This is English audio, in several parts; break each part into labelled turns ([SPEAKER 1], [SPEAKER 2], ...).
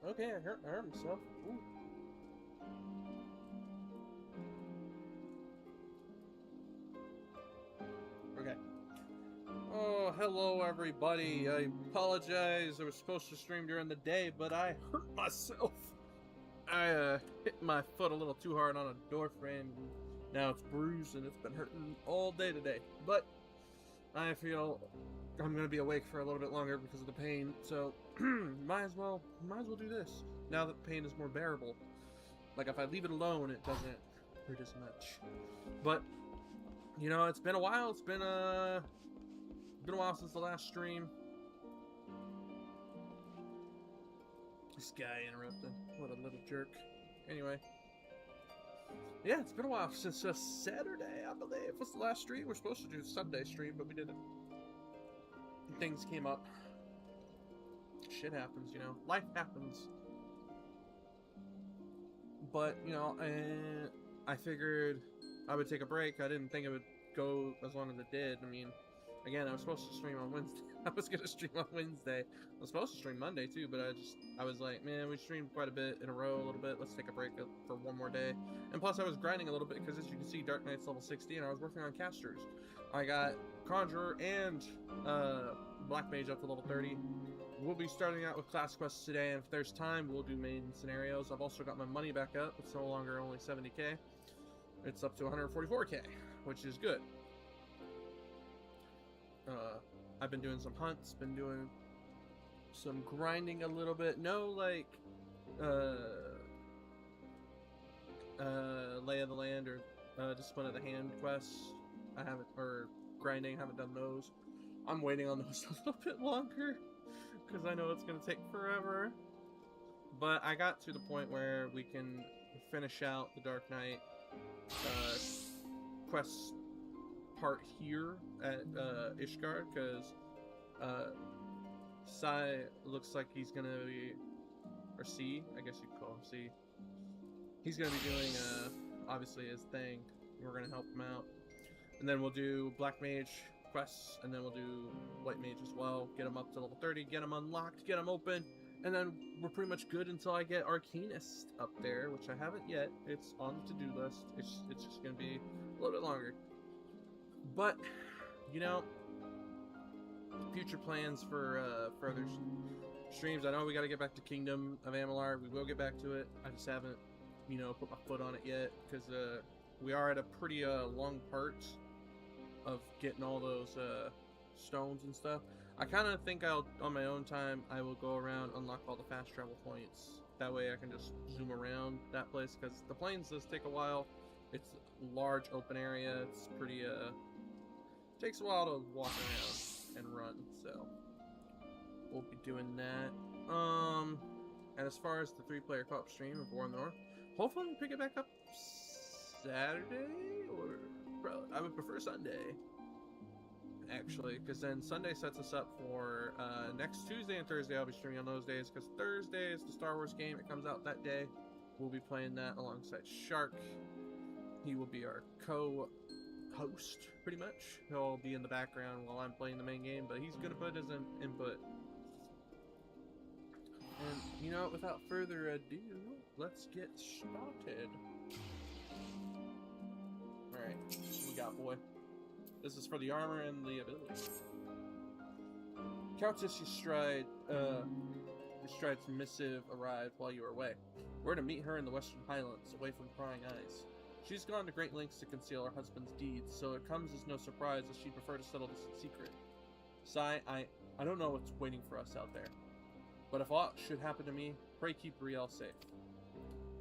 [SPEAKER 1] Okay, I hurt myself. Ooh. Okay. Oh, hello everybody. I apologize. I was supposed to stream during the day, but I hurt myself. I hit my foot a little too hard on a door frame, and now it's bruised and it's been hurting all day today. But I feel I'm gonna be awake for a little bit longer because of the pain, so might as well do this now that the pain is more bearable. Like if I leave it alone, it doesn't hurt as much. But you know, it's been a while. It's been a while since the last stream. This guy interrupted. What a little jerk. Anyway. Yeah, it's been a while since Saturday, I believe, was the last stream. We're supposed to do Sunday stream, but we didn't. Things came up. Shit happens, you know. Life happens. But, you know, I figured I would take a break. I didn't think it would go as long as it did. I mean, again, I was supposed to stream on Wednesday. I was going to stream on Wednesday. I was supposed to stream Monday, too, but I was like, man, we streamed quite a bit in a row a little bit. Let's take a break for one more day. And plus, I was grinding a little bit because, as you can see, Dark Knight's level 60, and I was working on casters. I got Conjurer and Black Mage up to level 30. We'll be starting out with class quests today, and if there's time, we'll do main scenarios. I've also got my money back up. It's no longer only 70k. It's up to 144k, which is good. I've been doing some hunts, been doing some grinding a little bit. No, like, Lay of the Land or Discipline of the Hand quests. I haven't, or grinding, haven't done those. I'm waiting on those a little bit longer, because I know it's going to take forever. But I got to the point where we can finish out the Dark Knight quest part here at Ishgard, because Sai looks like he's going to be, or C, I guess you could call him C. He's going to be doing, obviously, his thing. We're going to help him out. And then we'll do Black Mage quests, and then we'll do White Mage as well. Get him up to level 30, get him unlocked, get him open, and then we're pretty much good until I get Arcanist up there, which I haven't yet. It's on the to-do list. It's just going to be a little bit longer. But, you know, future plans for further streams. I know we got to get back to Kingdom of Amalur. We will get back to it. I just haven't, you know, put my foot on it yet, because we are at a pretty long part of getting all those stones and stuff. I kind of think on my own time, I will go around, unlock all the fast travel points. That way I can just zoom around that place, because the plains does take a while. It's a large open area. It's pretty, takes a while to walk around and run, so we'll be doing that. And as far as the 3-player co-op stream of War in the North, hopefully we'll pick it back up Saturday, or probably, I would prefer Sunday, actually, because then Sunday sets us up for next Tuesday and Thursday. I'll be streaming on those days, because Thursday is the Star Wars game. It comes out that day. We'll be playing that alongside Shark. He will be our co-host, pretty much. He'll be in the background while I'm playing the main game, but he's going to put his input. And, you know, without further ado, let's get started. Alright, what we got, boy? This is for the armor and the ability. Countess Ystride's missive arrived while you were away. We're to meet her in the Western Highlands, away from prying eyes. She's gone to great lengths to conceal her husband's deeds, so it comes as no surprise that she'd prefer to settle this in secret. Sai, I don't know what's waiting for us out there. But if aught should happen to me, pray keep Riel safe.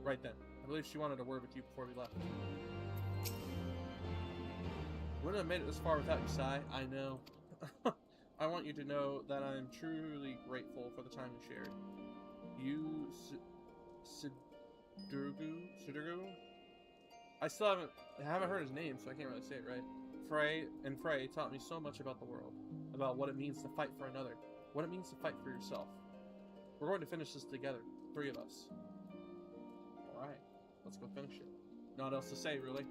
[SPEAKER 1] Right then. I believe she wanted a word with you before we left. Wouldn't have made it this far without you, Sai. I know. I want you to know that I am truly grateful for the time you shared. You, Sidurgu? I still haven't heard his name, so I can't really say it right. Frey taught me so much about the world, about what it means to fight for another, what it means to fight for yourself. We're going to finish this together, 3 of us. Alright, let's go finish it. Not else to say, really.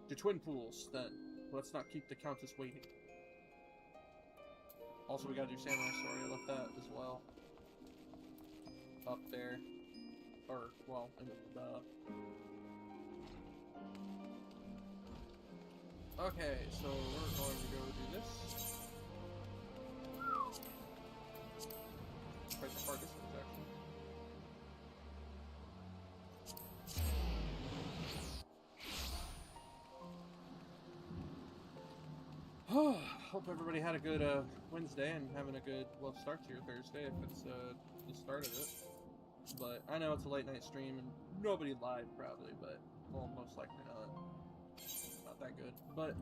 [SPEAKER 1] To Twin Pools, then. Let's not keep the Countess waiting. Also, we gotta do Samurai Story. I left that as well. up there. Or, well, in the... Okay, so we're going to go do this. Quite the far distance, actually. Hope everybody had a good Wednesday and having a good, well, start to your Thursday if it's the start of it. But I know it's a late night stream and nobody live probably, but, well, most likely not. Not that good. But,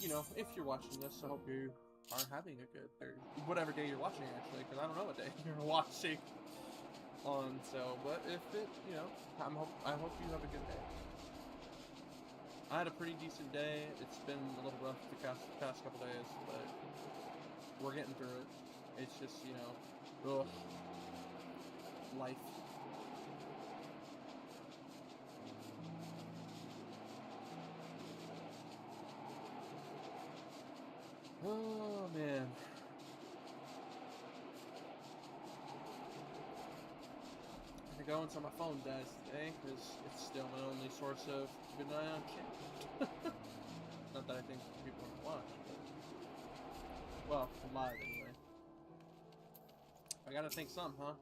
[SPEAKER 1] you know, if you're watching this, I hope you are having a good Thursday. Whatever day you're watching, actually, because I don't know what day you're watching on, so, but if it, you know, I hope you have a good day. I had a pretty decent day. It's been a little rough the past couple days, but we're getting through it. It's just, you know, ugh, life. Oh, man. I had to go until my phone dies today, because it's still my only source of keeping an eye on shit. Not that I think people want to watch, but... Well, live anyway. I gotta think some, huh?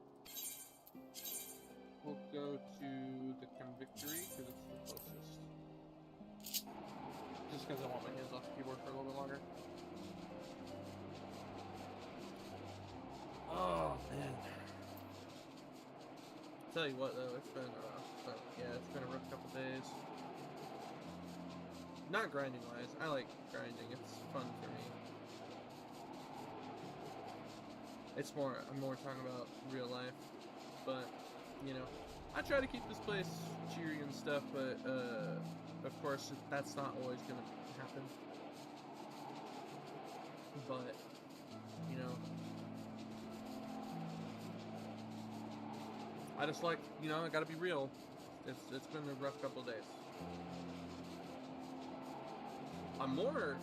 [SPEAKER 1] We'll go to the Convictory, because it's the closest. Just because I want my hands off the keyboard for a little bit longer. Oh, man. Tell you what, though, it's been, yeah, it's been a rough couple days. Not grinding-wise. I like grinding. It's fun for me. It's more, I'm more talking about real life. But, you know, I try to keep this place cheery and stuff, but, of course, that's not always gonna happen. But, you know, I just like, you know, I gotta be real. It's been a rough couple of days. I'm more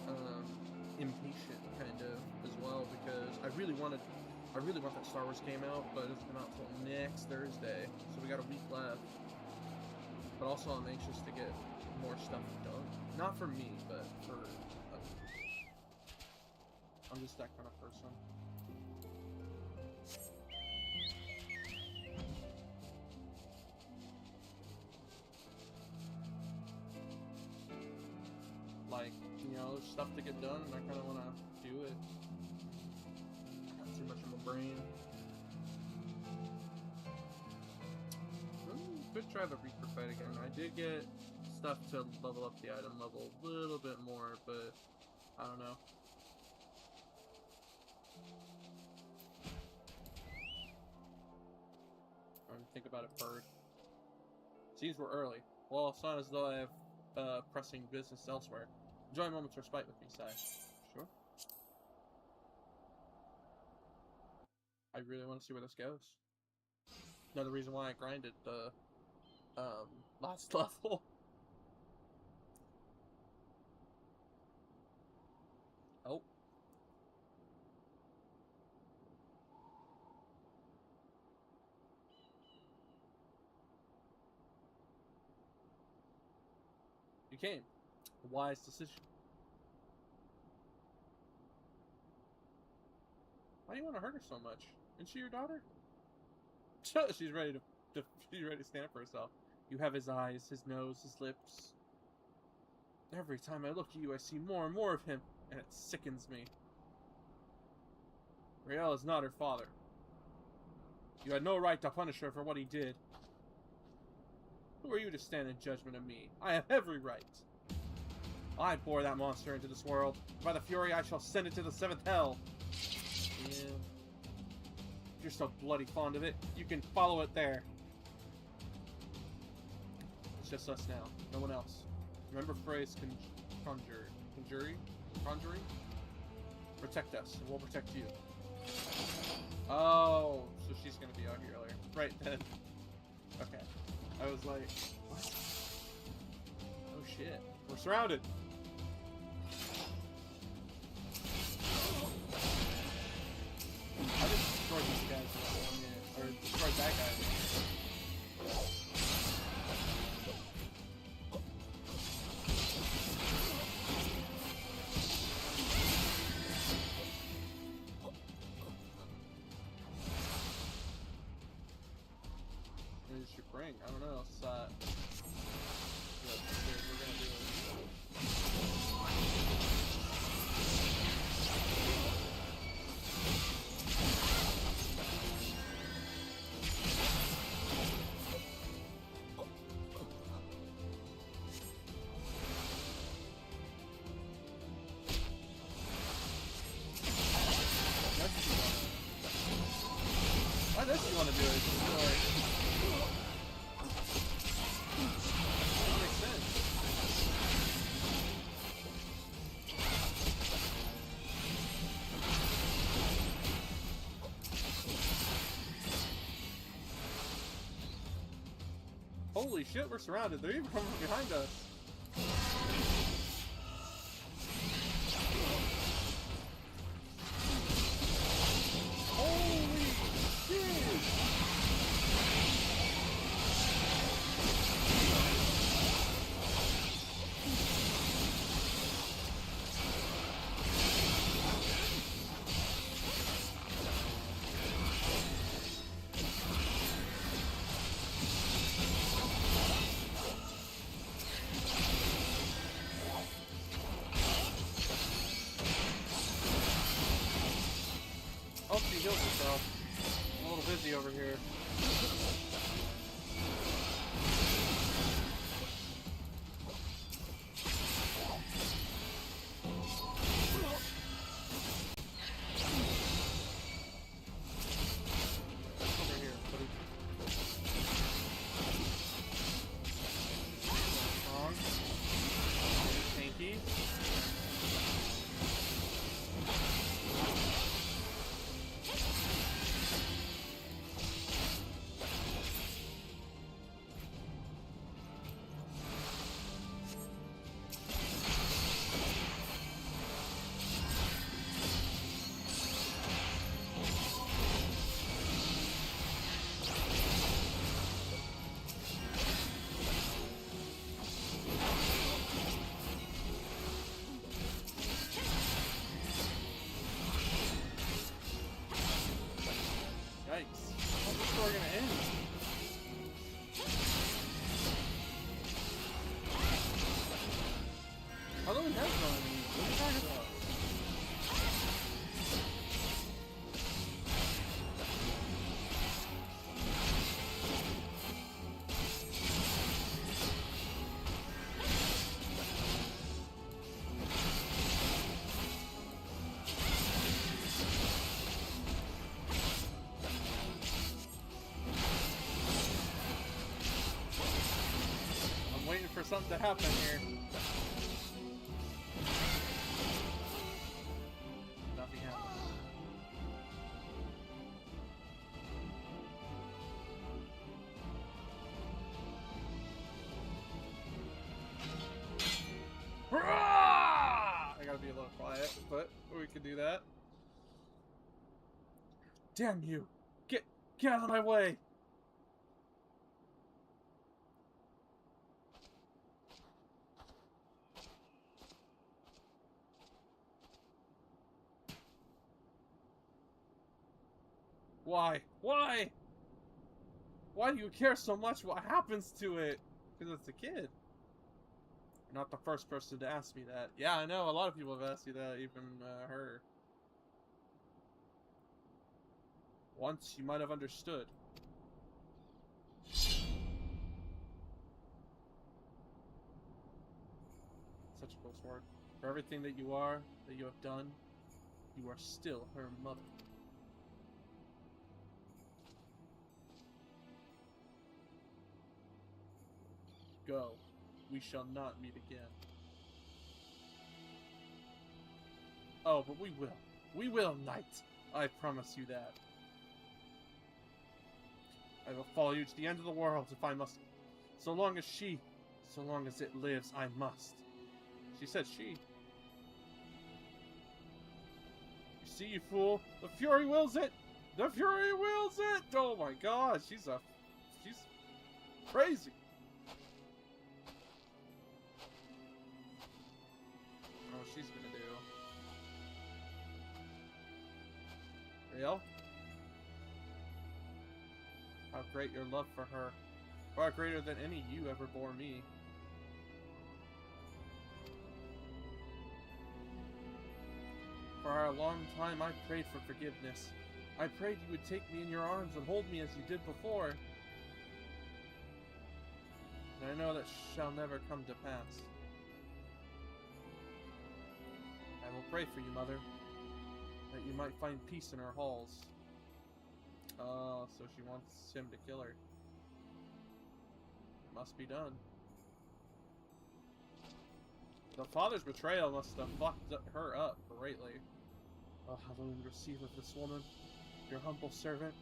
[SPEAKER 1] impatient, kind of, as well, because I really want that Star Wars game out, but it's been out till next Thursday, so we got a week left. But also, I'm anxious to get more stuff done. Not for me, but for others. I'm just that kind of person. Like, you know, there's stuff to get done, and I kind of want to do it. Not too much in my brain. Could try the Reaper fight again. I did get stuff to level up the item level a little bit more, but I don't know. Think about it, bird. Seems we're early. Well, it's not as though I have pressing business elsewhere. Enjoy a moment's respite with me, Sai. Sure. I really want to see where this goes. Another reason why I grinded the last level. Oh. You came. A wise decision. Why do you want to hurt her so much? Isn't she your daughter? She's ready to she's ready to stand up for herself. You have his eyes, his nose, his lips. Every time I look at you, I see more and more of him, and it sickens me. Rael is not her father. You had no right to punish her for what he did. Who are you to stand in judgment of me? I have every right. I bore that monster into this world. By the Fury, I shall send it to the 7th hell. Yeah. If you're so bloody fond of it, you can follow it there. It's just us now. No one else. Remember phrase conjuring? Protect us, and we'll protect you. Oh, so she's gonna be out here earlier. Right then. Okay. I was like, what? Oh shit. We're surrounded. I just destroyed these guys in 1 minute. Or destroyed that guy. What should bring? I don't know. It's, we're gonna do it. Why does she want to do it? It's just like, doesn't make sense. Holy shit, we're surrounded. They're even coming from behind us. Holy shit! Oh, she heals herself. I'm a little busy over here. Over here, buddy. Strong. Tanky. Yikes. How's this story gonna end? How do we have no enemies? What are you talking about? I'm waiting for something to happen here. Nothing happens. I gotta be a little quiet, but we can do that. Damn you! Get out of my way! Why? Why? Why do you care so much what happens to it? Because it's a kid. You're not the first person to ask me that. Yeah, I know. A lot of people have asked you that, even her. Once you might have understood. Such a close word. For everything that you are, that you have done, you are still her mother. Go. We shall not meet again. Oh, but we will. We will, knight. I promise you that. I will follow you to the end of the world if I must. So long as it lives, I must. She said she. You see, you fool. The Fury wills it. The Fury wills it! Oh my god, she's crazy. Oh, she's gonna do. Real? How great your love for her. Far greater than any you ever bore me. For a long time I prayed for forgiveness. I prayed you would take me in your arms and hold me as you did before. And I know that shall never come to pass. I will pray for you, Mother, that you might find peace in our halls. Oh, so she wants him to kill her. Must be done. The father's betrayal must have fucked her up greatly. Oh, hallowed receive of this woman, your humble servant.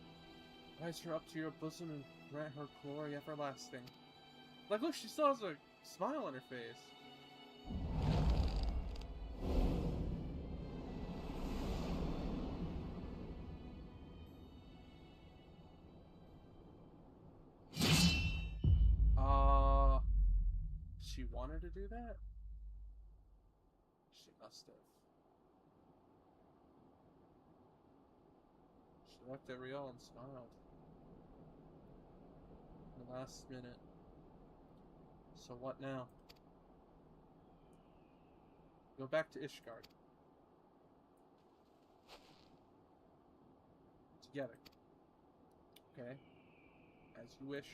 [SPEAKER 1] Rise her up to your bosom and grant her glory everlasting. Like, look, she still has a smile on her face. She wanted to do that? She must have. She looked at Riel and smiled. In the last minute. So what now? Go back to Ishgard. Together. Okay. As you wish.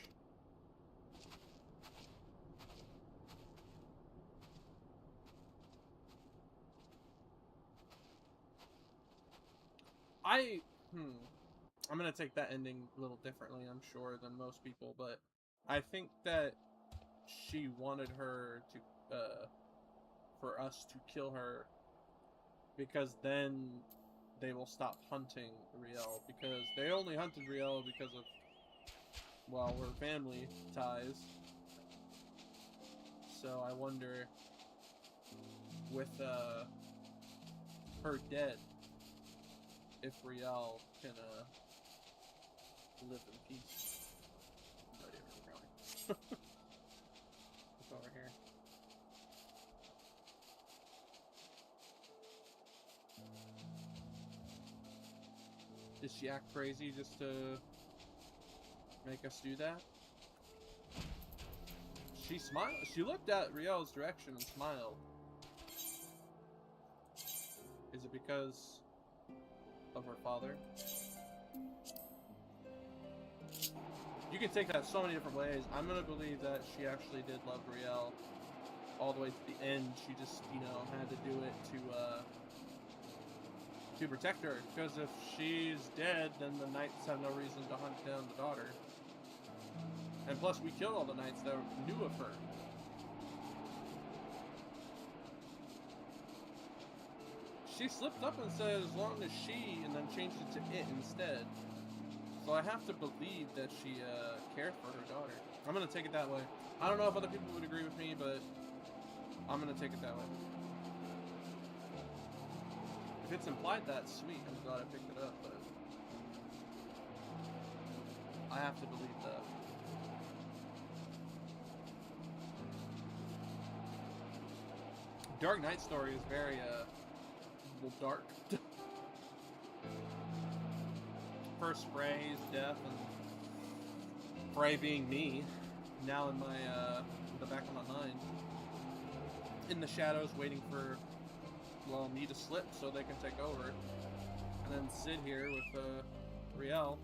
[SPEAKER 1] I'm gonna take that ending a little differently, I'm sure, than most people, but I think that she wanted her to, for us to kill her, because then they will stop hunting Riel, because they only hunted Riel because of, well, her family ties. So I wonder, with, her dead, if Riel can, live in peace. No idea where we're going. Look over here. Did she act crazy just to make us do that? She smiled. She looked at Riel's direction and smiled. Is it because of her father? You can take that so many different ways. I'm gonna believe that she actually did love Riel all the way to the end. She just, you know, had to do it to protect her. Because if she's dead, then the knights have no reason to hunt down the daughter. And plus, we killed all the knights that knew of her. She slipped up and said, as long as she, and then changed it to it instead. So I have to believe that she cared for her daughter. I'm going to take it that way. I don't know if other people would agree with me, but I'm going to take it that way. If it's implied that, sweet. I'm glad I picked it up, but I have to believe that. Dark Knight story is very, well, dark. First Frey's death, and Frey being me, now in my, the back of my mind. In the shadows, waiting for, well, me to slip so they can take over. And then sit here with, Riel.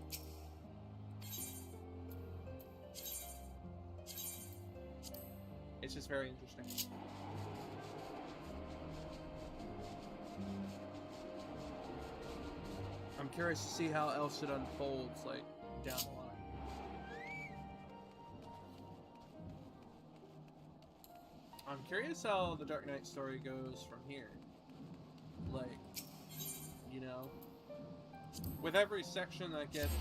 [SPEAKER 1] It's just very interesting. I'm curious to see how else it unfolds, like, down the line. I'm curious how the Dark Knight story goes from here. Like, you know, with every section that gets,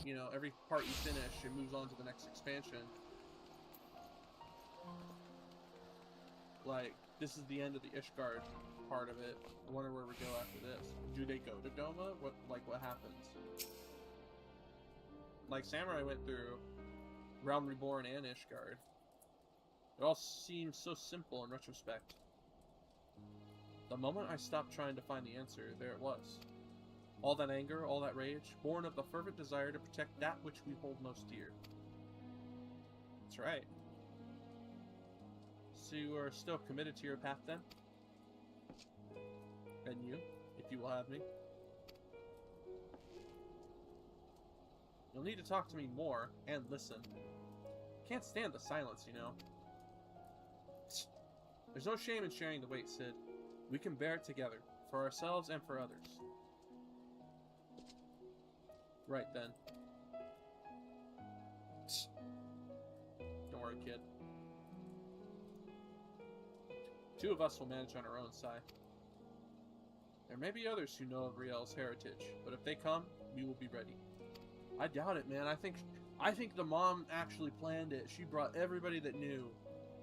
[SPEAKER 1] you know, every part you finish, it moves on to the next expansion. Like, this is the end of the Ishgard part of it. I wonder where we go after this. Do they go to Doma? What happens? Like, Samurai went through Realm Reborn and Ishgard. It all seems so simple in retrospect. The moment I stopped trying to find the answer, there it was. All that anger, all that rage, born of the fervent desire to protect that which we hold most dear. That's right. So you are still committed to your path then? And you, if you will have me. You'll need to talk to me more, and listen. Can't stand the silence, you know. There's no shame in sharing the weight, Sid. We can bear it together, for ourselves and for others. Right then. Don't worry, kid. Two of us will manage on our own side. There may be others who know of Riel's heritage, but if they come, we will be ready. I doubt it, man. I think the mom actually planned it. She brought everybody that knew.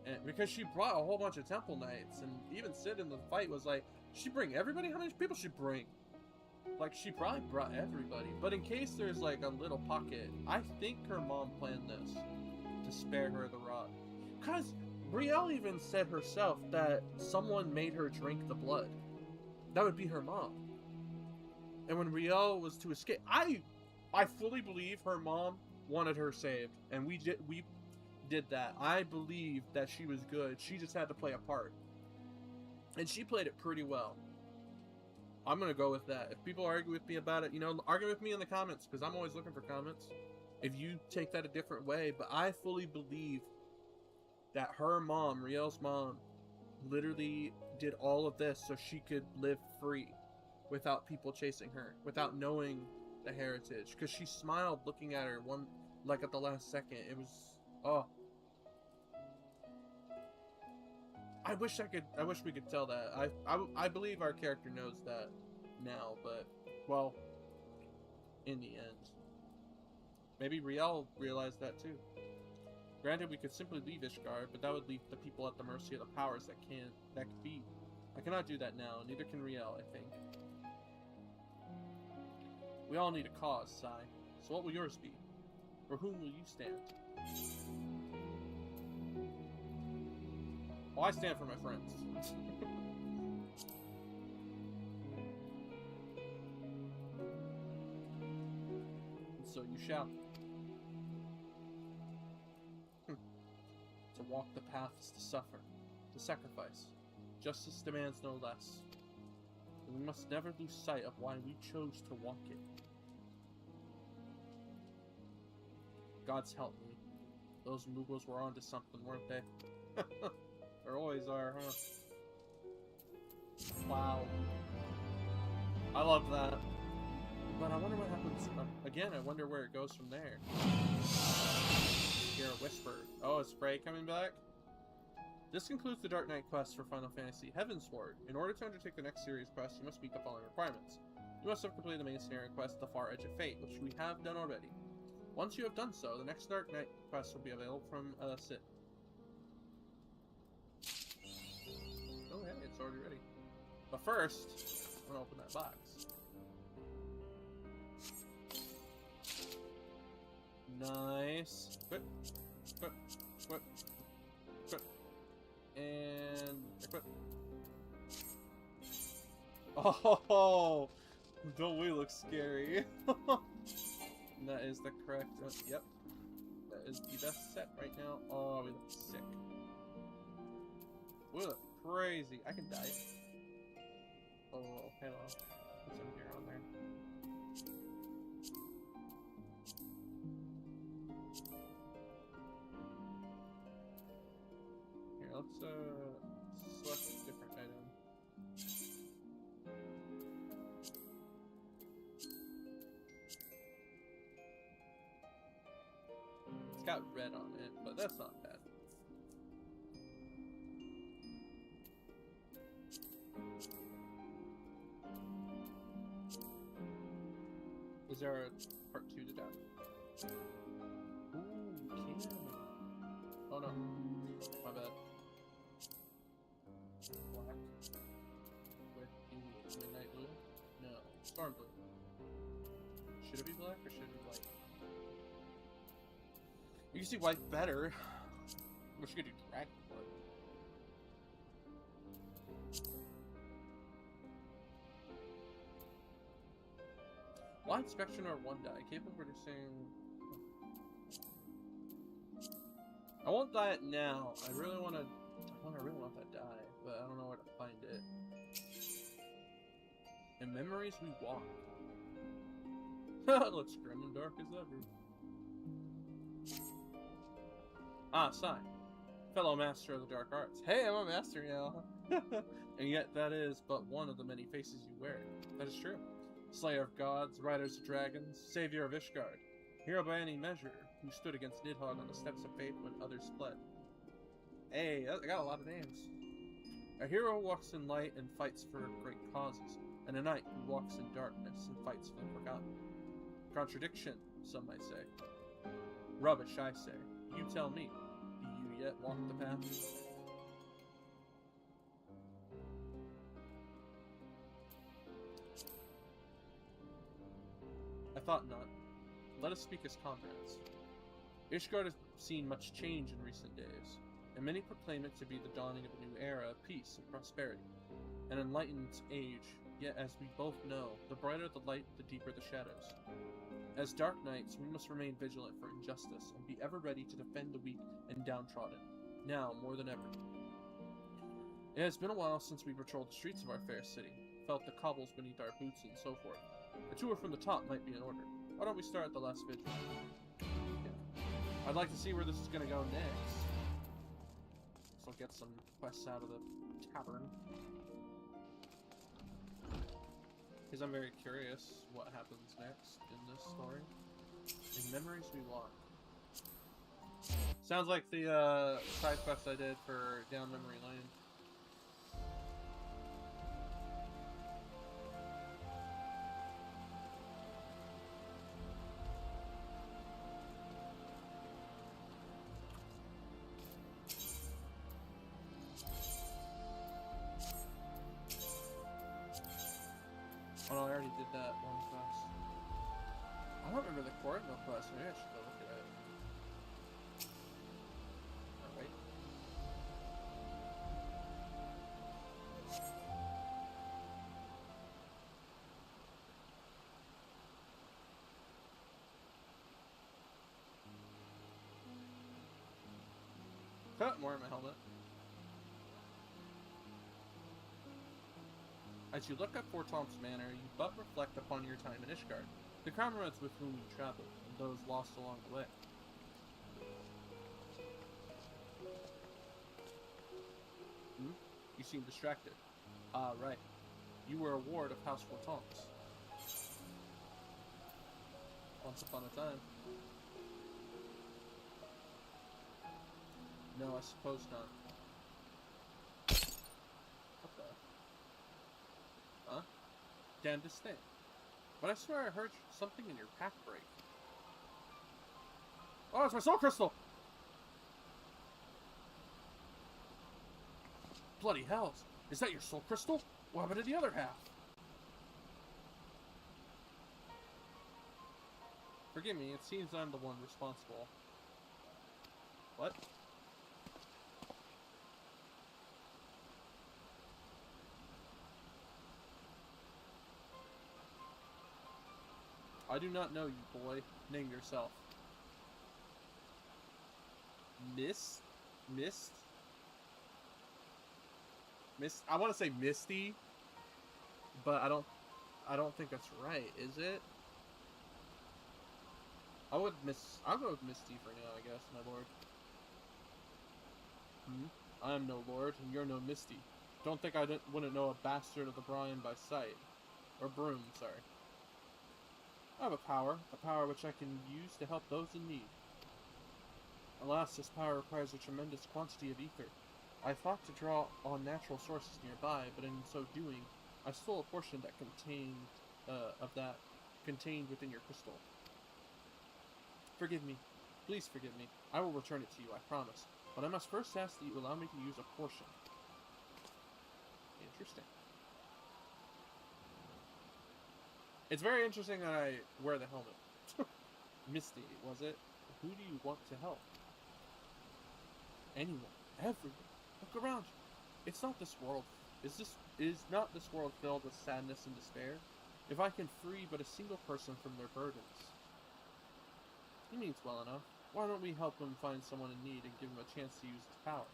[SPEAKER 1] And because she brought a whole bunch of temple knights, and even Sid in the fight was like, she bring everybody? How many people she bring? Like, she probably brought everybody. But in case there's like a little pocket, I think her mom planned this to spare her the rot. Because Riel even said herself that someone made her drink the blood. That would be her mom. And when Riel was to escape, I fully believe her mom wanted her saved, and we did that. I believe that she was good. She just had to play a part, and she played it pretty well. I'm gonna go with that. If people argue with me about it, you know, argue with me in the comments, because I'm always looking for comments. If you take that a different way, but I fully believe that her mom, Riel's mom, literally did all of this so she could live free without people chasing her, without knowing the heritage, because she smiled looking at her like at the last second. It was, oh, I wish we could tell that. I believe our character knows that now, but well, in the end, maybe Riel realized that too. Granted, we could simply leave Ishgard, but that would leave the people at the mercy of the powers that could be. I cannot do that now, neither can Riel, I think. We all need a cause, Sai. So what will yours be? For whom will you stand? Well, I stand for my friends. And so you shall. To walk the path is to suffer, to sacrifice. Justice demands no less. And we must never lose sight of why we chose to walk it. God's help me. Those Mughals were onto something, weren't they? There always are, huh? Wow. I love that. But I wonder what happens. Again, I wonder where it goes from there. Hear a whisper. Oh, is Frey coming back? This concludes the Dark Knight quest for Final Fantasy Heavensward. In order to undertake the next series quest, you must meet the following requirements. You must have completed the main scenario quest, The Far Edge of Fate, which we have done already. Once you have done so, the next Dark Knight quest will be available from Sid. Oh, hey, it's already ready. But first, I'm gonna open that box. Nice. Equip. Equip. Equip. Equip. And equip. Oh, don't we look scary? That is the correct. Yep. That is the best set right now. Oh, we look sick. We look crazy. I can die. Oh, hello. Put some gear on there. Here, let's select a different item. It's got red on it, but that's not bad. Is there a part 2 to that? Ooh, can. Oh no. My bad. Black. Midnight blue? No. Stormblood. Should it be black or should it be white? You can see white better. We're just gonna do dragon blood. Wide spectrum or one die, capable of producing. I won't dye it now. I really want that dye, but I don't know where to find it. In memories we walk. It looks grim and dark as ever. Ah, sign. Fellow master of the dark arts. Hey, I'm a master now. And yet that is but one of the many faces you wear. That is true. Slayer of gods, riders of dragons, savior of Ishgard. Hero by any measure, who stood against Nidhogg on the steps of faith when others fled. Hey, I got a lot of names. A hero who walks in light and fights for great causes, and a knight who walks in darkness and fights for the forgotten. Contradiction, some might say. Rubbish, I say. You tell me, do you yet walk the path? I thought not. Let us speak as comrades. Ishgard has seen much change in recent days, and many proclaim it to be the dawning of a new era of peace and prosperity, an enlightened age, yet as we both know, the brighter the light, the deeper the shadows. As dark knights, we must remain vigilant for injustice, and be ever ready to defend the weak and downtrodden, now more than ever. It has been a while since we patrolled the streets of our fair city, felt the cobbles beneath our boots and so forth. A tour from the top might be in order. Why don't we start at the last vigil? Yeah. I'd like to see where this is going to go next. So I'll get some quests out of the tavern. Because I'm very curious what happens next in this story. In memories we walk. Sounds like the side quest I did for Down Memory Lane. Oh no, I already did that one quest. I don't remember the Cordinal quest. Maybe I should go look at it. Oh, wait. Cut more in my helmet. As you look at Fort Tom's Manor, you but reflect upon your time in Ishgard, the comrades with whom you traveled, and those lost along the way. Hmm? You seem distracted. Ah, right. You were a ward of House Fortons. Once upon a time. No, I suppose not. What the? Huh? Damnedest thing. But I swear I heard something in your pack break. Oh, it's my soul crystal! Bloody hells. Is that your soul crystal? What happened to the other half? Forgive me, it seems I'm the one responsible. What? I do not know you, boy. Name yourself. Mist? I want to say Misty, but I don't think that's right, is it? I'll go with Misty for now, I guess, my lord. I am no lord, and you're no Misty. Don't think I wouldn't know a bastard of the Brian by sight. Or Broom, sorry. I have a power which I can use to help those in need. Alas, this power requires a tremendous quantity of ether. I thought to draw on natural sources nearby, but in so doing, I stole a portion that contained within your crystal. Forgive me. Please forgive me. I will return it to you, I promise. But I must first ask that you allow me to use a portion. Interesting. It's very interesting that I wear the helmet. Misty, was it? Who do you want to help? Anyone. Everyone. Look around you. It's not this world. Is not this world filled with sadness and despair? If I can free but a single person from their burdens. He means well enough. Why don't we help him find someone in need and give him a chance to use his power?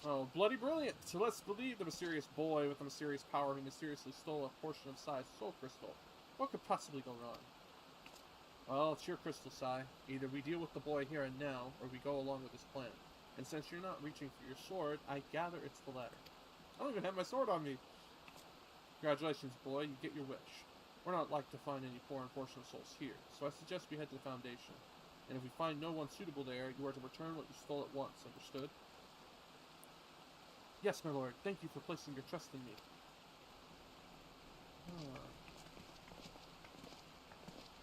[SPEAKER 1] Oh, bloody brilliant! So let's believe the mysterious boy with the mysterious power who mysteriously stole a portion of Sai's soul crystal. What could possibly go wrong? Well, it's your crystal, Sai. Either we deal with the boy here and now, or we go along with his plan. And since you're not reaching for your sword, I gather it's the latter. I don't even have my sword on me. Congratulations, boy. You get your wish. We're not like to find any poor unfortunate souls here, so I suggest we head to the Foundation. And if we find no one suitable there, you are to return what you stole at once. Understood? Yes, my lord. Thank you for placing your trust in me.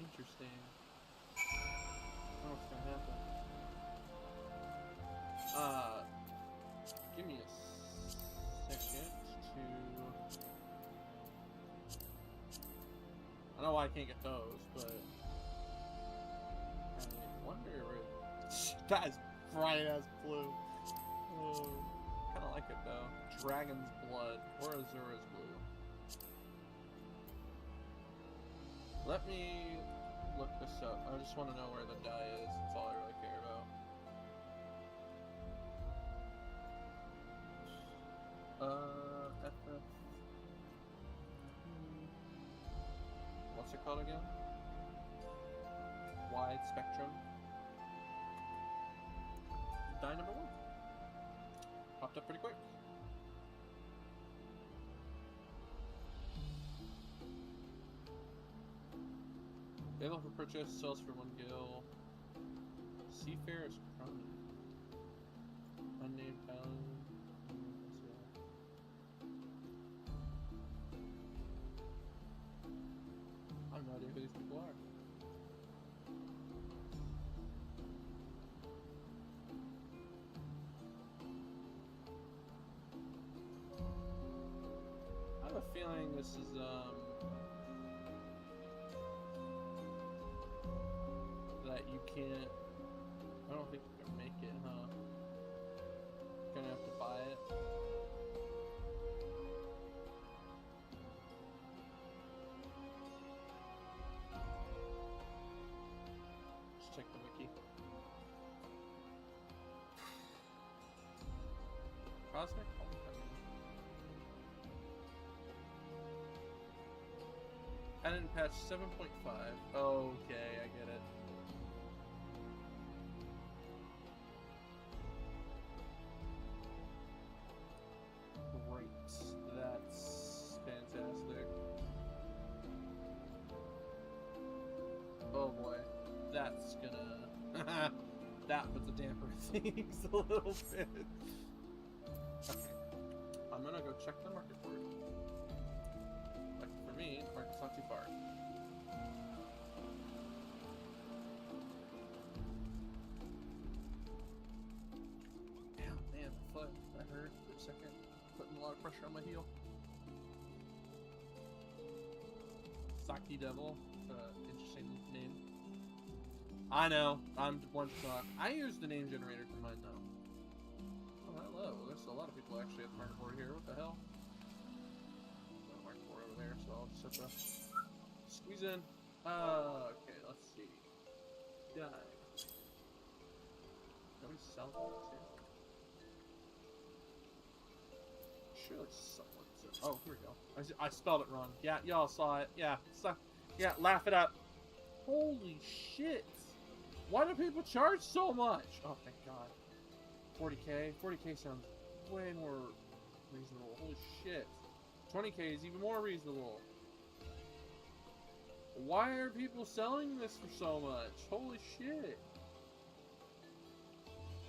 [SPEAKER 1] Interesting. I don't know what's gonna happen. Give me a second to... I know why I can't get those, but... I wonder where... That is bright as blue. Oh, kinda like it though. Dragon's blood, or Azura's blue. Let me look this up. I just want to know where the dye is. That's all I really care about. FF. What's it called again? Wide spectrum. Dye number 1. Popped up pretty quick. Available for purchase, sells for 1 gil. Seafarer's Crown. Unnamed paladin. I have no idea who these people are. I have a feeling this is, that you can't... I don't think you can make it, huh? You're gonna have to buy it. Let's check the wiki. Cosmic Homecoming. And in patch 7.5. Okay, I get it. That's fantastic. Oh boy, that's gonna... that puts a damper things a little bit. Okay, I'm gonna go check the market for it. Like for me, the market's not too far. Damn, man, my foot, that hurt for a second. Putting a lot of pressure on my heel. Saki Devil, interesting name. I know, I'm one to talk. I use the name generator for mine now. Oh, hello. There's a lot of people actually at the market board here. What the hell? There's a market board over there, so I'll just have to squeeze in. Okay, let's see. Die. Can we sell things here? Surely someone's... Oh, here we go. I spelled it wrong. Yeah, y'all saw it. Yeah, yeah, laugh it up. Holy shit! Why do people charge so much? Oh, thank God. 40k? 40k sounds way more reasonable. Holy shit. 20k is even more reasonable. Why are people selling this for so much? Holy shit.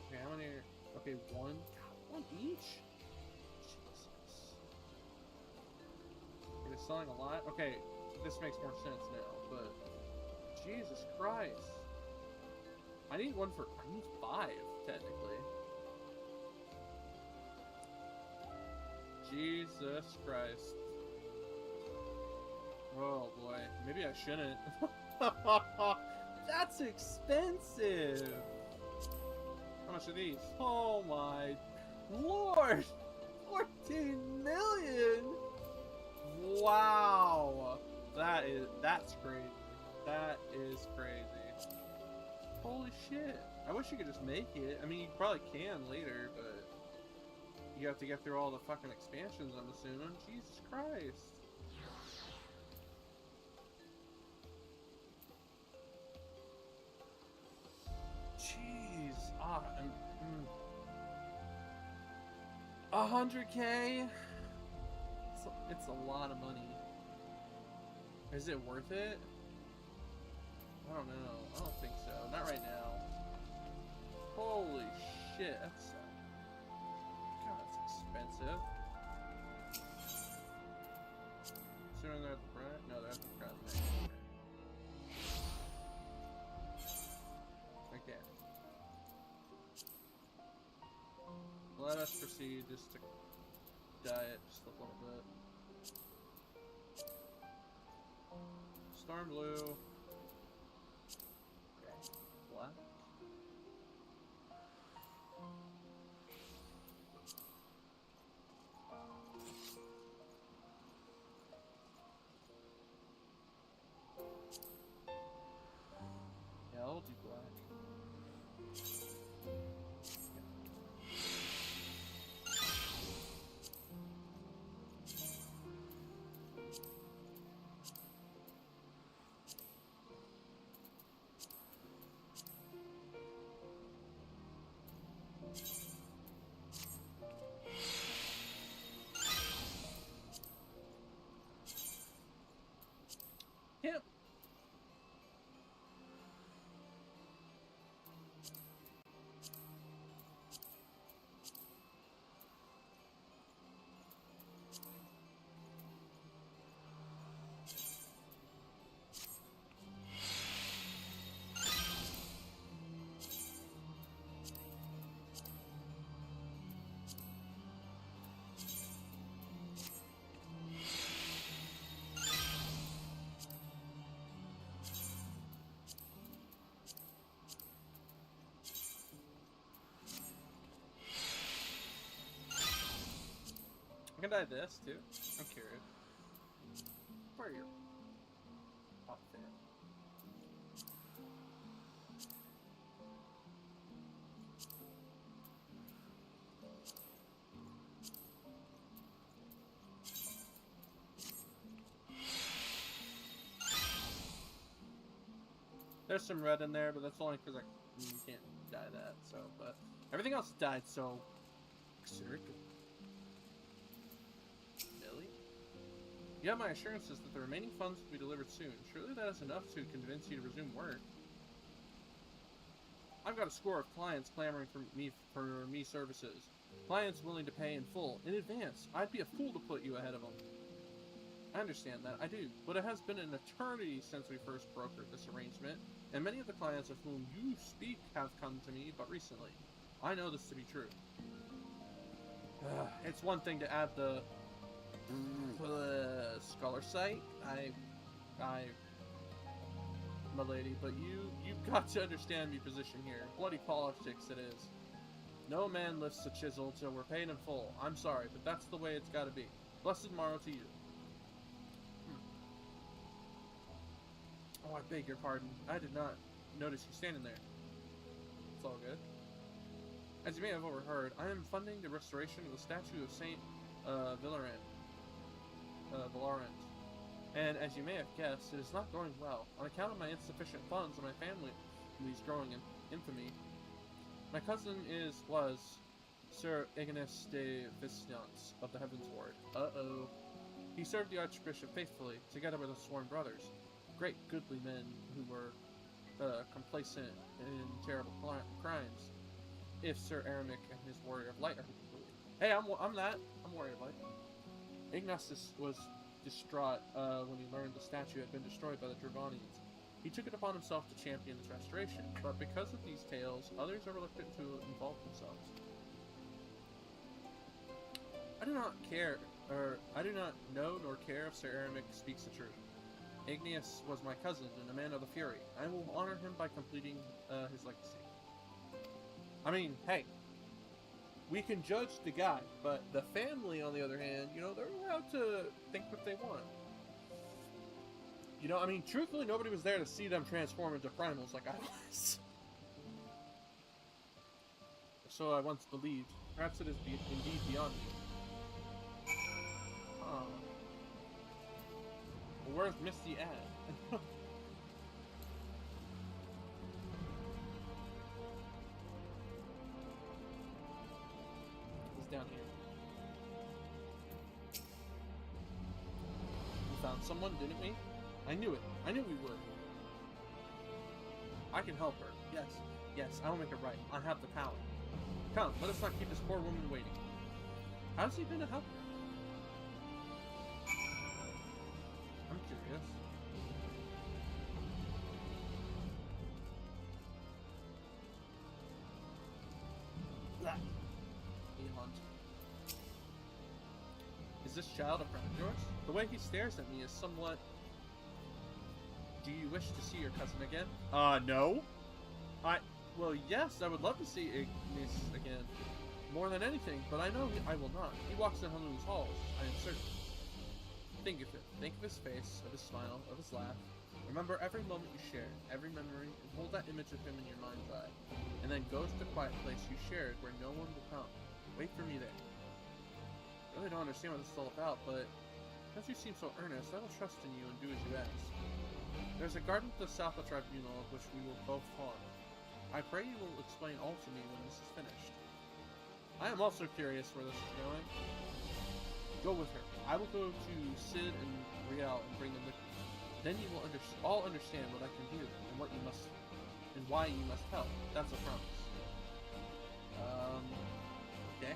[SPEAKER 1] Okay, how many... Okay, one? God, one each? They're selling a lot? Okay, this makes more sense now, but... Jesus Christ. I need one for... I need 5, technically. Jesus Christ. Oh boy, maybe I shouldn't. That's expensive. How much are these? Oh my lord! 14 million! Wow! That's crazy. That is crazy. Holy shit. I wish you could just make it. I mean, you probably can later, but you have to get through all the fucking expansions, I'm assuming. Jesus Christ. Jeez. 100K? It's a lot of money. Is it worth it? I don't know. I don't think so. Not right now. Holy shit. That's... God, that's expensive. Assuming they're at the front? No, they're at the front. Okay. Let us proceed just to diet just a little bit. Stormblood. Okay. Black. Yeah, I'll do black. Yep. I can dye this too. I'm curious. Where are your outfit? There's some red in there, but that's only because you can't dye that. So, but everything else dyed. So, Millie? You have my assurances that the remaining funds will be delivered soon. Surely that is enough to convince you to resume work. I've got a score of clients clamoring for me services. Clients willing to pay in full, in advance. I'd be a fool to put you ahead of them. I understand that, I do, but it has been an eternity since we first brokered this arrangement, and many of the clients of whom you speak have come to me but recently. I know this to be true. It's one thing to add the scholar site, my lady, but you've got to understand me position here. Bloody politics it is. No man lifts a chisel till we're paid in full. I'm sorry, but that's the way it's got to be. Blessed morrow to you. Oh, I beg your pardon. I did not notice you standing there. It's all good. As you may have overheard, I am funding the restoration of the statue of Saint Valorant. And as you may have guessed, it is not going well. On account of my insufficient funds and my family's growing in infamy, my cousin was Sir Ignace de Visnance of the Heavens Ward. Uh-oh. He served the Archbishop faithfully, together with his sworn brothers. Great goodly men who were complacent in terrible crimes. If Sir Aramis and his warrior of light are to be believed. Hey, I'm that. I'm warrior of light. Ignatius was distraught when he learned the statue had been destroyed by the Dravanians. He took it upon himself to champion its restoration, but because of these tales, others are reluctant to involve themselves. I do not know nor care if Sir Aramis speaks the truth. Igneous was my cousin and a man of the Fury. I will honor him by completing his legacy. I mean, hey, we can judge the guy, but the family, on the other hand, you know, they're allowed to think what they want. You know, I mean, truthfully, nobody was there to see them transform into primals like I was. So I once believed. Perhaps it is indeed beyond me. Huh. Well, where's Misty at? He's down here. We found someone, didn't we? I knew it. I knew we would. I can help her. Yes. Yes, I will make it right. I have the power. Come, let us not keep this poor woman waiting. How's he gonna help her? I'm curious. Blah. Hunt. Is this child a friend of yours? The way he stares at me is somewhat... Do you wish to see your cousin again? No. Well, yes, I would love to see Ignis again. More than anything, but I know I will not. He walks in Halu's halls, I am certain. Think of it. Think of his face, of his smile, of his laugh. Remember every moment you shared, every memory, and hold that image of him in your mind's eye. And then go to the quiet place you shared where no one will come. Wait for me there. I really don't understand what this is all about, but because you seem so earnest, I will trust in you and do as you ask. There's a garden to the south of Tribunal of which we will both farm. I pray you will explain all to me when this is finished. I am also curious where this is going. Go with her. I will go to Sid and Riel and bring them with me. Then you will all understand what I can do and what you must and why you must help. That's a promise. Okay.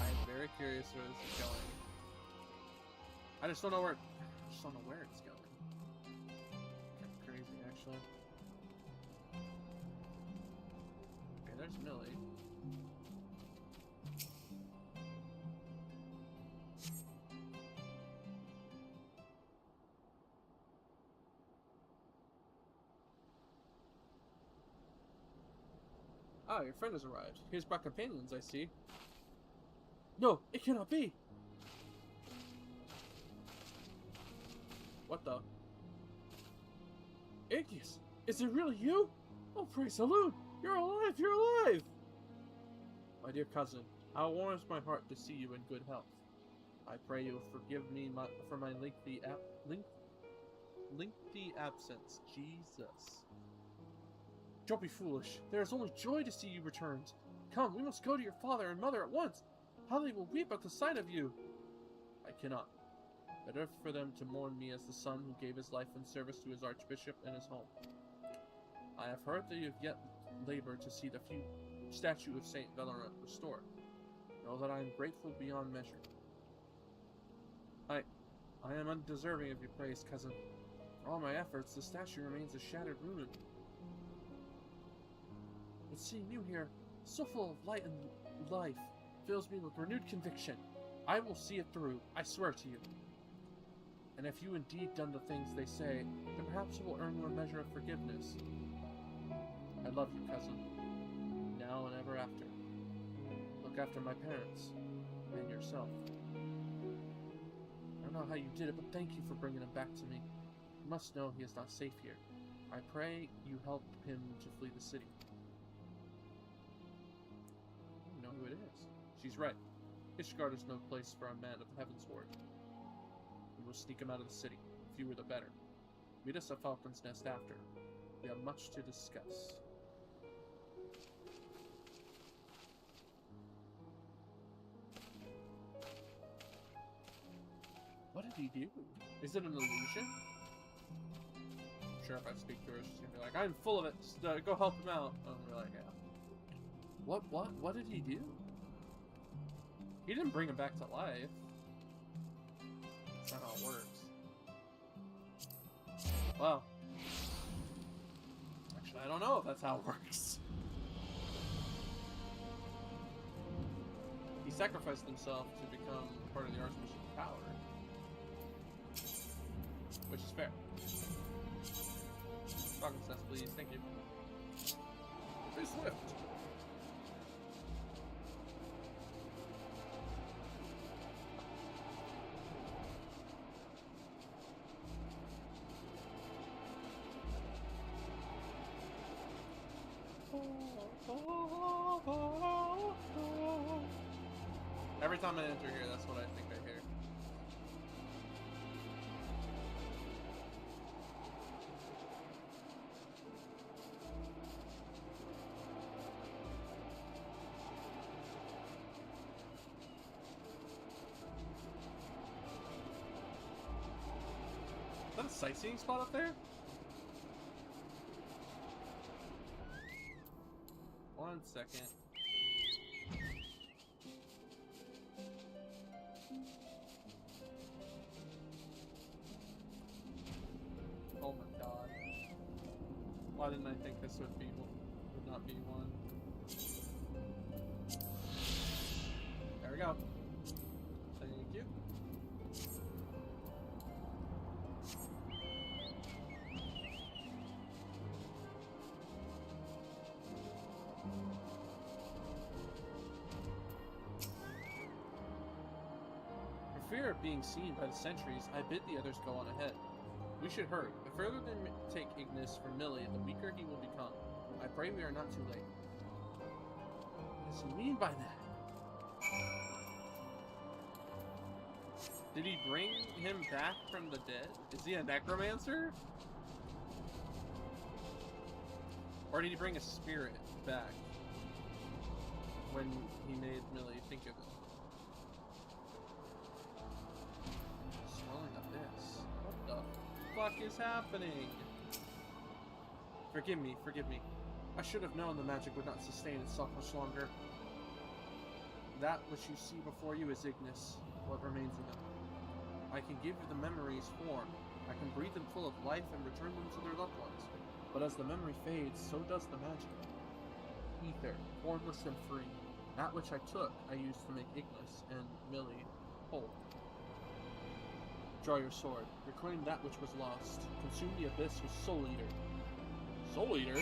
[SPEAKER 1] I am very curious where this is going. I just don't know where. I just don't know where it's going. Kind of crazy, actually. Okay, there's Millie. Ah, your friend has arrived. He's brought companions, I see. No, it cannot be! What the? Igneous! Is it really you? Oh, praise the Lord! You're alive! You're alive! My dear cousin, how warms my heart to see you in good health. I pray you will forgive me for my lengthy absence. Jesus. Don't be foolish. There is only joy to see you returned. Come, we must go to your father and mother at once. How they will weep at the sight of you. I cannot. Better for them to mourn me as the son who gave his life in service to his archbishop and his home. I have heard that you have yet labored to see the statue of Saint Valorant restored. Know that I am grateful beyond measure. I am undeserving of your praise, cousin. For all my efforts, the statue remains a shattered ruin. But seeing you here, so full of light and life, fills me with renewed conviction. I will see it through, I swear to you. And if you indeed done the things they say, then perhaps it will earn you a measure of forgiveness. I love you, cousin. Now and ever after. Look after my parents. And yourself. I don't know how you did it, but thank you for bringing him back to me. You must know he is not safe here. I pray you help him to flee the city. You know who it is. She's right. Ishgard is no place for a man of the Heavensward. We will sneak him out of the city. Fewer the better. Meet us at Falcon's Nest after. We have much to discuss. What did he do? Is it an illusion? I'm sure if I speak to her, she's gonna be like, I'm full of it. Just, go help him out. And I'm like, yeah. What did he do? He didn't bring him back to life. That's not how it works. Well. Actually, I don't know if that's how it works. sacrificed himself to become part of the Archbishop's power. Which is fair. Frankincense, please. Thank you. Be swift. Every time I enter here, that's what I think I hear. Is that a sightseeing spot up there? 1 second. Oh my god. Why didn't I think this would not be one? There we go. Thank you. For fear of being seen by the sentries, I bid the others go on ahead. We should hurry. The further they take Ignis from Millie, the weaker he will become. I pray we are not too late. What does he mean by that? Did he bring him back from the dead? Is he a necromancer? Or did he bring a spirit back when he made Millie think of it? Swelling abyss. What the fuck is happening? Forgive me, forgive me. I should have known the magic would not sustain itself much longer. That which you see before you is Ignis, what remains of it. I can give you the memories form. I can breathe them full of life and return them to their loved ones. But as the memory fades, so does the magic. Ether, formless and free. That which I took, I used to make Ignis and Millie whole. Draw your sword. Reclaim that which was lost. Consume the abyss with Soul Eater. Soul Eater?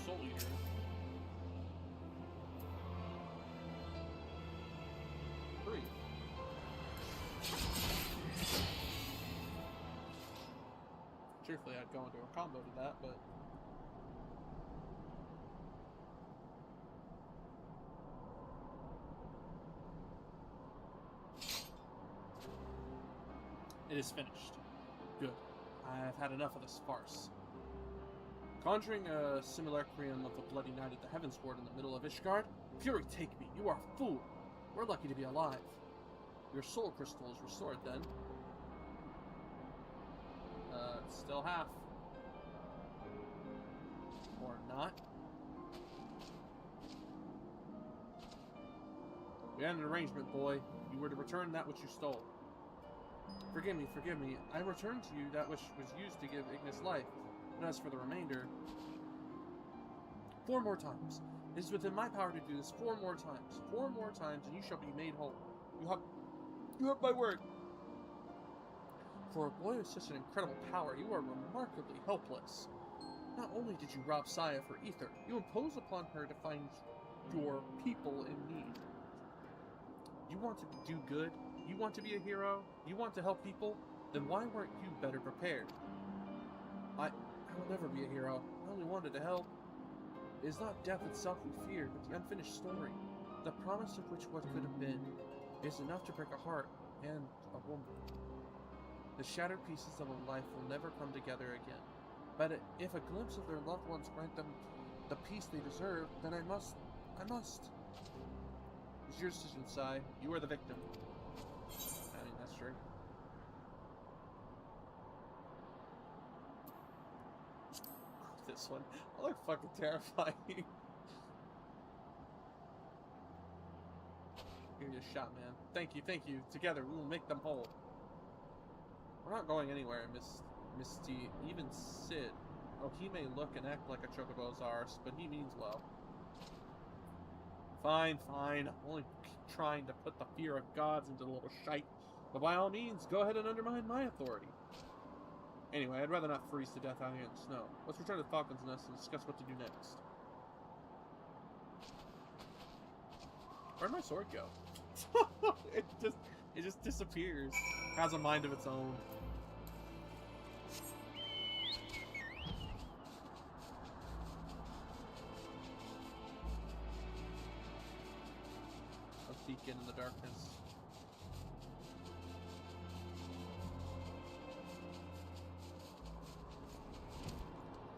[SPEAKER 1] Soul Eater? Free. Truthfully, I'd go into a combo to that, but... It is finished. Good. I've had enough of this farce. Conjuring a simulacrum of the Bloody Night at the Heavensward in the middle of Ishgard? Fury take me, you are a fool! We're lucky to be alive. Your soul crystal is restored then. It's still half. Or not. We had an arrangement, boy. You were to return that which you stole. Forgive me, forgive me. I returned to you that which was used to give Ignis life. But as for the remainder... 4 more times. It is within my power to do this 4 more times. 4 more times, and you shall be made whole. You have my word. For a boy with such an incredible power, you are remarkably helpless. Not only did you rob Saya for ether, you impose upon her to find your people in need. You want to do good? You want to be a hero? You want to help people? Then why weren't you better prepared? I will never be a hero. I only wanted to help. It is not death itself we fear, but the unfinished story. The promise of which what could have been is enough to break a heart and a woman. The shattered pieces of a life will never come together again. But if a glimpse of their loved ones grant them the peace they deserve, then I must. It's your decision, Sai. You are the victim. I mean, that's true. This one. I look fucking terrifying. Give you a shot, man. Thank you. Together, we will make them whole. We're not going anywhere, Miss T. Even Sid. Oh, he may look and act like a Chocobo's ours, but he means well. Fine, fine. I'm only trying to put the fear of gods into the little shite. But by all means, go ahead and undermine my authority. Anyway, I'd rather not freeze to death out here in the snow. Let's return to the Falcon's Nest and discuss what to do next. Where'd my sword go? it just disappears. Has a mind of its own. A beacon in the darkness.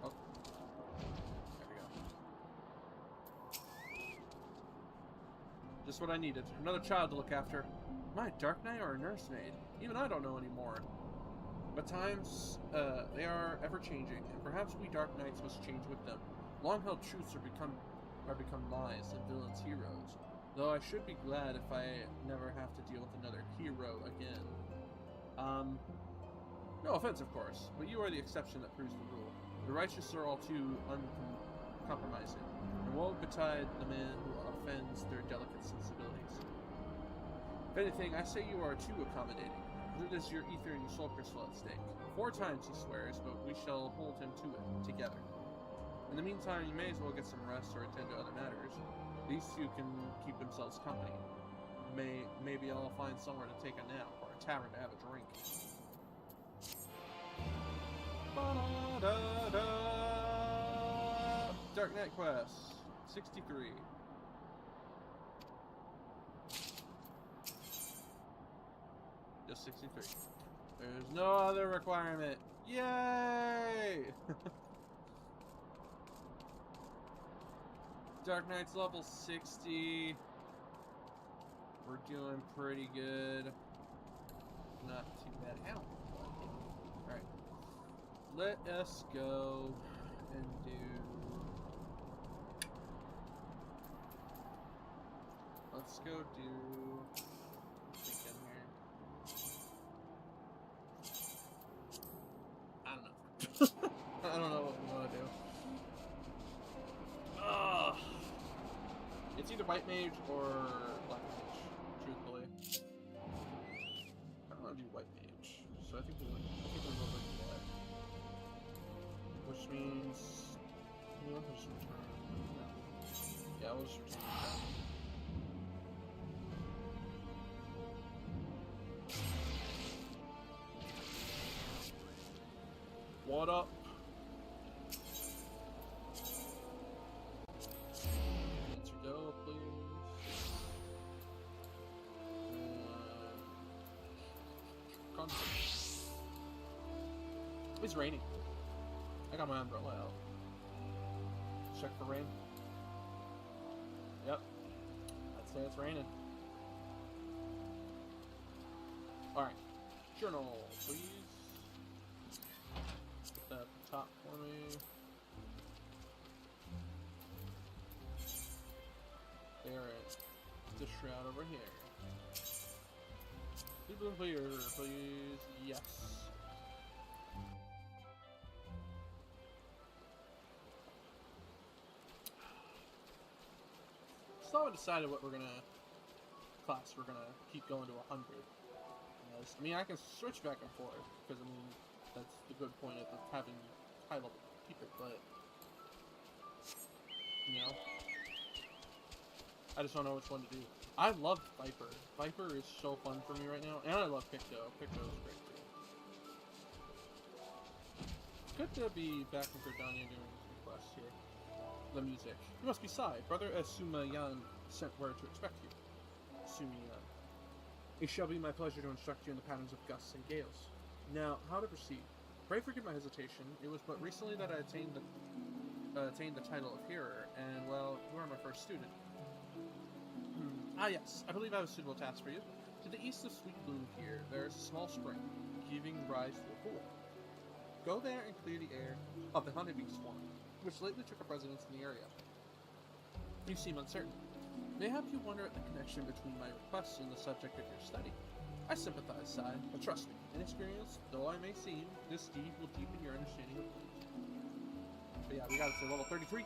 [SPEAKER 1] Oh. There we go. Just what I needed. Another child to look after. Am I a Dark Knight or a nursemaid? Even I don't know anymore. But times, they are ever-changing, and perhaps we Dark Knights must change with them. Long-held truths are become lies, and villains heroes. Though I should be glad if I never have to deal with another hero again. No offense, of course, but you are the exception that proves the rule. The righteous are all too uncompromising, and woe betide the man who offends their delicate sensibilities. If anything, I say you are too accommodating. It is your ether and your soul crystal at stake. 4 times he swears, but we shall hold him to it, together. In the meantime, you may as well get some rest or attend to other matters. These two can keep themselves company. Maybe I'll find somewhere to take a nap, or a tavern to have a drink. Dark Knight Quest 63. Just 63. There's no other requirement. Yay! Dark Knight's level 60. We're doing pretty good. Not too bad. Ow! Alright. Let us go and do... Let's go do... Thinking here. I don't know. I don't know what we want to do. It's either White Mage or Black Mage, truthfully. I don't want to do White Mage, so I think we'll go with that. Which means... We'll just return. Yeah, we'll just return that. What up? It's raining. I got my umbrella out. Check for rain. Yep. I'd say it's raining. Alright. Journal, please. Put that at the top for me. There it is. The shroud over here. People clear, please. Yes. Still haven't decided what class we're gonna keep going to 100. Yes. I mean, I can switch back and forth, because, I mean, that's the good point of having high level people, but, you know, I just don't know which one to do. I love Viper. Viper is so fun for me right now, and I love Picto. Picto is great too. It's good to be back in Verdania doing some quests here. The music. You must be Sai. Brother Sumayan sent word to expect you. Sumayan. It shall be my pleasure to instruct you in the patterns of gusts and gales. Now, how to proceed? Pray forgive my hesitation. It was but recently that I attained the title of hearer, and, well, you are my first student. Ah yes, I believe I have a suitable task for you. To the east of Sweet Bloom here, there is a small spring, giving rise to a pool. Go there and clear the air of the honeybee swarm, which lately took up residence in the area. You seem uncertain. Mayhap you wonder at the connection between my requests and the subject of your study. I sympathize, Sai, but trust me, inexperienced though I may seem, this deed will deepen your understanding of things. But yeah, we got it to level 33.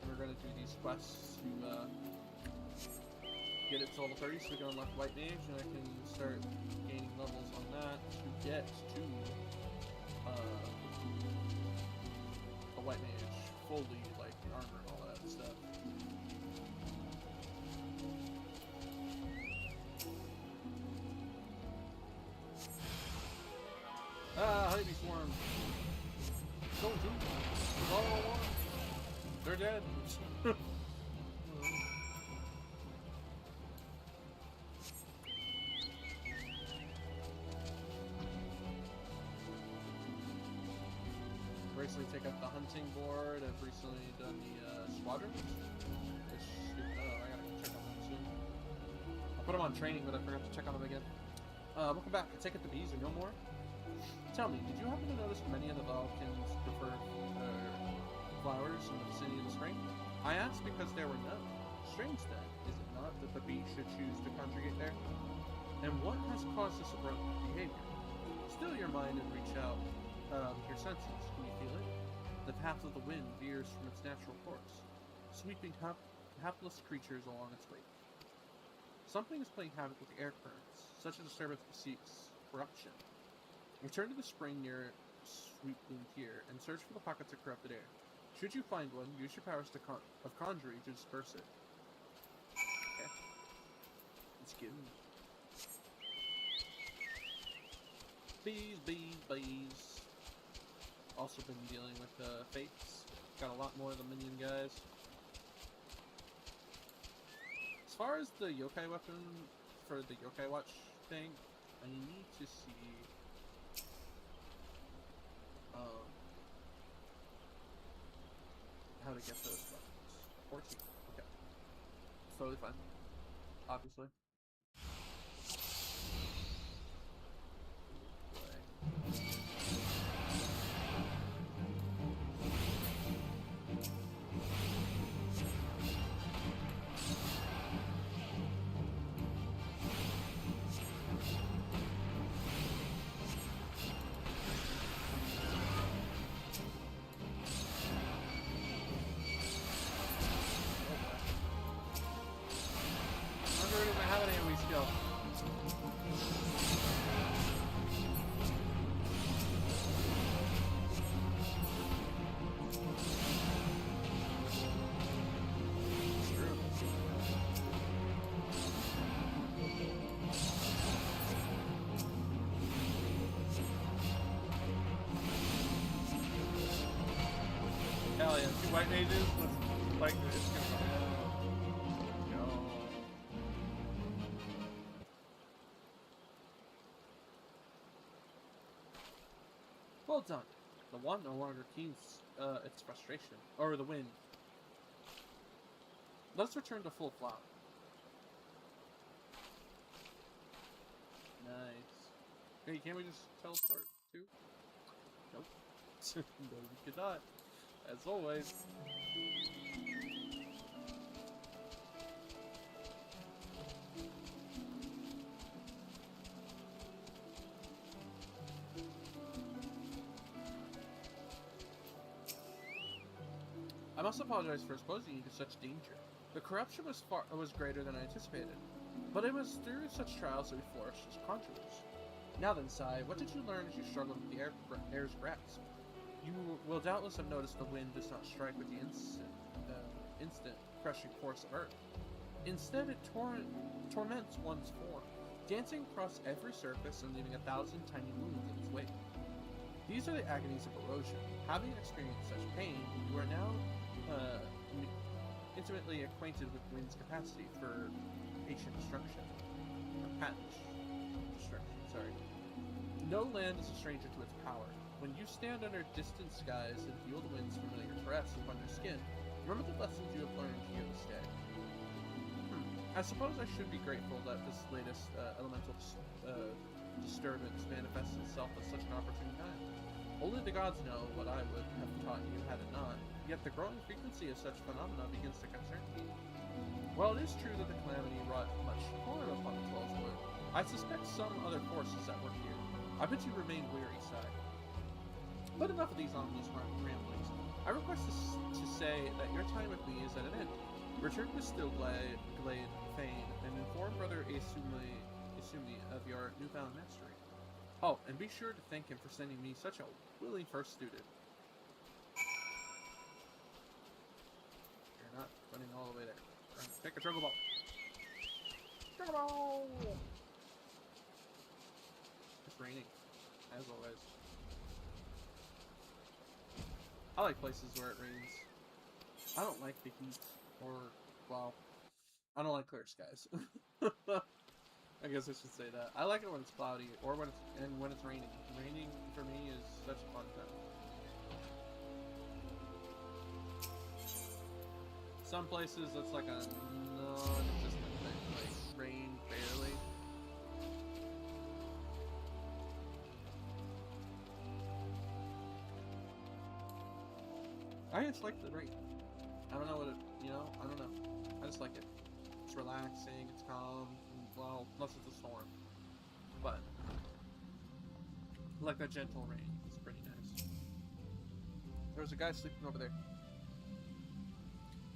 [SPEAKER 1] And we're gonna do these quests to get it to level 30 so we can unlock White Mage, and I can start gaining levels on that to get to a White Mage fully, like armor and all that stuff. Ah, honeybee swarm. Don't do it. All one. They're dead. Recently take up the hunting board. I've recently done the squadrons. Which, I gotta check on them soon. I put them on training, but I forgot to check on them again. Welcome back. I take it the bees are no more. Tell me, did you happen to notice many of the Vulcans prefer flowers in the vicinity in the spring? I asked because there were none. Strange then, is it not, that the bee should choose to congregate there? And what has caused this abrupt behavior? Still your mind and reach out your senses. Can you feel it? The path of the wind veers from its natural course, sweeping hapless creatures along its wake. Something is playing havoc with the air currents. Such a disturbance seeks corruption. Return to the spring near sweeping here and search for the pockets of corrupted air. Should you find one, use your powers of conjuring to disperse it. Okay. Let's get in. Bees, bees, bees. Also been dealing with fates. Got a lot more of the minion guys. As far as the yokai weapon for the yokai watch thing, I need to see how to get those buttons. 14. Okay. It's totally fine. Obviously. Hell yeah, 2 white mages with like this. Go. Well done. The one no longer keens its frustration. Or the wind. Let's return to full flower. Nice. Hey, can't we just teleport too? Nope. No, we cannot. As always. I must apologize for exposing you to such danger. The corruption was greater than I anticipated, but it was through such trials that we flourished as conjurers. Now then, Sai, what did you learn as you struggled with the air's grasp? You will doubtless have noticed the wind does not strike with the instant crushing force of Earth. Instead, it torments one's form, dancing across every surface and leaving 1,000 tiny wounds in its wake. These are the agonies of erosion. Having experienced such pain, you are now intimately acquainted with wind's capacity for patient destruction. Or patent destruction, sorry. No land is a stranger to its power. When you stand under distant skies and feel the wind's familiar caress upon your skin, remember the lessons you have learned here this day. I suppose I should be grateful that this latest elemental disturbance manifests itself at such an opportune time. Only the gods know what I would have taught you had it not, yet the growing frequency of such phenomena begins to concern me. While it is true that the calamity wrought much harm upon the Twelvewood, I suspect some other forces at work here. I bet you remain weary, Sai. But enough of these ominous ramblings. I request to say that your time with me is at an end. Return to Stillglade, Fane, and inform Brother Asumi of your newfound mastery. Oh, and be sure to thank him for sending me such a willing first student. You're not running all the way there. Take a Choco Ball. Choco Ball! It's raining, as always. I like places where it rains. I don't like the heat, or, well, I don't like clear skies. I guess I should say that. I like it when it's cloudy, or when it's raining. Raining, for me, is such a fun time. Some places, it's like a non-existent thing, like rain barely. I just like the rain. I don't know what it, I don't know. I just like it. It's relaxing, it's calm, well, unless it's a storm. But, like a gentle rain, it's pretty nice. There's a guy sleeping over there.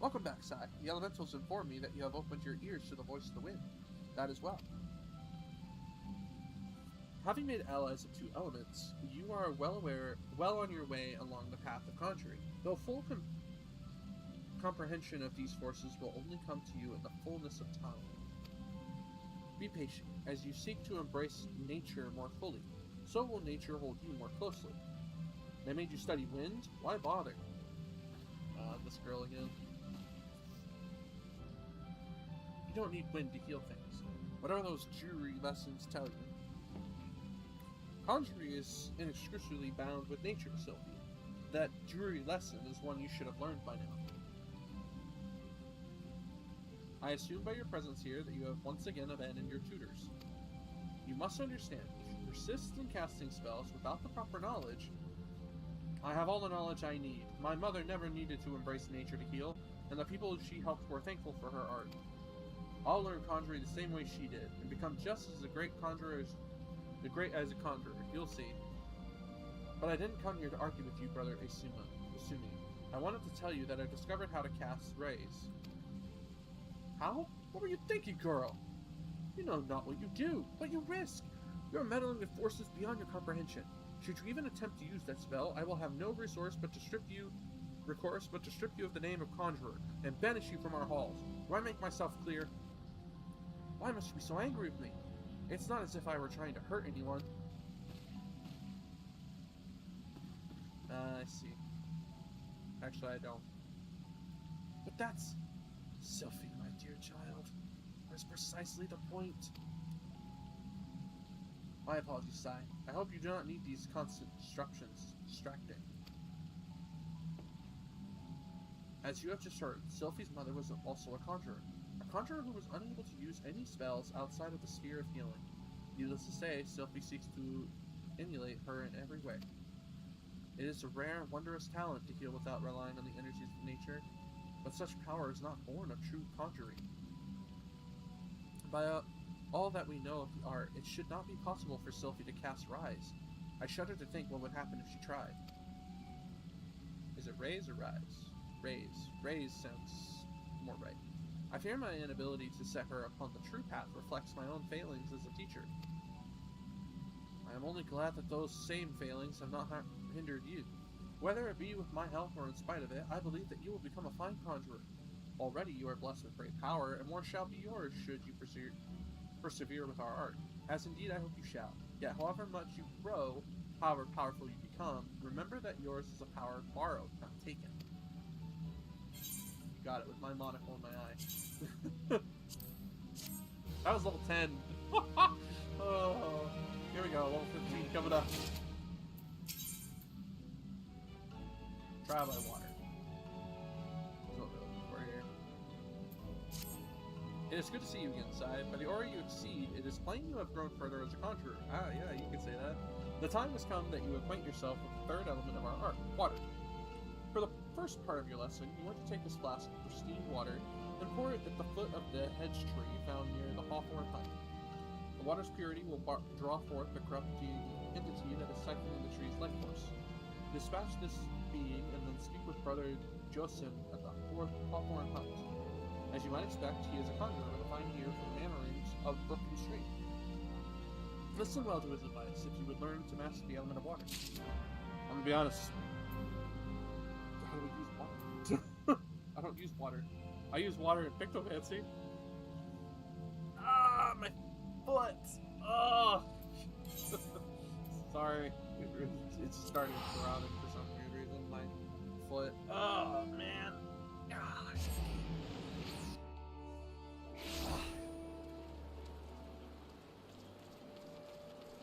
[SPEAKER 1] Welcome back, Sai. The elementals inform me that you have opened your ears to the voice of the wind. That is well. Having made allies of two elements, you are well on your way along the path of conjuring. Though full comprehension of these forces will only come to you in the fullness of time. Be patient, as you seek to embrace nature more fully. So will nature hold you more closely. They made you study wind? Why bother? This girl again. You don't need wind to heal things. What are those jury lessons tell you? Conjuring is inextricably bound with nature, Sylvie. That jury lesson is one you should have learned by now. I assume by your presence here that you have once again abandoned your tutors. You must understand, if you persist in casting spells without the proper knowledge, I have all the knowledge I need. My mother never needed to embrace nature to heal, and the people she helped were thankful for her art. I'll learn conjuring the same way she did, and become just as great as a conjurer. You'll see. But I didn't come here to argue with you, Brother Asumi. I wanted to tell you that I discovered how to cast rays. How? What were you thinking, girl? You know not what you do, what you risk. You are meddling with forces beyond your comprehension. Should you even attempt to use that spell, I will have no recourse but to strip you of the name of conjurer, and banish you from our halls. Do I make myself clear? Why must you be so angry with me? It's not as if I were trying to hurt anyone. I see. Actually, I don't. But that's... Sophie, my dear child. That's precisely the point. My apologies, Sai. I hope you do not need these constant instructions distracting. As you have just heard, Sophie's mother was also a conjurer who was unable to use any spells outside of the sphere of healing. Needless to say, Sophie seeks to emulate her in every way. It is a rare, wondrous talent to heal without relying on the energies of nature, but such power is not born of true conjuring. By all that we know of the art, it should not be possible for Sophie to cast Rise. I shudder to think what would happen if she tried. Is it Raise or Rise? Raise. Raise sounds more right. I fear my inability to set her upon the true path reflects my own failings as a teacher. I am only glad that those same failings have not hindered you. Whether it be with my help or in spite of it, I believe that you will become a fine conjurer. Already you are blessed with great power, and more shall be yours should you persevere with our art. As indeed I hope you shall. Yet however much you grow, however powerful you become, remember that yours is a power borrowed, not taken. You got it with my monocle in my eye. That was level 10. Oh, here we go, level 15 coming up. Trial by water. That's what we're looking for here. It is good to see you again, Sai. By the aura you exceed, it is plain you have grown further as a conjurer. Ah, yeah, you can say that. The time has come that you acquaint yourself with the third element of our art, water. For the first part of your lesson, you want to take this flask of pristine water and pour it at the foot of the hedge tree found near the hawthorn hut. The water's purity will draw forth the corrupting entity that is siphoning the tree's life force. Dispatch this being and then speak with Brother Joseph at the hawthorn hut. As you might expect, he is a conjurer with a fine ear for the mannerings of brook and stream. Listen well to his advice if you would learn to master the element of water. I'm gonna be honest. How do we use water? I don't use water. I use water in Pictomancy. Ah, my foot! Oh! Sorry. It's starting throbbing for some weird reason. My foot. Oh, man. Gosh.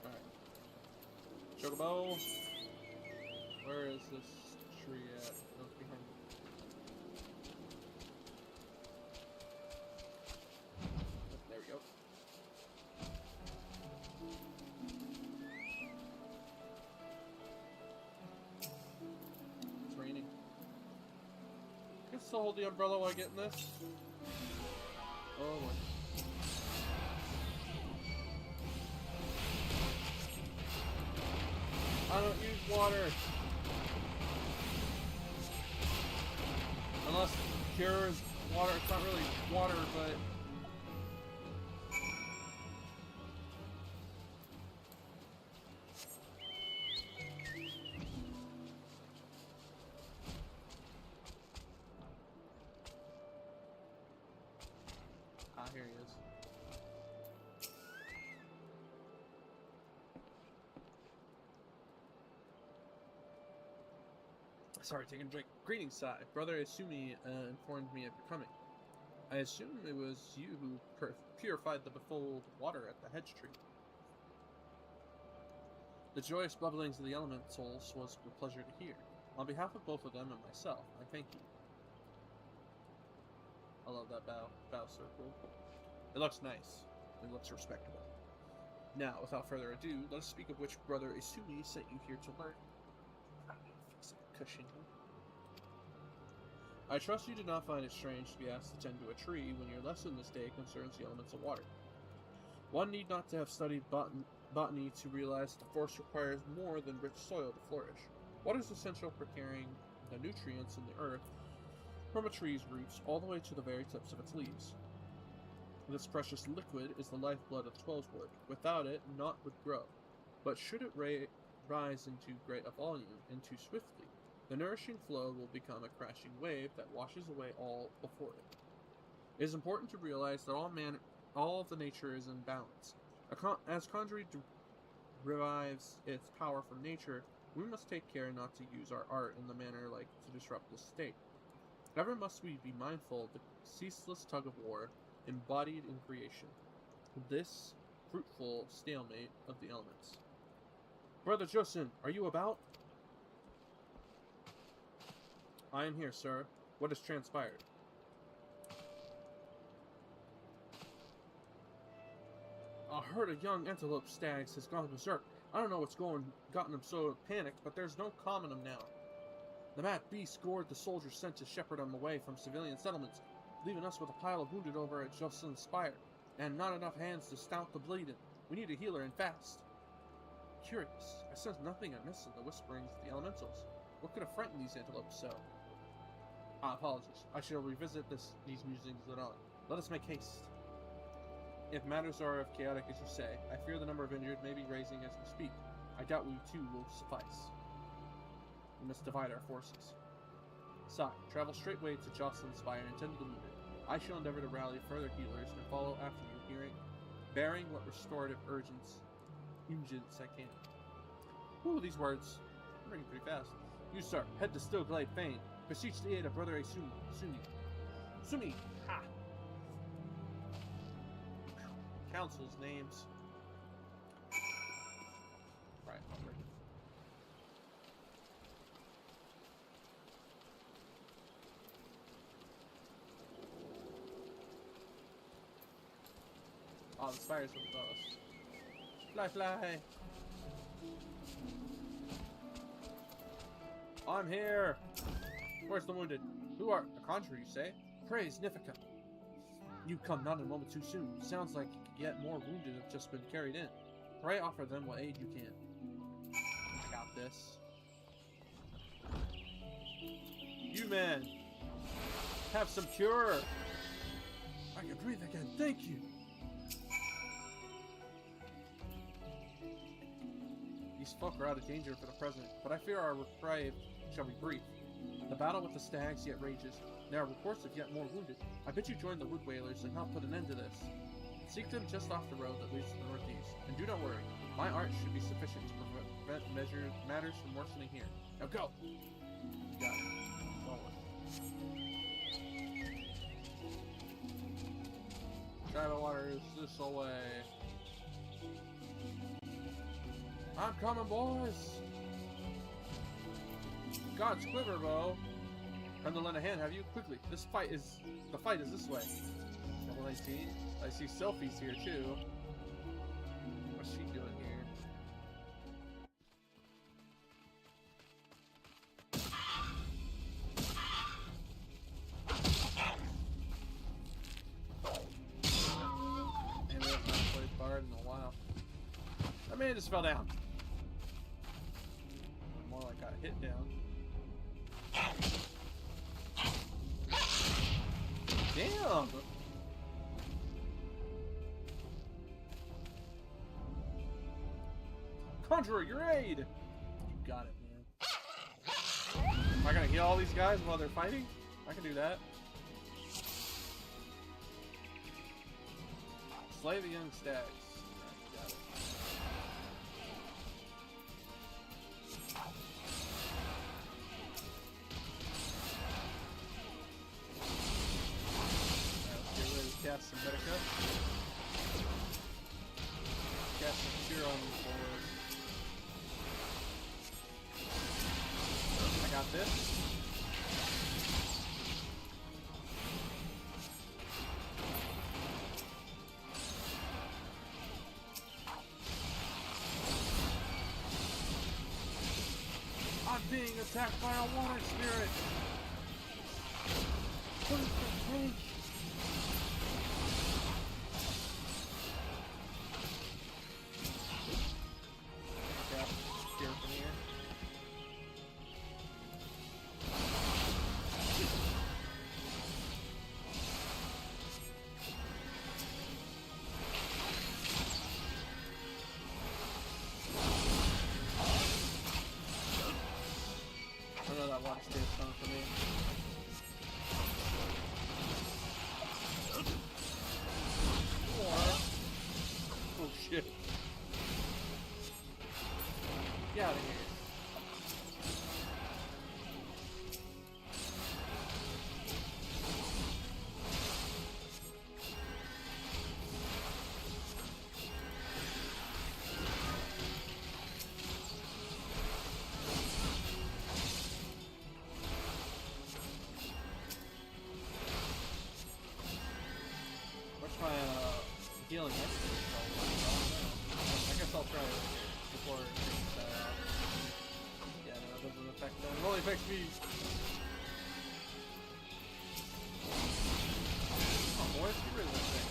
[SPEAKER 1] Alright. Chocobo. Where is this tree at? Oh, it's behind me. There we go. It's raining. I can still hold the umbrella while getting this. Oh boy. I don't use water. Unless pure is water. It's not really water, but... Ah, here he is. Sorry, taking a drink. Greetings, Sai. Brother Isumi informed me of your coming. I assume it was you who purified the befouled water at the hedge tree. The joyous bubblings of the elementals was a pleasure to hear. On behalf of both of them and myself, I thank you. I love that bow circle. It looks nice. It looks respectable. Now, without further ado, let us speak of which Brother Isumi sent you here to learn. Cushion. I trust you did not find it strange to be asked to tend to a tree when your lesson this day concerns the elements of water. One need not to have studied botany to realize that the forest requires more than rich soil to flourish. Water is essential for carrying the nutrients in the earth from a tree's roots all the way to the very tips of its leaves. This precious liquid is the lifeblood of the 12's wood. Without it, naught would grow. But should it rise into great volume and too swiftly, the nourishing flow will become a crashing wave that washes away all before it. It is important to realize that all of the nature is in balance. As conjuring derives its power from nature, we must take care not to use our art in the manner like to disrupt this state. Ever must we be mindful of the ceaseless tug of war embodied in creation, this fruitful stalemate of the elements. Brother Josin, are you about? I am here, sir. What has transpired? I heard a young antelope stag has gone berserk. I don't know what's gotten him so panicked, but there's no calming him now. The mad beast gored the soldiers sent to shepherd him away from civilian settlements, leaving us with a pile of wounded over at Jocelyn's Spire, and not enough hands to stop the bleeding. We need a healer and fast. Curious, I sense nothing amiss in the whisperings of the elementals. What could have frightened these antelopes so? Apologies. I shall revisit these musings later on. Let us make haste. If matters are as chaotic as you say, I fear the number of injured may be raising as we speak. I doubt we too will suffice. We must divide our forces. Sai, travel straightway to Jocelyn's Spire and tend to the wounded. I shall endeavor to rally further healers and follow after you, bearing what restorative urgence I can. Ooh, these words. I'm reading pretty fast. You, sir, head to Stillglade Fane. Beseech the aid of Brother Sumi. Ha! Council's names. Right, I'm ready. Oh, the spires are above us. Fly, fly! I'm here! Where's the wounded? Who are... A conjurer, you say? Praise Nifika. You come not a moment too soon. Sounds like yet more wounded have just been carried in. Pray offer them what aid you can. I got this. You men! Have some cure! I can breathe again. Thank you. These folk are out of danger for the present, but I fear our reprieve shall be brief. The battle with the stags yet rages. There are reports of yet more wounded. I bid you join the wood whalers and help put an end to this. Seek them just off the road that leads to the northeast. And do not worry, my art should be sufficient to prevent matters from worsening here. Now go! You got it. Forward. Shadow water is this away. I'm coming, boys! God's quiver bow! Time to lend a hand, have you? Quickly, the fight is this way. Level 19. I see Selfie's here too. What's she doing here? And we haven't played Bard in a while. That man just fell down. More like got hit down. Damn! Conjurer, your aid! You got it, man. Am I gonna heal all these guys while they're fighting? I can do that. Slay the young stags. Right, got it. Cast some Medica. Cast some Cure on the board. I got this. I'm being attacked by a water spirit. What is the range? Get out of here. What's my healing expert? I guess I'll try it before it takes that out. Yeah, no, it doesn't affect them. It only affects me. Oh, boy, let's get rid of this thing.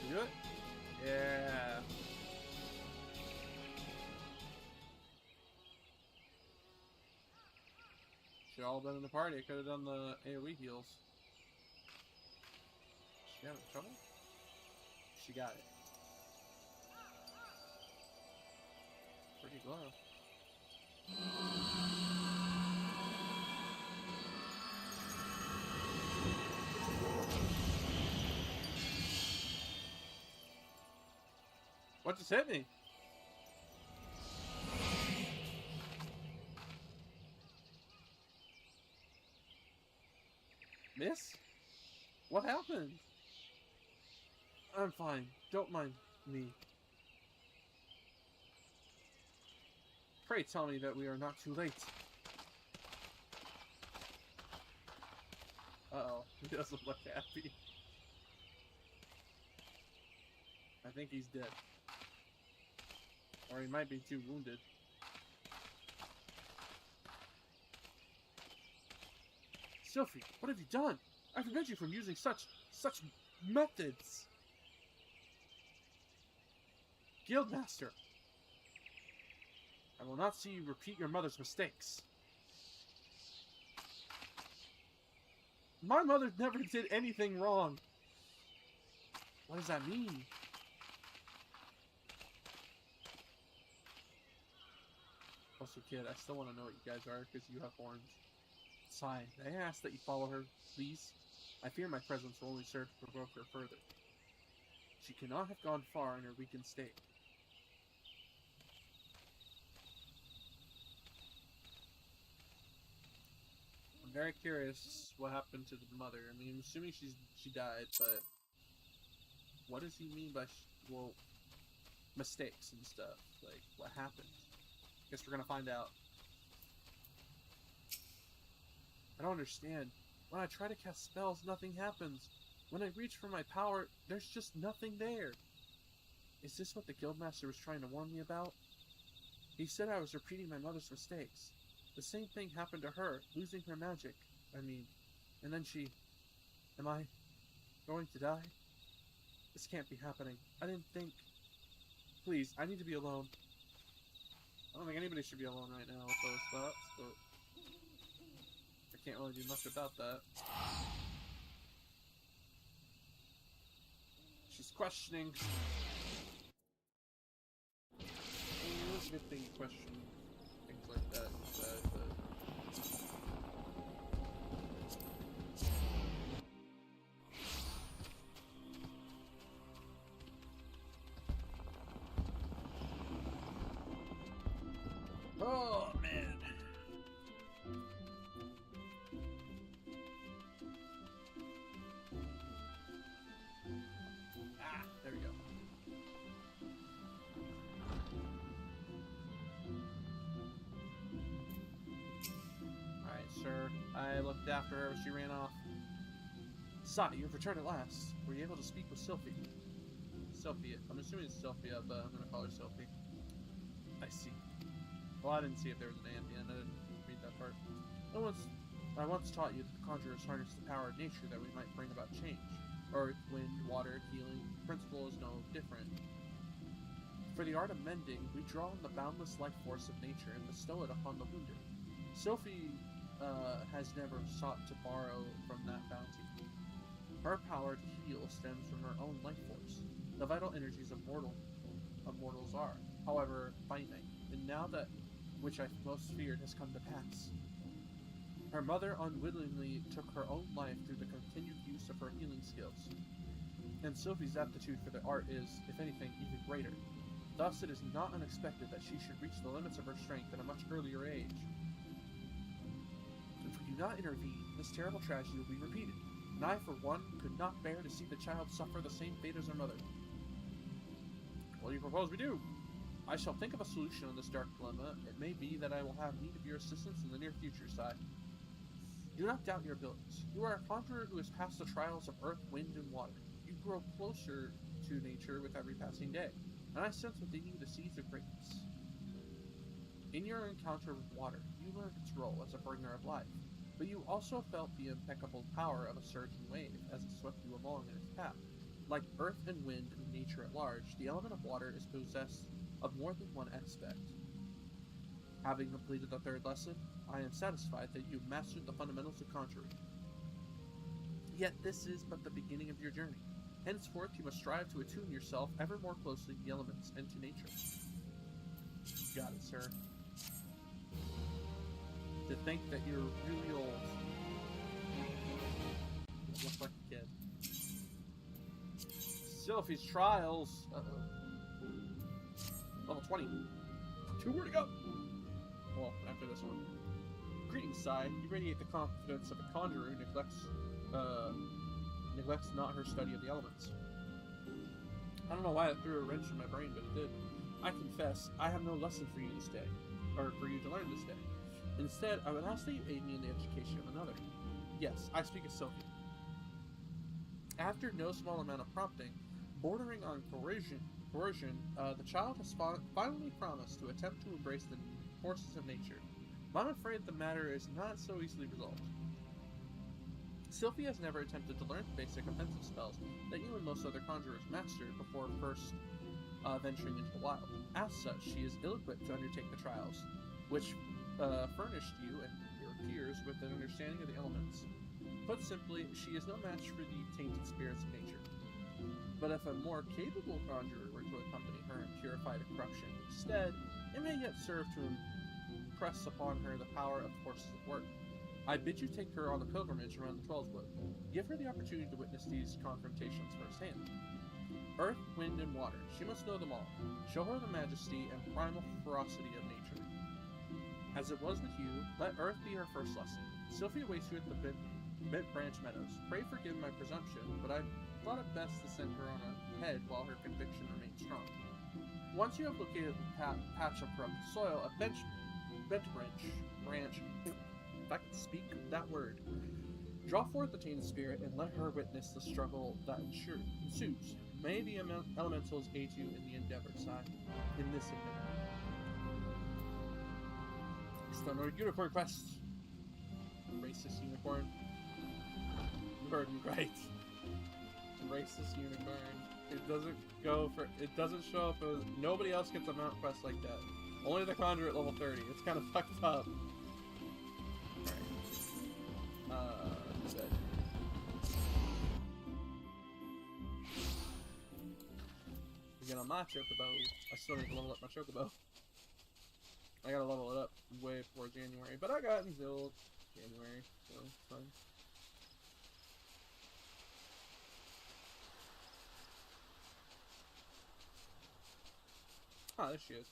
[SPEAKER 1] You do it? Yeah. Should all have been in the party. I could have done the AoE heals. She having trouble? She got it. Pretty glow. What just hit me? Miss? What happened? I'm fine. Don't mind me. Pray tell me that we are not too late. Uh-oh. He doesn't look happy. I think he's dead. Or he might be too wounded. Sophie, what have you done? I forbid you from using such methods. Guildmaster, I will not see you repeat your mother's mistakes. My mother never did anything wrong. What does that mean? Also, kid, I still want to know what you guys are because you have horns. Sigh, I ask that you follow her, please. I fear my presence will only serve to provoke her further. She cannot have gone far in her weakened state. I'm very curious what happened to the mother. I mean, I'm assuming she died, but what does he mean by well, mistakes and stuff? Like, what happened? Guess we're gonna find out. I don't understand. When I try to cast spells, nothing happens. When I reach for my power, there's just nothing there. Is this what the Guildmaster was trying to warn me about? He said I was repeating my mother's mistakes. The same thing happened to her, losing her magic. And then she... Am I going to die? This can't be happening. I didn't think... Please, I need to be alone. I don't think anybody should be alone right now with those thoughts, but... I can't really do much about that. She's questioning. It was a good thing to question things like that, but... Oh, man. Ah, there we go. Alright, sir. I looked after her as she ran off. Sai, you've returned at last. Were you able to speak with Sylphie? Sylphie. I'm assuming it's Sylphia, but I'm gonna call her Sylphie. I see. Well, I didn't see if there was an A at the end. I didn't read that part. I once taught you that the conjurers harness the power of nature that we might bring about change. Earth, wind, water, healing. The principle is no different. For the art of mending, we draw on the boundless life force of nature and bestow it upon the wounded. Sylphie has never sought to borrow from that bounty. Her power to heal stems from her own life force. The vital energies of mortals are, however, finite, and now that which I most feared has come to pass. Her mother unwittingly took her own life through the continued use of her healing skills, and Sylphie's aptitude for the art is, if anything, even greater. Thus, it is not unexpected that she should reach the limits of her strength at a much earlier age. If we do not intervene, this terrible tragedy will be repeated, and I, for one, could not bear to see the child suffer the same fate as her mother. What do you propose we do? I shall think of a solution on this dark dilemma. It may be that I will have need of your assistance in the near future, Sai. Do not doubt your abilities. You are a conjurer who has passed the trials of earth, wind, and water. You grow closer to nature with every passing day, and I sense within you the seeds of greatness. In your encounter with water, you learned its role as a bringer of life, but you also felt the impeccable power of a surging wave as it swept you along in its path. Like earth and wind and nature at large, the element of water is possessed of more than one aspect. Having completed the third lesson, I am satisfied that you mastered the fundamentals of conjuring. Yet this is but the beginning of your journey. Henceforth, you must strive to attune yourself ever more closely to the elements and to nature. You got it, sir. To think that you're really old. You look like a kid. Sylphie's trials. Uh-oh. Level 20. 2 more to go. Well, after this one. Greetings, Sai. You radiate the confidence of a conjurer who neglects not her study of the elements. I don't know why it threw a wrench in my brain, but it did. I confess, I have no lesson for you this day, or for you to learn this day. Instead, I would ask that you aid me in the education of another. Yes, I speak of Sylphie. After no small amount of prompting, bordering on coercion, the child has finally promised to attempt to embrace the forces of nature. But I'm afraid the matter is not so easily resolved. Sylphie has never attempted to learn the basic offensive spells that you and most other conjurers mastered before first venturing into the wild. As such, she is ill-equipped to undertake the trials, which furnished you and your peers with an understanding of the elements.
[SPEAKER 2] Put simply, she is no match for the tainted spirits of nature. But if a more capable conjurer were to accompany her and purify the corruption instead, it may yet serve to impress upon her the power of forces at work. I bid you take her on a pilgrimage around the Twelvewood. Give her the opportunity to witness these confrontations firsthand. Earth, wind, and water, she must know them all. Show her the majesty and primal ferocity of nature. As it was with you, let Earth be her first lesson. Sylphie awaits you at the Bent Branch Meadows. Pray forgive my presumption, but I thought it best to send her on ahead while her conviction remains strong. Once you have located the patch of corrupted soil, a Bent Branch, if I can speak that word, draw forth the tainted spirit and let her witness the struggle that ensues. May the elementals aid you in the endeavor, in this endeavor. Still no unicorn quest. Racist unicorn. You heard me right. Racist unicorn. It doesn't show up as, nobody else gets a mount quest like that. Only the conjurer at level 30. It's kind of fucked up. Alright. Good. Again, on my chocobo, I still need to level up my chocobo. I gotta level it up way before January, but I got until January, so it's fine. Ah, there she is.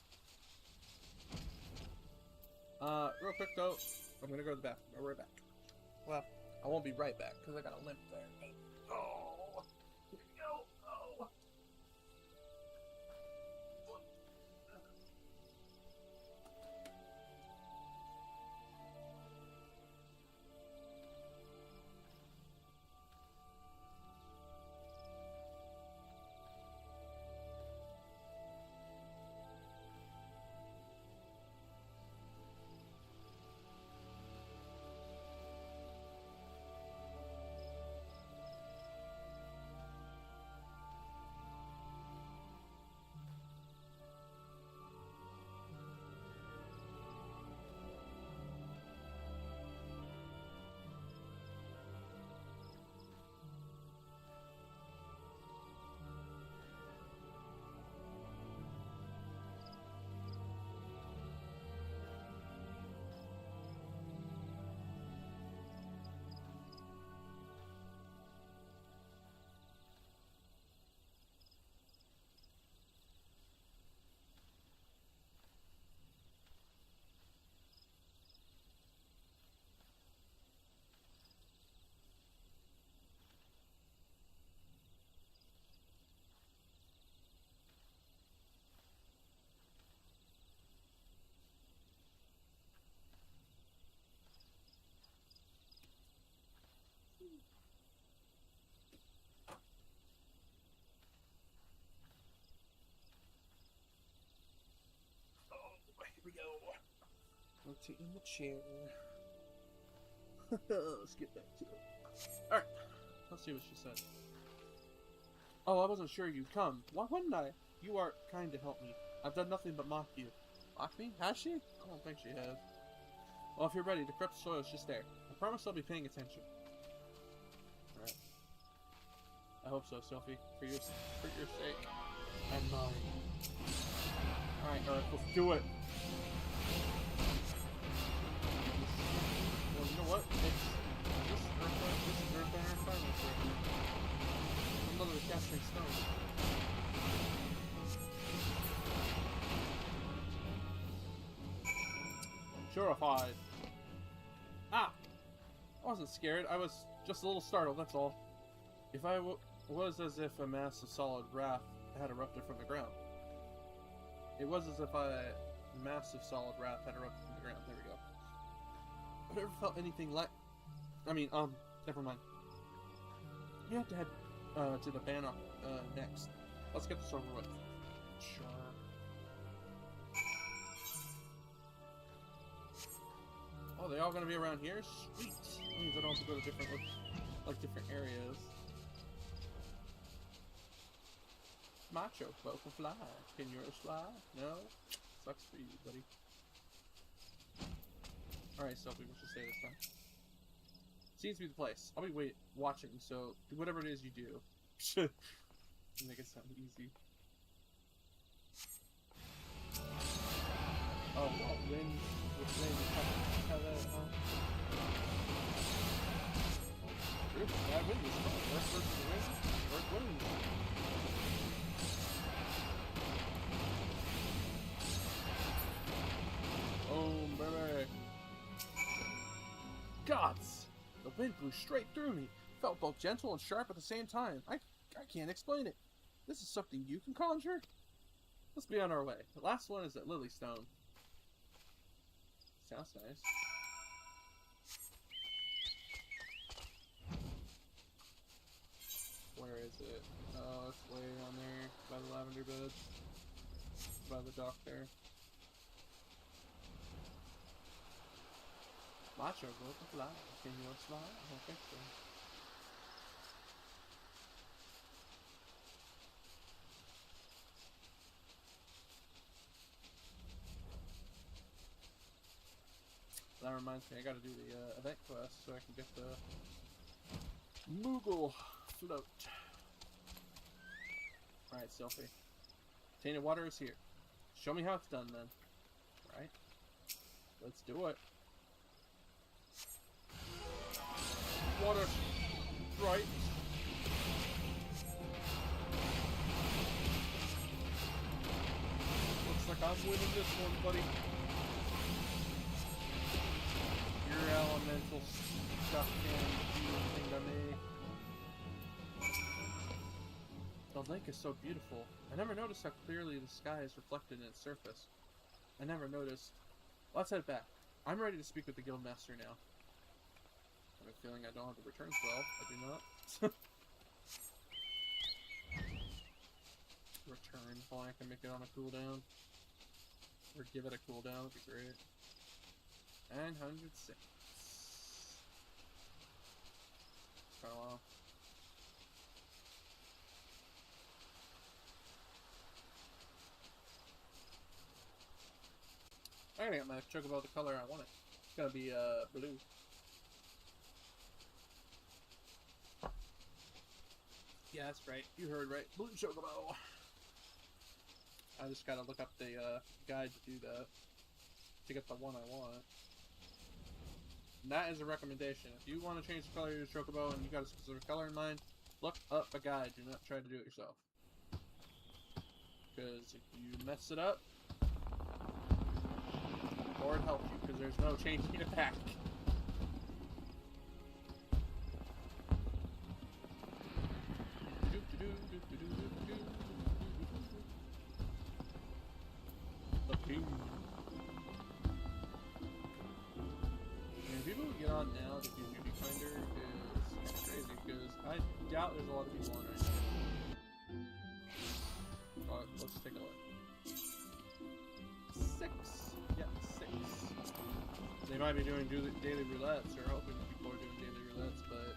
[SPEAKER 2] Real quick though, I'm gonna go to the bathroom. I'll be right back. Well, I won't be right back because I got a limp there. Oh, here we go. Oh. Here we go. Rotating the chair. Let's get back to it. Alright. Let's see what she said. Oh, I wasn't sure you'd come. Why wouldn't I? You are kind to help me. I've done nothing but mock you. Mock me? Has she? I don't think she has. Well, if you're ready, the corrupted soil is just there. I promise I'll be paying attention. Alright. I hope so, Sophie. For your sake. And mine. Alright, Earth, let's do it. Well, you know what? This is Earthbound Environment right here. Another casting stone. Purified. Ah! I wasn't scared. I was just a little startled, that's all. If I was as if a mass of solid wrath had erupted from the ground. It was as if a massive solid wrath had erupted from the ground. There we go. I've never felt anything like... never mind. You have to head to the Bannock next. Let's get this over with. Sure. Oh, they all gonna be around here? Sweet! That means I don't have to go to different areas. My chocobo can fly. Can yours fly? No? Sucks for you, buddy. Alright, Sophie, what you say this time? Seems to be the place. I'll be watching, so do whatever it is you do. Make it sound easy. Oh, well, wind with wind, how that, True, bad wind is fun. Earth versus wind, Earth wins. Boom, baby. Gods! The wind blew straight through me. Felt both gentle and sharp at the same time. I can't explain it. This is something you can conjure? Let's be on our way. The last one is at Lilystone. Sounds nice. Where is it? Oh, it's way on there by the lavender bed. By the dock there. Macho, go to fly. Can you smile? I don't think so. That reminds me, I gotta do the event quest so I can get the Moogle float. Alright, Sylphie. Tainted water is here. Show me how it's done then. Alright. Let's do it. Water. Right. Looks like I'm winning this one, buddy. Your elemental stuff can't do anything to me. The lake is so beautiful. I never noticed how clearly the sky is reflected in its surface. I never noticed. Let's head back. I'm ready to speak with the guildmaster now. I have a feeling I don't have the return spell. I do not. Return. Well, I can make it on a cooldown. Or give it a cooldown. That'd be great. 906. Quite a while. I gotta get my chocobo the color I want it. It's gonna be blue. Yeah, that's right. You heard right. Blue chocobo. I just gotta look up the guide to do that. To get the one I want. And that is a recommendation. If you want to change the color of your chocobo and you got a specific color in mind, look up a guide. Do not try to do it yourself. Because if you mess it up, Lord help you, because there's no changing it back. The king. And people who get on now to do Beauty Finder is crazy, because I doubt there's a lot of people on right now. Let's take a look. 6. Yep, 6. They might be doing daily roulettes, or hoping people are doing daily roulettes, but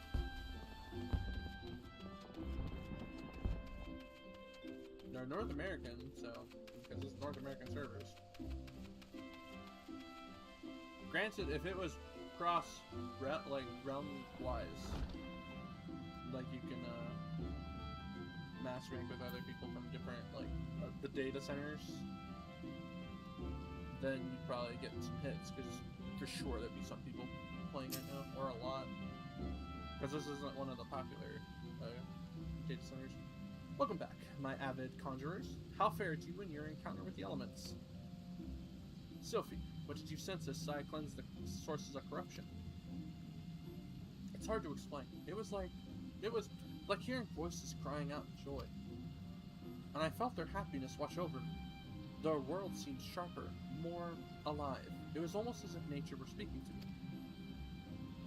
[SPEAKER 2] they're North American, so because it's North American servers. Granted, if it was cross like realm wise, like you can match rank with other people from different the data centers, then you'd probably get some hits, because for sure there'd be some people playing right now, or a lot, because this isn't one of the popular data centers. Welcome back, my avid conjurers. How fared you in your encounter with the elements? Sylphie, what did you sense as Sai cleansed the sources of corruption? It's hard to explain. It was like hearing voices crying out in joy. And I felt their happiness wash over me. The world seemed sharper, more alive. It was almost as if nature were speaking to me.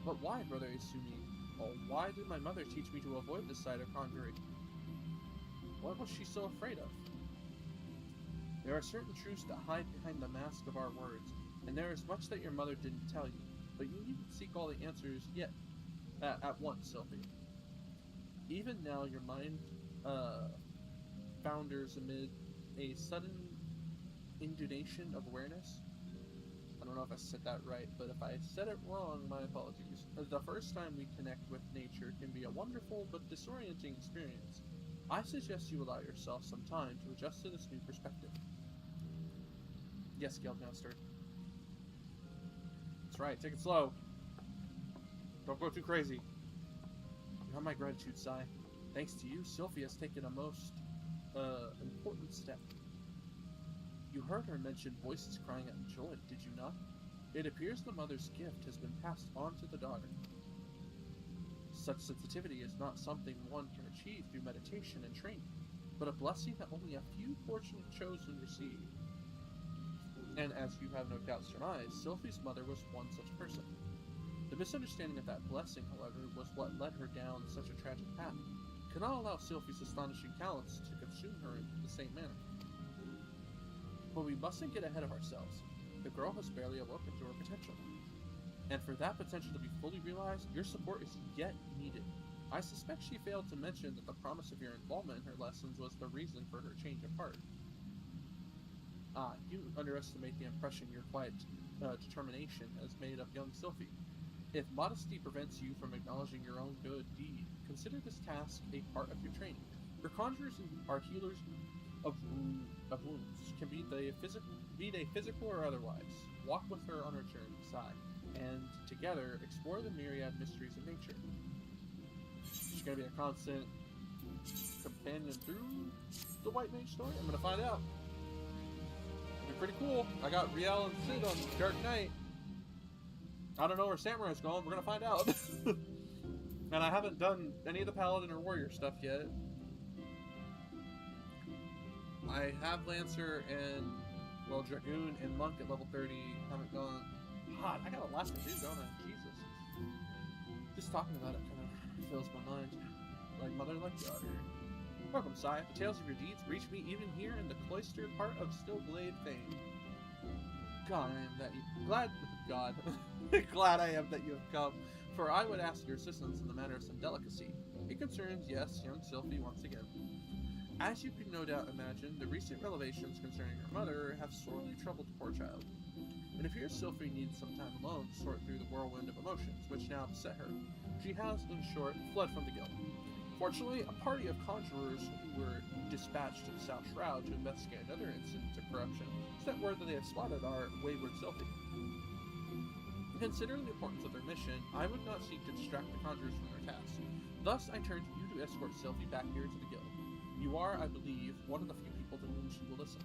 [SPEAKER 2] But why, Brother Isumi? Oh, why did my mother teach me to avoid this side of conjuring? What was she so afraid of? There are certain truths that hide behind the mask of our words, and there is much that your mother didn't tell you, but you needn't seek all the answers yet, at once, Sylphie. Even now, your mind founders amid a sudden inundation of awareness. don't know if I said that right, but if I said it wrong, my apologies. The first time we connect with nature can be a wonderful but disorienting experience. I suggest you allow yourself some time to adjust to this new perspective. Yes, Guildmaster. That's right, take it slow. Don't go too crazy. You have my gratitude, Sai. Thanks to you, Sylvie has taken a most important step. You heard her mention voices crying out in joy, did you not? It appears the mother's gift has been passed on to the daughter. Such sensitivity is not something one can achieve through meditation and training, but a blessing that only a few fortunate chosen receive. And as you have no doubt surmised, Sylvie's mother was one such person. The misunderstanding of that blessing, however, was what led her down such a tragic path. Cannot allow Sylvie's astonishing talents to consume her in the same manner. But we mustn't get ahead of ourselves. The girl has barely awoken to her potential. And for that potential to be fully realized, your support is yet needed. I suspect she failed to mention that the promise of your involvement in her lessons was the reason for her change of heart. You underestimate the impression your quiet determination has made of young Sylvie. If modesty prevents you from acknowledging your own good deed, consider this task a part of your training. Your conjurers are healers of wounds, can be they physical or otherwise. Walk with her on her journey, Sai, and together explore the myriad mysteries of nature. She's gonna be a constant companion through the White Mage story? I'm gonna find out. It'll be pretty cool. I got Riel and Sid on Dark Knight. I don't know where Samurai's going. We're gonna find out. And I haven't done any of the Paladin or Warrior stuff yet. I have Lancer and, well, Dragoon and Monk at level 30. Haven't gone. God, I got a lot to do, don't I? Jesus. Just talking about it kind of fills my mind. Like mother, like daughter. Welcome, Sai. The tales of your deeds reach me even here in the cloistered heart of Stillblade fame. God, I am that you... Glad... God. Glad I am that you have come, for I would ask your assistance in the matter of some delicacy. It concerns, yes, young Sylvie once again. As you can no doubt imagine, the recent revelations concerning her mother have sorely troubled the poor child. It appears Sylvie needs some time alone to sort through the whirlwind of emotions which now beset her. She has, in short, fled from the guild. Fortunately, a party of conjurers who were dispatched to the South Shroud to investigate another incident of corruption sent word that they have spotted our wayward Sylvie. Considering the importance of their mission, I would not seek to distract the conjurers from their task. Thus, I turn to you to escort Sylvie back here to the guild. You are, I believe, one of the few people to whom she will listen.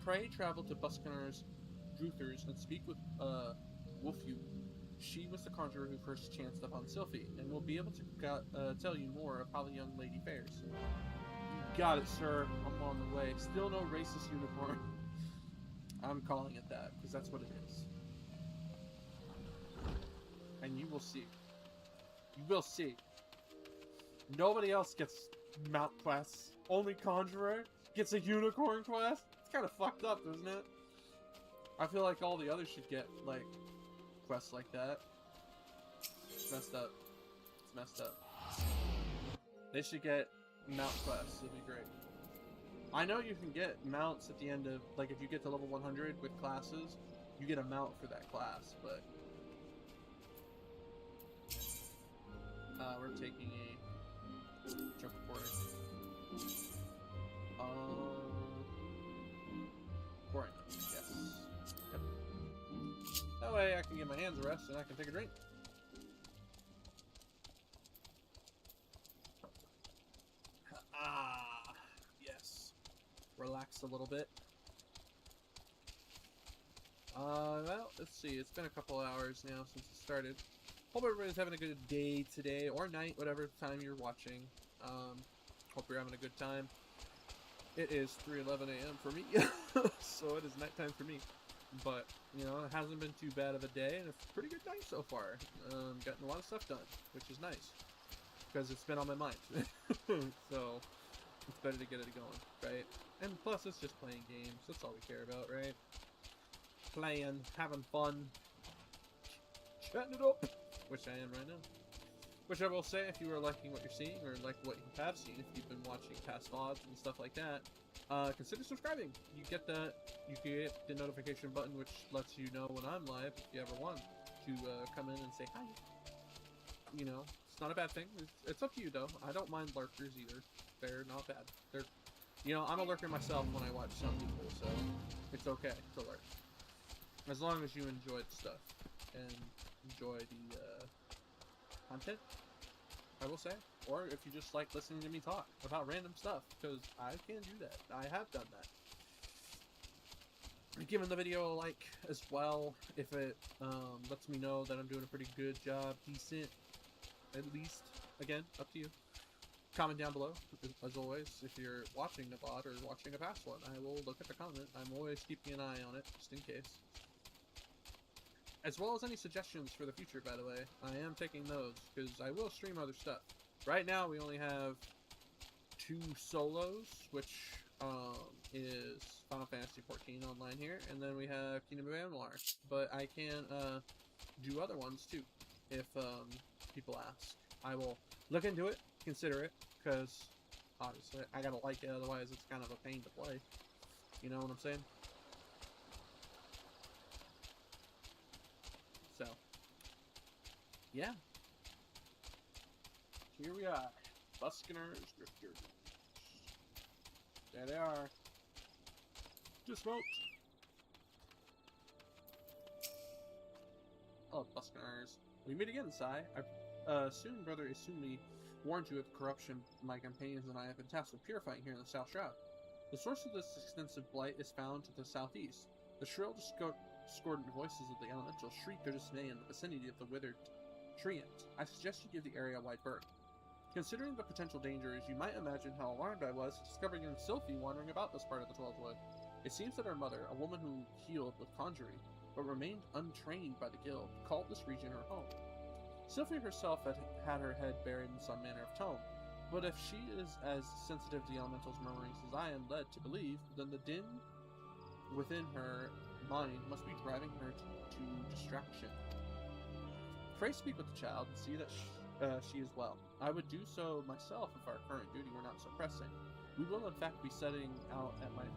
[SPEAKER 2] Pray travel to Buskinar's Druthers and speak with Wolfew. She was the conjurer who first chanced upon Sylvie, and will be able to tell you more of how the young lady fares. You got it, sir. I'm on the way. Still no racist unicorn. I'm calling it that, because that's what it is. And you will see. You will see. Nobody else gets mount quests. Only Conjurer gets a unicorn quest. It's kind of fucked up, isn't it? I feel like all the others should get, like, quests like that. It's messed up. It's messed up. They should get mount quests. It'd be great. I know you can get mounts at the end of, like, if you get to level 100 with classes, you get a mount for that class, but... we're taking a jump recording. Pouring, yes. Yep. That way I can get my hands a rest and I can take a drink. Yes. Relax a little bit. Well, let's see. It's been a couple hours now since it started. Hope everybody's having a good day today, or night, whatever time you're watching. Hope you're having a good time. It is 3:11 a.m. for me, so it is nighttime for me. But, you know, it hasn't been too bad of a day, and it's a pretty good night so far. Gotten a lot of stuff done, which is nice, because it's been on my mind. So, it's better to get it going, right? And plus, it's just playing games. That's all we care about, right? Playing, having fun, chatting it up. Which I am right now. Which I will say, if you are liking what you're seeing, or like what you have seen, if you've been watching past VODs and stuff like that,
[SPEAKER 1] consider subscribing. You get the notification button, which lets you know when I'm live. If you ever want to come in and say hi, you know, it's not a bad thing. It's up to you though. I don't mind lurkers either. They're not bad. They're, you know, I'm a lurker myself when I watch some people, so it's okay to lurk as long as you enjoy the stuff and enjoy the content, I will say. Or if you just like listening to me talk about random stuff, because I can do that. I have done that. Giving the video a like as well, if it lets me know that I'm doing a pretty good job, decent, at least. Again, up to you. Comment down below, as always, if you're watching the VOD or watching a past one. I will look at the comment. I'm always keeping an eye on it, just in case. As well as any suggestions for the future, by the way. I am taking those, because I will stream other stuff. Right now, we only have 2 solos, which is Final Fantasy XIV online here, and then we have Kingdom of Amalur. But I can do other ones too, if people ask. I will look into it, consider it, because obviously I gotta like it, otherwise it's kind of a pain to play. You know what I'm saying? So, yeah. Here we are. Buskiners, Drifters. There they are. Just smoked. Oh, Buskiners. We meet again, Sai. Soon, Brother Isumi warned you of the corruption my companions and I have been tasked with purifying here in the South Shroud. The source of this extensive blight is found to the southeast. The shrill, discordant voices of the elementals shriek their dismay in the vicinity of the withered treant. I suggest you give the area a wide berth. Considering the potential dangers, you might imagine how alarmed I was discovering Sylphie wandering about this part of the 12th Wood. It seems that her mother, a woman who healed with conjuring, but remained untrained by the guild, called this region her home. Sylphie herself had her head buried in some manner of tome, but if she is as sensitive to the elementals' murmurings as I am led to believe, then the din within her mind must be driving her to distraction. Pray speak with the child and see that she is well. I would do so myself if our current duty were not so pressing. We will in fact be setting out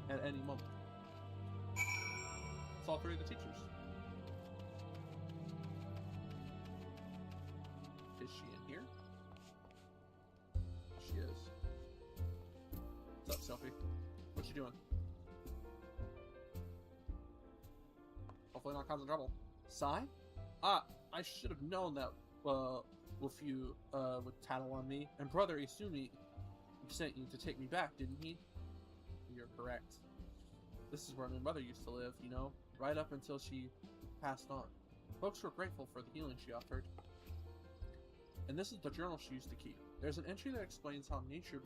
[SPEAKER 1] at any moment. It's all 3 of the teachers. Is she in here? She is. What's up, Sylphie? What you doing? Hopefully not causing trouble. Sai? Ah, I should have known that Wolfew would tattle on me. And Brother Isumi sent you to take me back, didn't he? You're correct. This is where my mother used to live, you know, right up until she passed on. Folks were grateful for the healing she offered. And this is the journal she used to keep. There's an entry that explains how nature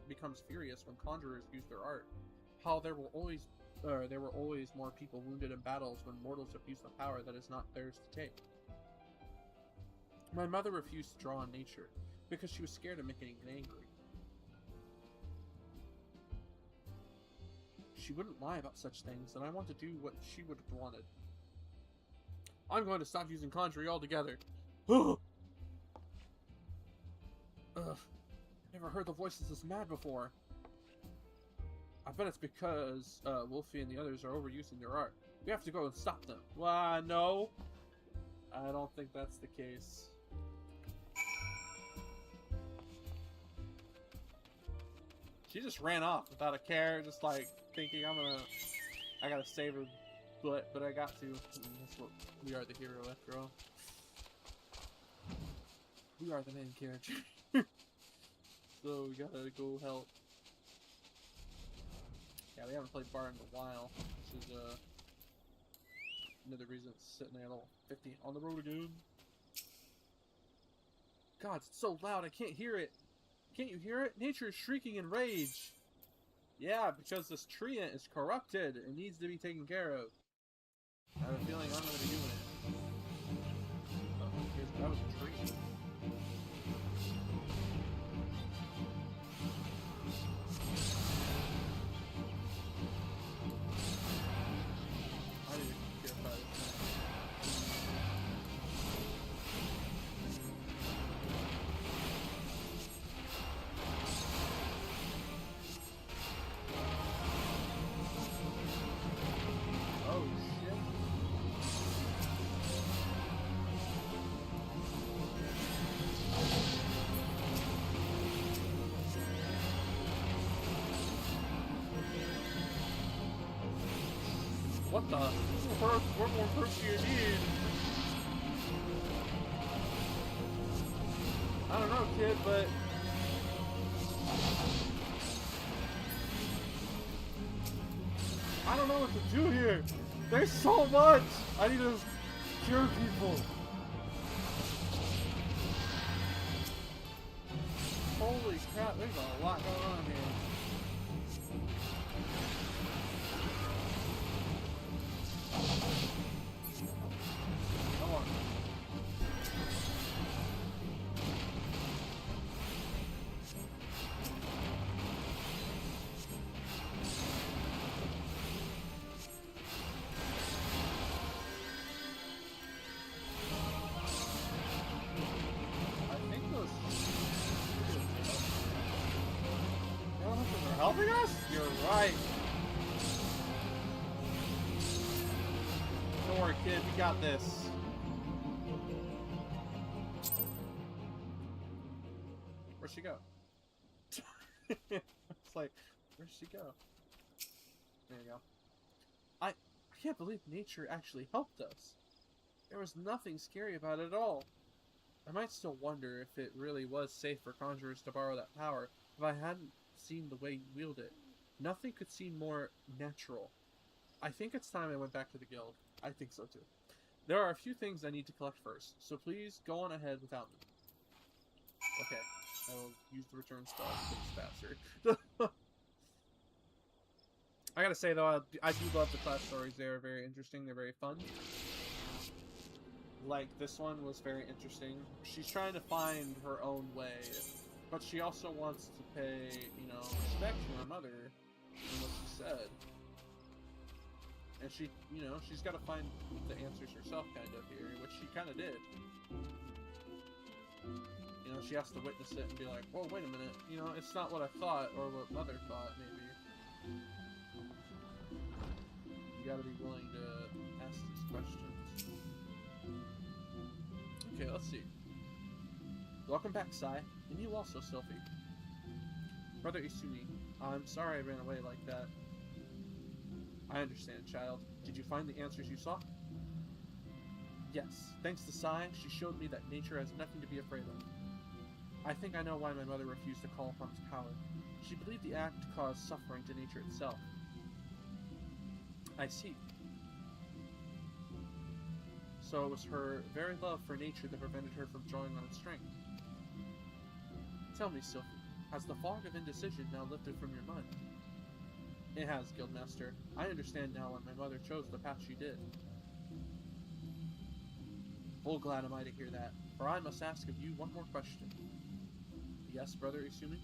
[SPEAKER 1] becomes furious when conjurers use their art. How there were always more people wounded in battles when mortals abuse the power that is not theirs to take. My mother refused to draw on nature because she was scared of making it angry. She wouldn't lie about such things, and I want to do what she would have wanted. I'm going to stop using conjuring altogether. Ugh. Never heard the voices this mad before. I bet it's because Wolfie and the others are overusing their art. We have to go and stop them. No. I don't think that's the case. She just ran off without a care, just like thinking I gotta save her, but I got to. And that's what we are, the hero after all. We are the main character. So we gotta go help. Yeah, we haven't played Bar in a while, which is another reason it's sitting there a little 50 on the road again. God, it's so loud, I can't hear it. Can't you hear it? Nature is shrieking in rage. Yeah, because this treant is corrupted and needs to be taken care of. I have a feeling I'm going to be doing it. Oh, that was a tree. I need to purify this thing.
[SPEAKER 2] What the? What more proof do you need? I don't know, kid, but... I don't know what to do here. There's so much. I need to cure people. Holy crap, there's a lot going on here. Come on. I think those elementals are helping us? You're right. Don't worry, kid, we got this. Where'd she go? It's like, where'd she go? There you go. I can't believe nature actually helped us. There was nothing scary about it at all. I might still wonder if it really was safe for conjurers to borrow that power if I hadn't seen the way you wield it. Nothing could seem more natural. I think it's time I went back to the guild. I think so too. There are a few things I need to collect first, so please go on ahead without me. Okay, I will use the return spell to faster. I gotta say though, I do love the class stories. They are very interesting. They're very fun. Like, this one was very interesting. She's trying to find her own way, but she also wants to pay, you know, respect to her mother and what she said. And she, you know, she's got to find the answers herself, kind of, here, which she kind of did. You know, she has to witness it and be like, whoa, wait a minute, you know, it's not what I thought, or what mother thought, maybe. You gotta be willing to ask these questions. Okay, let's see. Welcome back, Sai. And you also, Sylphie. Brother Isuni, I'm sorry I ran away like that. I understand, child. Did you find the answers you sought? Yes. Thanks to Sai, she showed me that nature has nothing to be afraid of. I think I know why my mother refused to call upon its power. She believed the act caused suffering to nature itself. I see. So it was her very love for nature that prevented her from drawing on its strength. Tell me, Sylphie, has the fog of indecision now lifted from your mind? It has, Guildmaster. I understand now why my mother chose the path she did. Full glad am I to hear that, for I must ask of you one more question. Yes, Brother Isumi?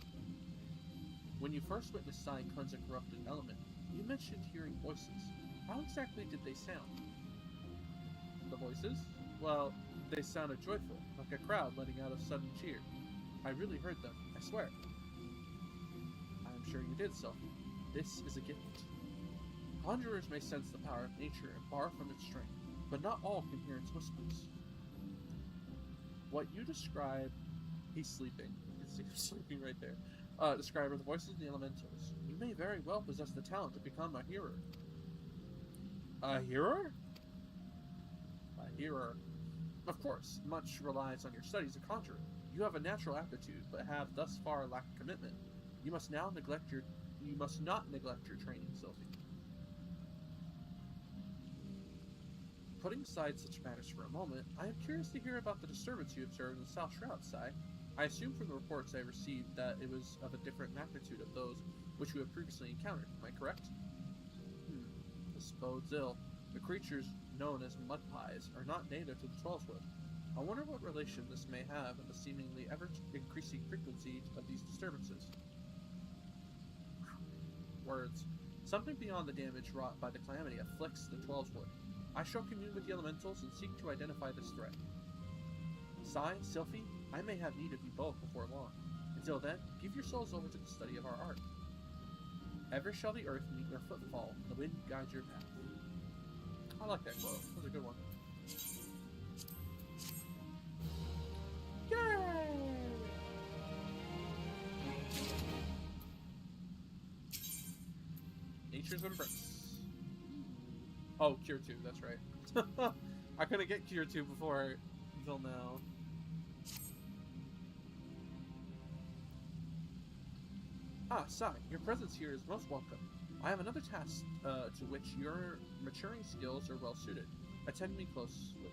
[SPEAKER 2] When you first witnessed Sai cleanse a corrupted element, you mentioned hearing voices. How exactly did they sound? The voices? Well, they sounded joyful, like a crowd letting out a sudden cheer. I really heard them, I swear. I am sure you did, Sylphie. This is a gift. Conjurers may sense the power of nature and borrow from its strength, but not all can hear its whispers. What you describe... He's sleeping. He's sleeping right there. Describe are the voices of the elementals. You may very well possess the talent to become a hearer. A hearer? A hearer. Of course, much relies on your studies of conjuring. You have a natural aptitude, but have thus far lacked commitment. You must not neglect your training, Sylphie. Putting aside such matters for a moment, I am curious to hear about the disturbance you observed in the South Shroud, Sai. I assume from the reports I received that it was of a different magnitude of those which you have previously encountered. Am I correct? This bodes ill. The creatures known as mud pies are not native to the Trollswood. I wonder what relation this may have with the seemingly ever-increasing frequency of these disturbances. Words. Something beyond the damage wrought by the calamity afflicts the Trollswood. I shall commune with the elementals and seek to identify this threat. Sai, Sylphie, I may have need of you both before long. Until then, give your souls over to the study of our art. Ever shall the earth meet your footfall, the wind guide your path. I like that quote. That was a good one. Yay! Nature's Embrace. Oh, Cure 2, that's right. I couldn't get Cure 2 before until now. Ah, Sai, your presence here is most welcome. I have another task to which your maturing skills are well suited. Attend me closely.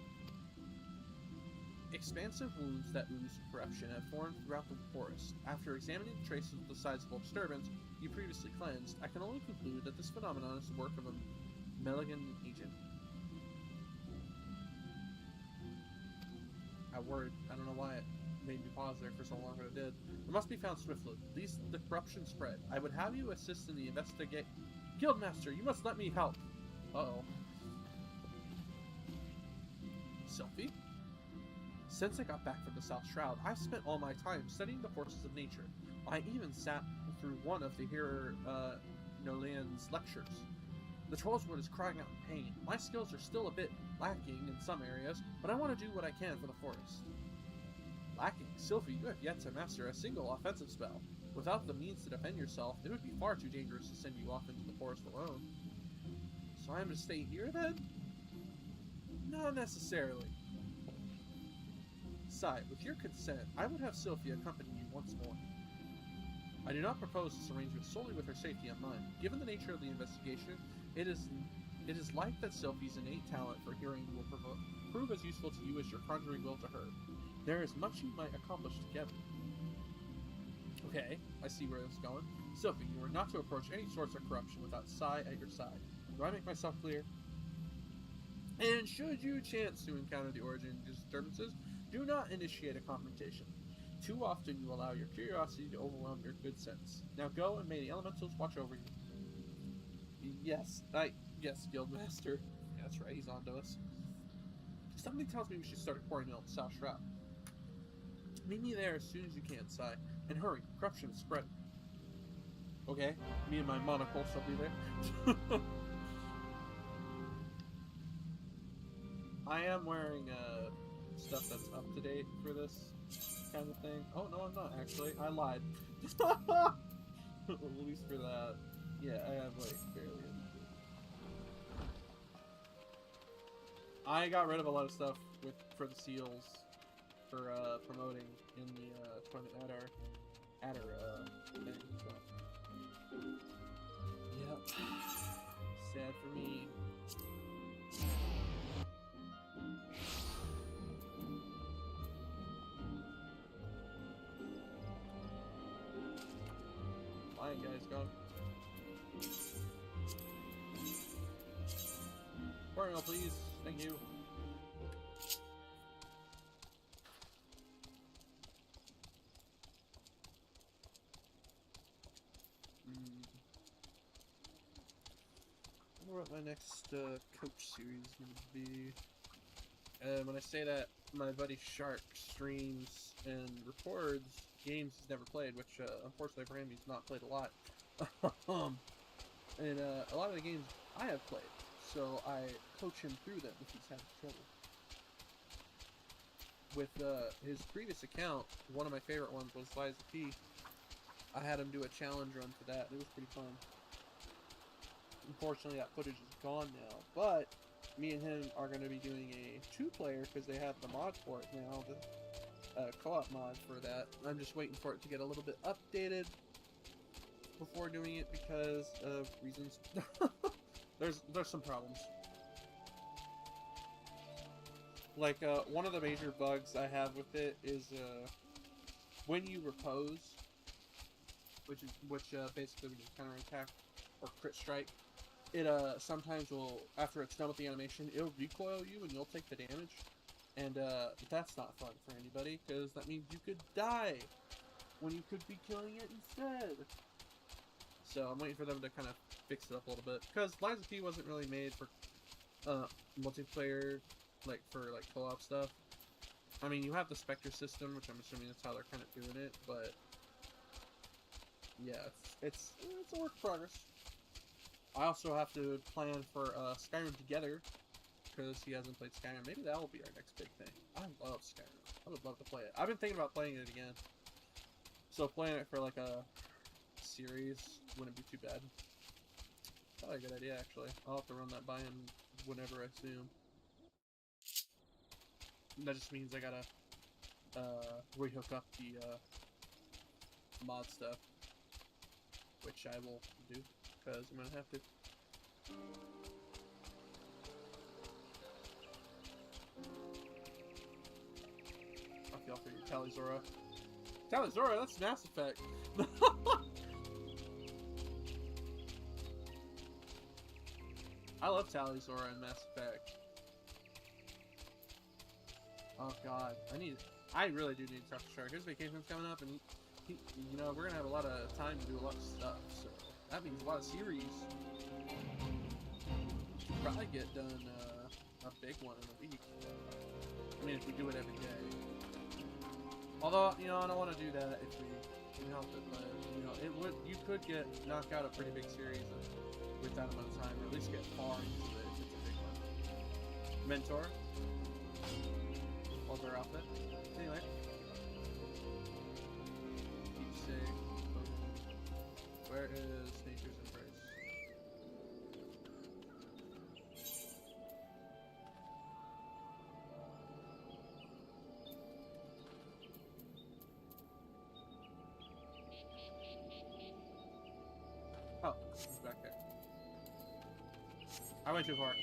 [SPEAKER 2] Expansive wounds that ooze corruption have formed throughout the forest. After examining the traces of the sizable disturbance you previously cleansed, I can only conclude that this phenomenon is the work of a malignant agent. I worried. I don't know why it made me pause there for so long, but it did. It must be found swiftly. Lest the corruption spread. I would have you assist in the investigate. Guildmaster, you must let me help. Uh-oh. Sylphie? Since I got back from the South Shroud, I've spent all my time studying the forces of nature. I even sat through one of the Hero Nolan's lectures. The Trollswood is crying out in pain. My skills are still a bit lacking in some areas, but I want to do what I can for the forest. Lacking? Sylphie, you have yet to master a single offensive spell. Without the means to defend yourself, it would be far too dangerous to send you off into the forest alone. So I'm to stay here then? Not necessarily. Sai, with your consent, I would have Sylphie accompany you once more. I do not propose this arrangement solely with her safety in mind. Given the nature of the investigation, it is like that Sylphie's innate talent for hearing will prove as useful to you as your conjuring will to her. There is much you might accomplish together. Okay, I see where this is going. Sylphie, you are not to approach any sorts of corruption without Sai at your side. Do I make myself clear? And should you chance to encounter the origin of disturbances, do not initiate a confrontation. Too often you allow your curiosity to overwhelm your good sense. Now go, and may the elementals watch over you. Yes, Guildmaster. Yeah, that's right, he's on to us. Something tells me we should start pouring out the South Shroud. Meet me there as soon as you can, Sai. And hurry, corruption is spreading. Okay, me and my monocle shall be there. I am wearing stuff that's up to date for this kind of thing. Oh, no, I'm not, actually. I lied. At least for that. Yeah, I have, like, barely anything. I got rid of a lot of stuff for the seals for promoting in the tournament adder thing. So. Yep. Sad for me. Fine, guys, go. Porno, please. Thank you. I wonder what my next coach series is going to be. And when I say that, my buddy Shark streams and records games he's never played, which unfortunately for him he's not played a lot. And a lot of the games I have played, so I coach him through them if he's having trouble. With his previous account, one of my favorite ones was Liza P. I had him do a challenge run for that. It was pretty fun. Unfortunately, that footage is gone now, but me and him are going to be doing a 2-player because they have the mod for it now, the co-op mod for that. I'm just waiting for it to get a little bit updated before doing it because of reasons. there's some problems. Like, one of the major bugs I have with it is when you repose, which basically when you counterattack or crit strike, it sometimes will, after it's done with the animation, it'll recoil you and you'll take the damage. And that's not fun for anybody, because that means you could die when you could be killing it instead. So I'm waiting for them to kind of fix it up a little bit, because Liza P wasn't really made for multiplayer, like for like co-op stuff. I mean, you have the Spectre system, which I'm assuming that's how they're kind of doing it, but yeah, it's a work in progress. I also have to plan for Skyrim Together, because he hasn't played Skyrim. Maybe that will be our next big thing. I love Skyrim. I would love to play it. I've been thinking about playing it again. So playing it for like a series wouldn't be too bad. Probably a good idea, actually. I'll have to run that by him
[SPEAKER 1] whenever, I assume. And that just means I gotta rehook up the mod stuff, which I will do because I'm gonna have to. Fuck y'all for your Talizora. Talizora, that's Mass Effect. I love Talizora in Mass Effect. Oh god, I really do need to talk to Shark. His vacation's coming up, and he, you know, we're gonna have a lot of time to do a lot of stuff. So that means a lot of series. Should probably get done a big one in a week. I mean, if we do it every day. Although, you know, I don't want to do that if we can help it. But you know, you could knock out a pretty big series with that amount of time, or at least get far into it if it's a big one. Mentor. Love their outfit. Anyway. Keepsake. Where is Nature's Embrace? Oh, he's back there. I went too far.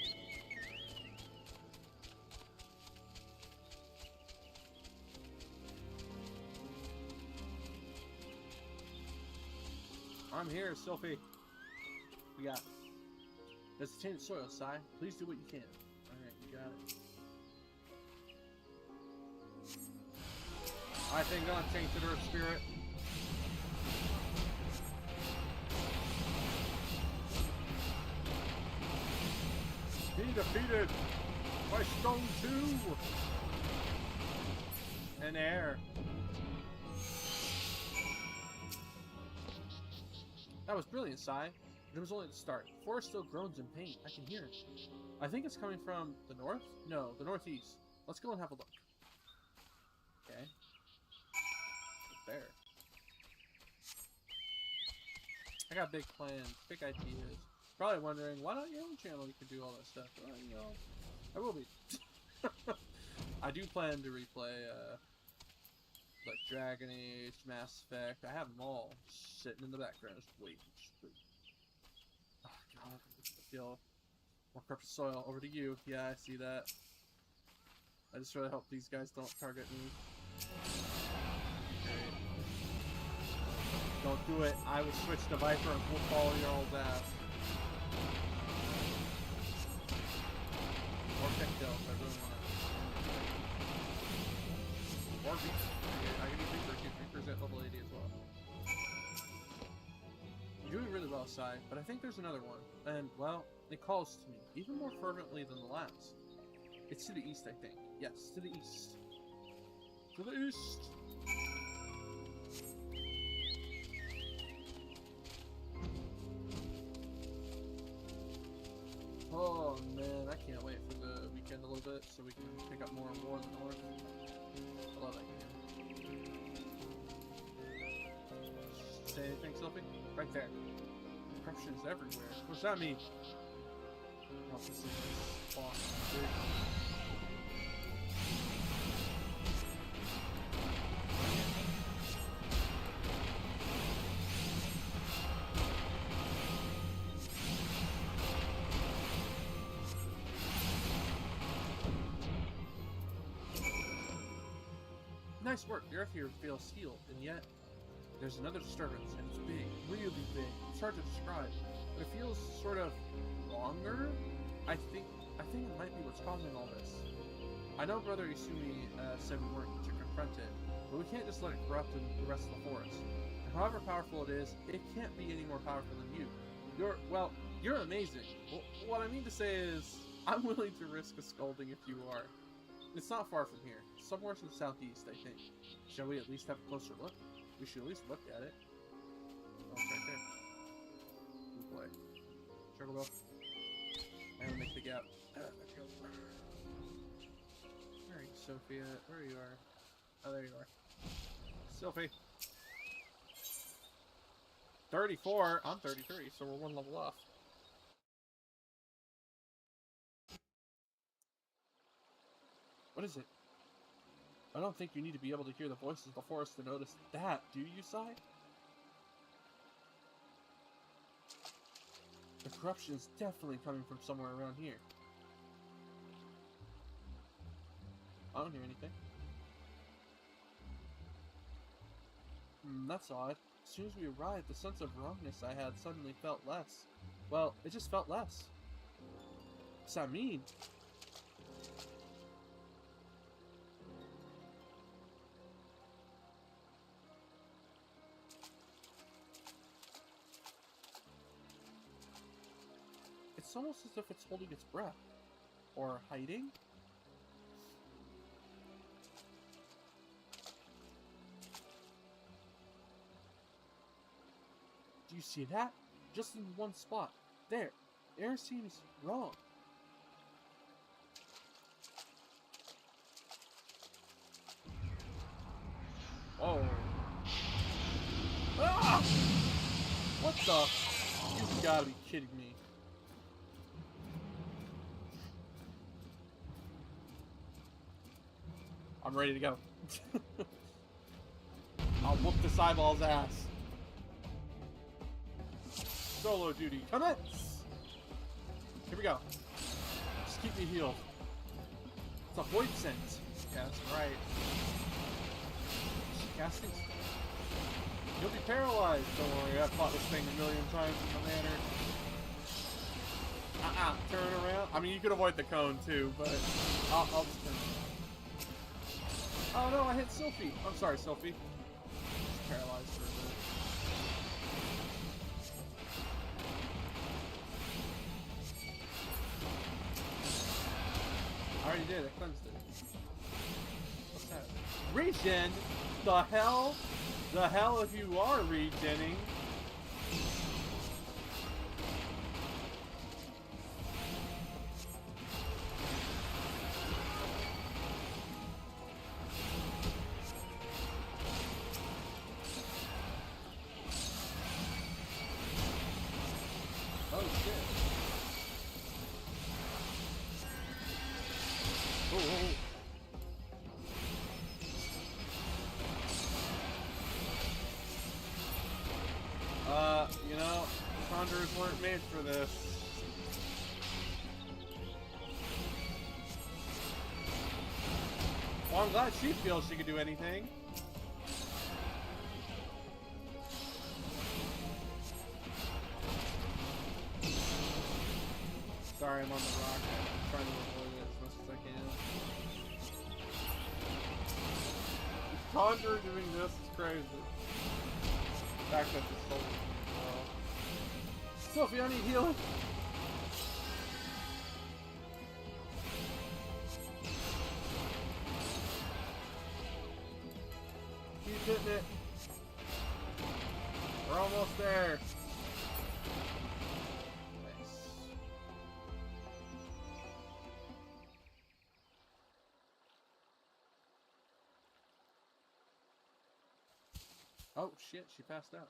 [SPEAKER 1] I'm here, Sophie. We got. Let's change the soil, Sai. Please do what you can. Alright, you got it. I think God tainted Earth Spirit. He defeated by Stone 2 and Air. That was brilliant, Sai. It was only the start. The forest still groans in pain. I can hear it. I think it's coming from the north? No, the northeast. Let's go and have a look. Okay. There. I got big plans, big ideas. Probably wondering, why not your own channel? You can do all that stuff. Well, you know, I will be. I do plan to replay, like Dragon Age, Mass Effect. I have them all sitting in the background, just waiting. Oh god, I feel more corrupted soil. Over to you. Yeah, I see that. I just really hope these guys don't target me. Okay. Don't do it. I will switch to Viper and we'll follow your old ass. Or Picktail if I really want to. Or Reaper. I can do Reaper too. Reaper's at level 80 as well. You're doing really well, Sai, but I think there's another one. And, well, it calls to me, even more fervently than the last. It's to the east, I think. Yes, to the east. To the east! Oh, man, I can't wait for the weekend a little bit so we can pick up more and more in the north. I love that game. Say anything, Sophie? Right there. Corruption is everywhere. What's that mean? Oh, this is awesome. Nice work. The earth here feels healed, and yet there's another disturbance, and it's big, really big. It's hard to describe, but it feels sort of longer. I think it might be what's causing all this. I know Brother Isumi said we weren't to confront it, but we can't just let it corrupt the rest of the forest. And however powerful it is, it can't be any more powerful than you. You're amazing. Well, what I mean to say is, I'm willing to risk a scolding if you are. It's not far from here. Somewhere to the southeast, I think. Shall we at least have a closer look? We should at least look at it. Oh, it's right there. Good boy. Circle go. And make the gap. There we go. Where are you, Sophia? Where you are? Oh, there you are. Sophie. 34. I'm 33, so we're one level off.
[SPEAKER 2] What is it? I don't think you need to be able to hear the voices before us to notice that, do you, Sai? The corruption is definitely coming from somewhere around here. I don't hear anything. That's odd. As soon as we arrived, the sense of wrongness I had suddenly felt less. Well, it just felt less. What's that mean? It's almost as if it's holding its breath. Or hiding? Do you see that? Just in one spot. There. Air seems wrong. Oh. Ah! What the? You've gotta be kidding me. I'm ready to go. I'll whoop this eyeball's ass. Solo duty, commence! Here we go. Just keep me healed. It's a void sense. Yeah, that's right. Casting. You'll be paralyzed. Don't worry, I've fought this thing a million times in the manner. Turn around. I mean, you could avoid the cone too, but I'll just turn around. Oh no, I hit Sylphie. I'm sorry, Sylphie. She's paralyzed for a bit. I already did. I cleansed it. What's that? Regen? The hell? The hell if you are regenning? Oh shit. Oh. You know, Conjurers weren't made for this. Well, I'm glad she feels she could do anything. Sorry, I'm on the rock. I'm trying to avoid it as much as I can. Conjurer doing this is crazy. Back up the soul. Sophie, I need healing. Keep hitting it. We're almost there. Nice. Oh shit, she passed out.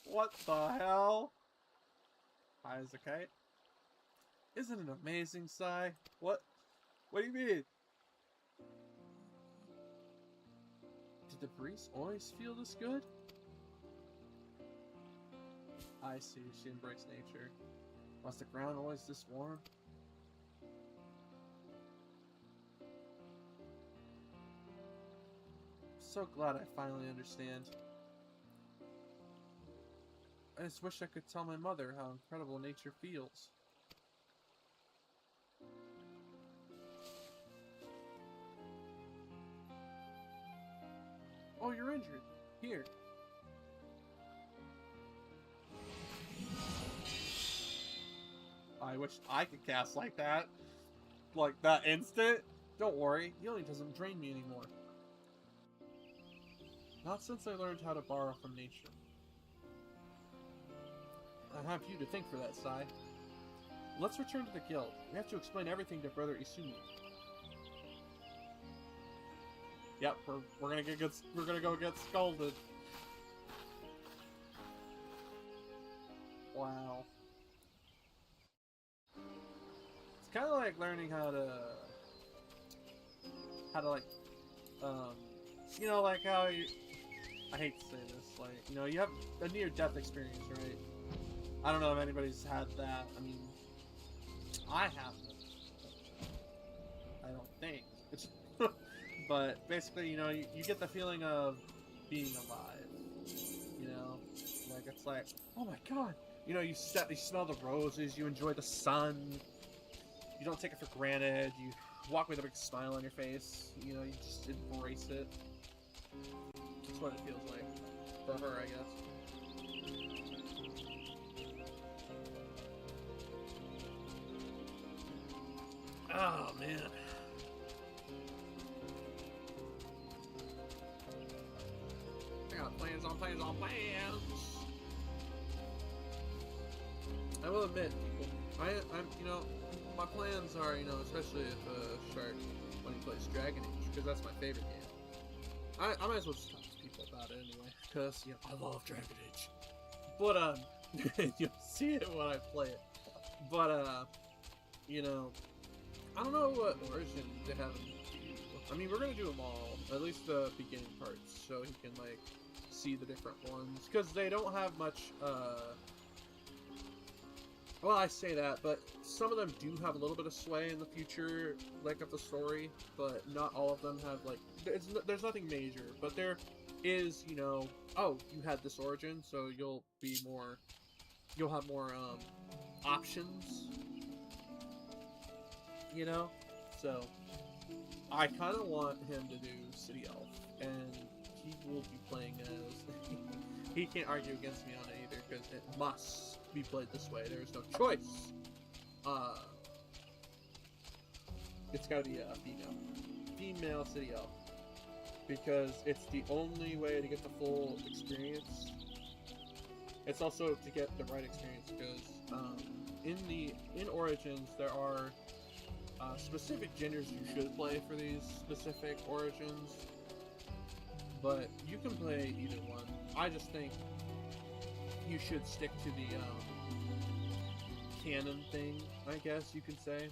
[SPEAKER 2] What the hell? High as a kite? Isn't it amazing, Sai? What do you mean? Did the breeze always feel this good? I see, she embraced nature. Was the ground always this warm? So glad I finally understand. I just wish I could tell my mother how incredible nature feels. Oh, you're injured. Here. I wish I could cast like that. Like that instant. Don't worry, healing doesn't drain me anymore. Not since I learned how to borrow from nature. I have you to thank for that, Sai. Let's return to the guild. We have to explain everything to Brother Isumi. Yep, we're gonna go get scolded. like learning how to like, you know, like how you. I hate to say this, like, you know, you have a near-death experience, right? I don't know if anybody's had that. I mean, I haven't. I don't think. But basically, you know, you get the feeling of being alive. You know, like it's like, oh my god. You know, you smell the roses, you enjoy the sun. You don't take it for granted. You walk with a big smile on your face. You know, you just embrace it. That's what it feels like for her, I guess. Oh man. I got plans on plans on plans. I will admit, people, I'm, you know, my plans are, you know, especially if Shark when he plays Dragon Age, because that's my favorite game. I might as well just talk to people about it anyway, because, you know, I love Dragon Age. But, you'll see it when I play it. But, you know, I don't know what origin they have him do. I mean, we're gonna do them all, at least the beginning parts, so he can, like, see the different ones, because they don't have much, well, I say that, but some of them do have a little bit of sway in the future, like, of the story, but not all of them have, like, there's nothing major, but there is, you know, oh, you had this origin, so you'll have more, options, you know? So, I kind of want him to do City Elf, and he will be playing as, he can't argue against me on it either, because it must be played this way. There is no choice. It's gotta be a female City Elf, because it's the only way to get the full experience. It's also to get the right experience, because in Origins there are specific genders you should play for these specific origins, but you can play either one. I just think you should stick to the canon thing, I guess you could say.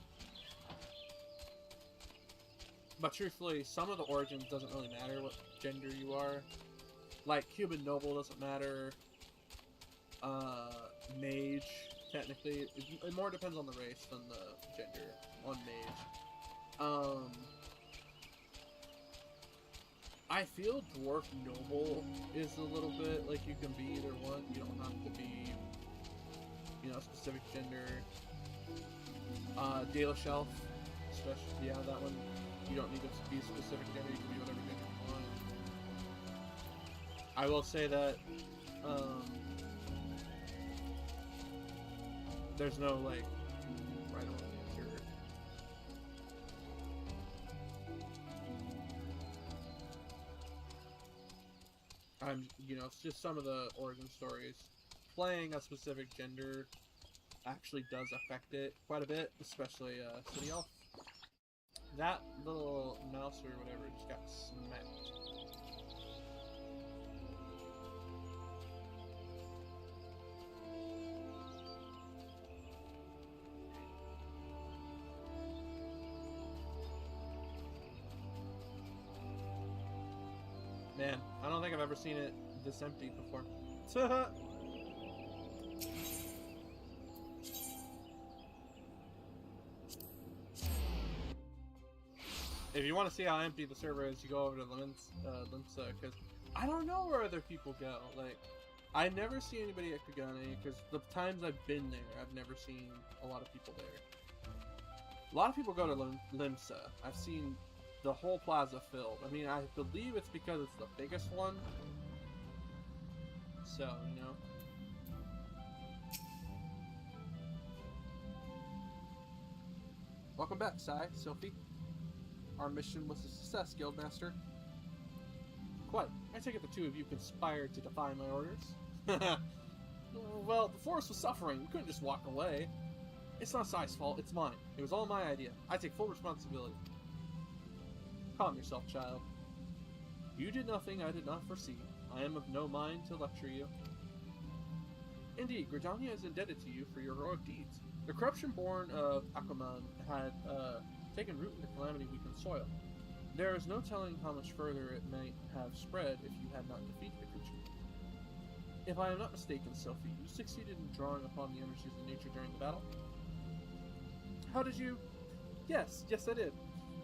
[SPEAKER 2] But truthfully, some of the origins doesn't really matter what gender you are. Like, human noble doesn't matter. Mage, technically. It more depends on the race than the gender on mage. I feel dwarf noble is a little bit like you can be either one. You don't have to be, you know, a specific gender. Dalish Elf, especially, yeah, that one. You don't need to be a specific gender. You can be whatever gender you want. I will say that there's no like right or wrong answer. You know, it's just some of the origin stories. Playing a specific gender actually does affect it quite a bit, especially City Elf. That little mouse or whatever just got smacked. Man, I don't think I've ever seen it this empty before. If you want to see how empty the server is, you go over to Limsa, because I don't know where other people go. Like, I never see anybody at Kagane, because the times I've been there, I've never seen a lot of people there. A lot of people go to Limsa. I've seen the whole plaza filled. I mean, I believe it's because it's the biggest one. So, you know. Welcome back, Sai, Sophie. Our mission was a success, Guildmaster. Quite. I take it the two of you conspired to defy my orders. Well, the forest was suffering. We couldn't just walk away. It's not Sai's fault, it's mine. It was all my idea. I take full responsibility. Calm yourself, child. You did nothing I did not foresee. I am of no mind to lecture you. Indeed, Gridania is indebted to you for your heroic deeds. The corruption born of Aquaman had taken root in the calamity-weakened soil. There is no telling how much further it might have spread if you had not defeated the creature. If I am not mistaken, Sophie, you succeeded in drawing upon the energies of nature during the battle? How did you... Yes, I did.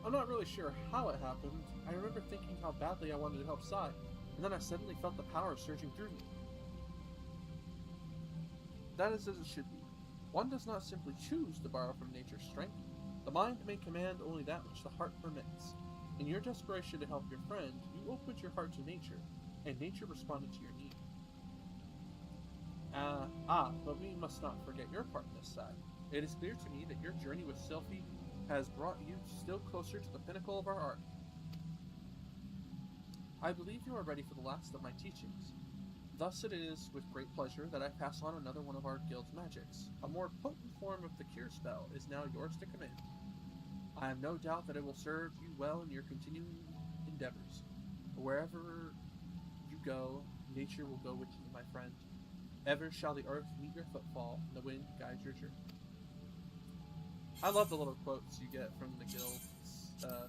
[SPEAKER 2] I'm not really sure how it happened. I remember thinking how badly I wanted to help Sai, and then I suddenly felt the power surging through me. That is as it should be. One does not simply choose to borrow from nature's strength. The mind may command only that which the heart permits. In your desperation to help your friend, you opened your heart to nature, and nature responded to your need. But we must not forget your part in this side. It is clear to me that your journey with Sylphie has brought you still closer to the pinnacle of our art. I believe you are ready for the last of my teachings. Thus it is with great pleasure that I pass on another one of our guild's magics. A more potent form of the cure spell is now yours to command. I have no doubt that it will serve you well in your continuing endeavors. Wherever you go, nature will go with you, my friend. Ever shall the earth meet your footfall, and the wind guide your journey. I love the little quotes you get from the guild's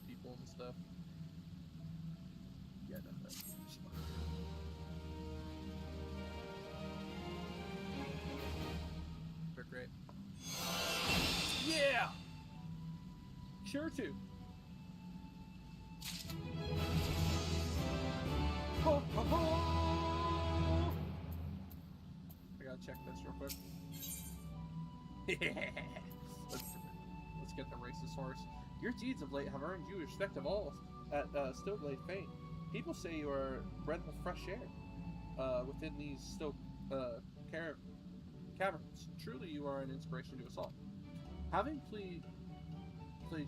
[SPEAKER 2] people and stuff. Yeah, no, that's they're great. Yeah! Sure too. Ho, ho, ho! I gotta check this real quick. Let's get the racist horse. Your deeds of late have earned you respect of all at Stillblade fame. People say you are bred with fresh air within these still caverns. Truly, you are an inspiration to us all. Having played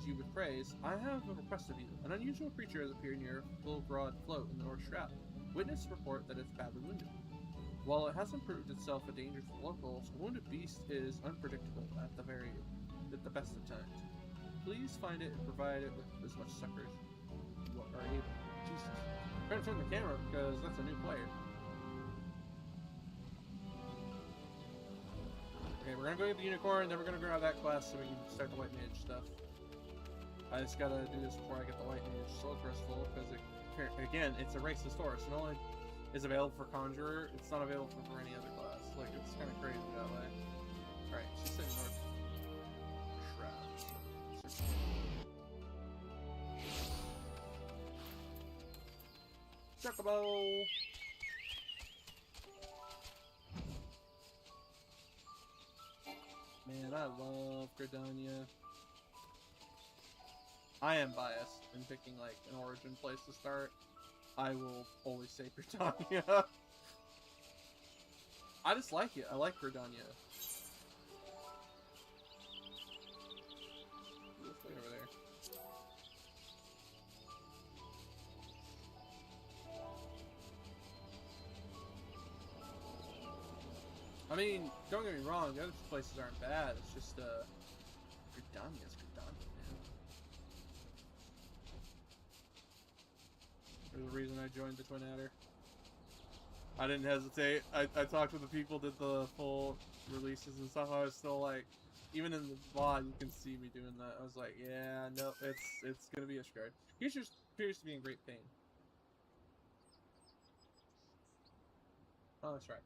[SPEAKER 2] you with praise, I have a request of you. An unusual creature has appeared near Full-Broad Float in the North Shroud. Witness report that it's badly wounded. While it hasn't proved itself a danger to the locals, a wounded beast is unpredictable at the best of times. Please find it and provide it with as much succor as you are able. Jesus. I'm trying to turn the camera because that's a new player. Okay, we're gonna go get the unicorn, then we're gonna grab that class so we can start the white mage stuff. I just gotta do this before I get the white mage soul crystal because again, it's a racist horse. It only is available for conjurer. It's not available for any other class. Like, it's kind of crazy that way. Alright, she's sitting north. Chocobo! Man, I love Gridania. I am biased in picking like an origin place to start. I will always say Gridania. I just like it. I like Gridania. Let's wait over there. I mean, don't get me wrong, the other places aren't bad, it's just, Gridania's Gridania, man. There's a reason I joined the Twin Adder. I didn't hesitate. I talked with the people, did the full releases and stuff, I was still like, even in the VOD, you can see me doing that. I was like, yeah, no, it's gonna be a shard. He just appears to be in great pain. Oh, that's right.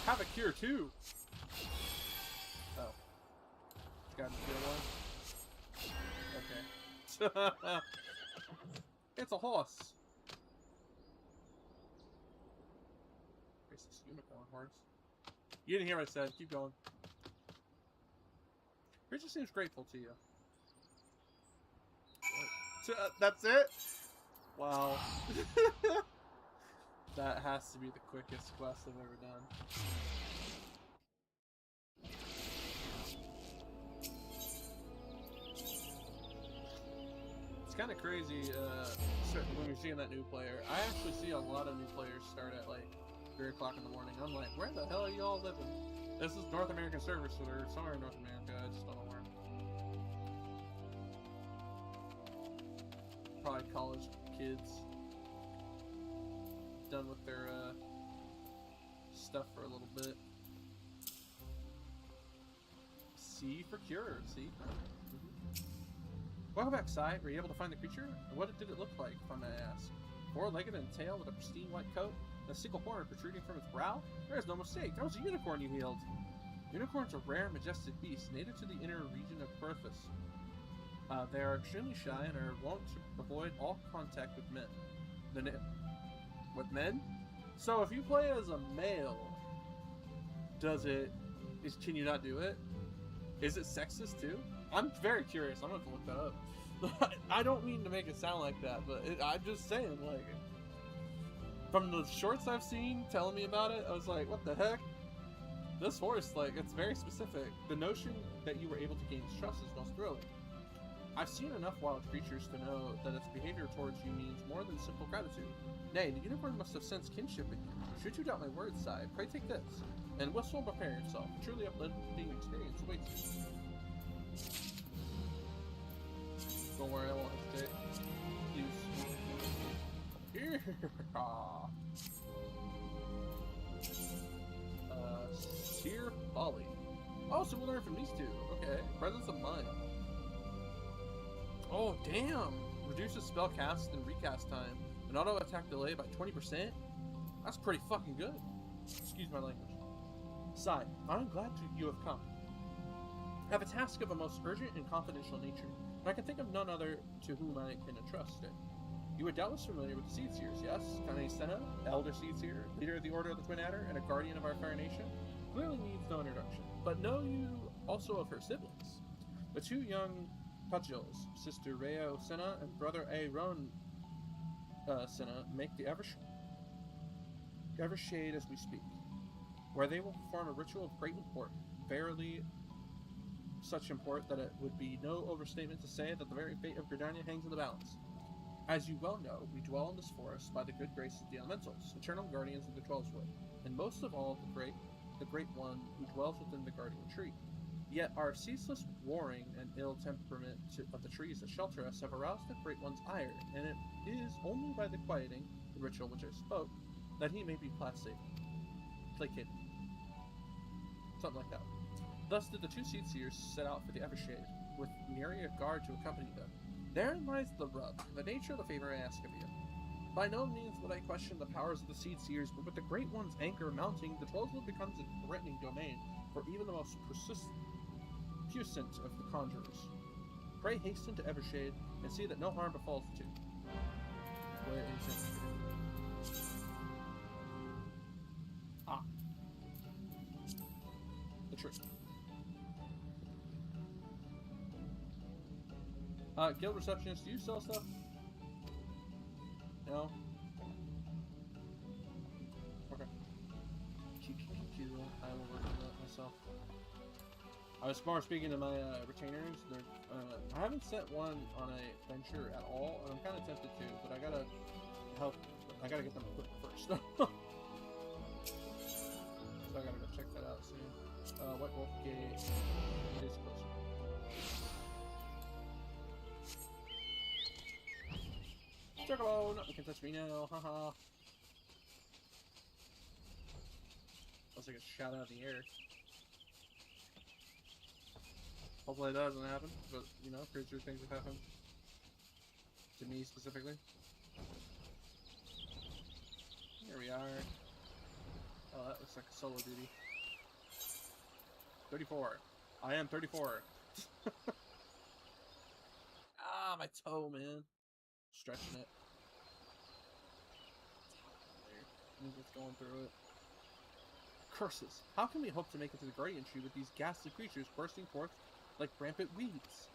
[SPEAKER 2] Have a cure too. Oh, got to kill one. Okay. It's a horse. Where's this unicorn horse? You didn't hear what I said. Keep going. He just seems grateful to you. That's it? Wow. That has to be the quickest quest I've ever done. It's kind of crazy when you're seeing that new player. I actually see a lot of new players start at like 3 o'clock in the morning. I'm like, where the hell are you all living? This is North American servers, so they're somewhere in North America. I just don't know where. Probably college kids. Done with their stuff for a little bit. C for cure, see? Welcome back, Sai. Were you able to find the creature? And what did it look like, if I may ask? Four-legged and tail with a pristine white coat, and a single horn protruding from its brow? There is no mistake. That was a unicorn you healed. Unicorns are rare, majestic beasts, native to the inner region of Perthus. They are extremely shy and are wont to avoid all contact with men. With men? So if you play as a male, can you not do it? Is it sexist too? I'm very curious. I'm gonna have to look that up. I don't mean to make it sound like that, but I'm just saying, like, from the shorts I've seen telling me about it, I was like, what the heck? This horse, like, it's very specific. The notion that you were able to gain its trust is most thrilling. I've seen enough wild creatures to know that its behavior towards you means more than simple gratitude. Nay, the unicorn must have sensed kinship in you. Should you doubt my words, Sai, pray take this, and whistle, prepare yourself. A truly uplifting experience awaits you. Don't worry, I won't hesitate. Please. Here! Seer Folly. Oh, so we'll learn from these two. Okay. Presence of Mind. Oh, damn! Reduces spell cast and recast time, and auto attack delay by 20%? That's pretty fucking good. Excuse my language. Sai, I'm glad you have come. I have a task of a most urgent and confidential nature, and I can think of none other to whom I can entrust it. You are doubtless familiar with the Seed Seers, yes? Kane Senna, Elder Seed Seer, leader of the Order of the Twin Adder, and a guardian of our fair nation, clearly needs no introduction. But know you also of her siblings? The two young Pudgils, Sister Reo Senna and Brother Aaron Senna, make the Evershade as we speak, where they will perform a ritual of great import, verily such import that it would be no overstatement to say that the very fate of Gridania hangs in the balance. As you well know, we dwell in this forest by the good grace of the elementals, eternal guardians of the Twelveswood, and most of all the great one who dwells within the guardian tree. Yet our ceaseless warring and ill temperament of the trees that shelter us have aroused the Great One's ire, and it is only by the quieting, the ritual which I spoke, that he may be placated. Something like that. Thus did the two Seed Seers set out for the Evershade, with nary a guard to accompany them. Therein lies the rub, the nature of the favor I ask of you. By no means would I question the powers of the Seed Seers, but with the Great One's anchor mounting, the Twelveswood becomes a threatening domain for even the most puissant of the conjurers. Pray hasten to Evershade, and see that no harm befalls the two. Where is it? Ah. The tree. Guild receptionist, do you sell stuff? No? Okay. I will work on that myself. I was more speaking to my retainers. I haven't sent one on a venture at all, and I'm kind of tempted to, but I gotta help. I gotta get them equipped first. So I gotta go check that out soon. White Wolf Gate is closer. Chocobo! Nothing can touch me now, haha. That was like a shout out of the air. Hopefully that doesn't happen, but you know, pretty sure things have happened. To me specifically. Here we are. Oh, that looks like a solo duty. 34. I am 34. Ah, my toe, man. Stretching it. I'm just going through it. Curses. How can we hope to make it to the Guardian Tree with these ghastly creatures bursting forth like rampant weeds?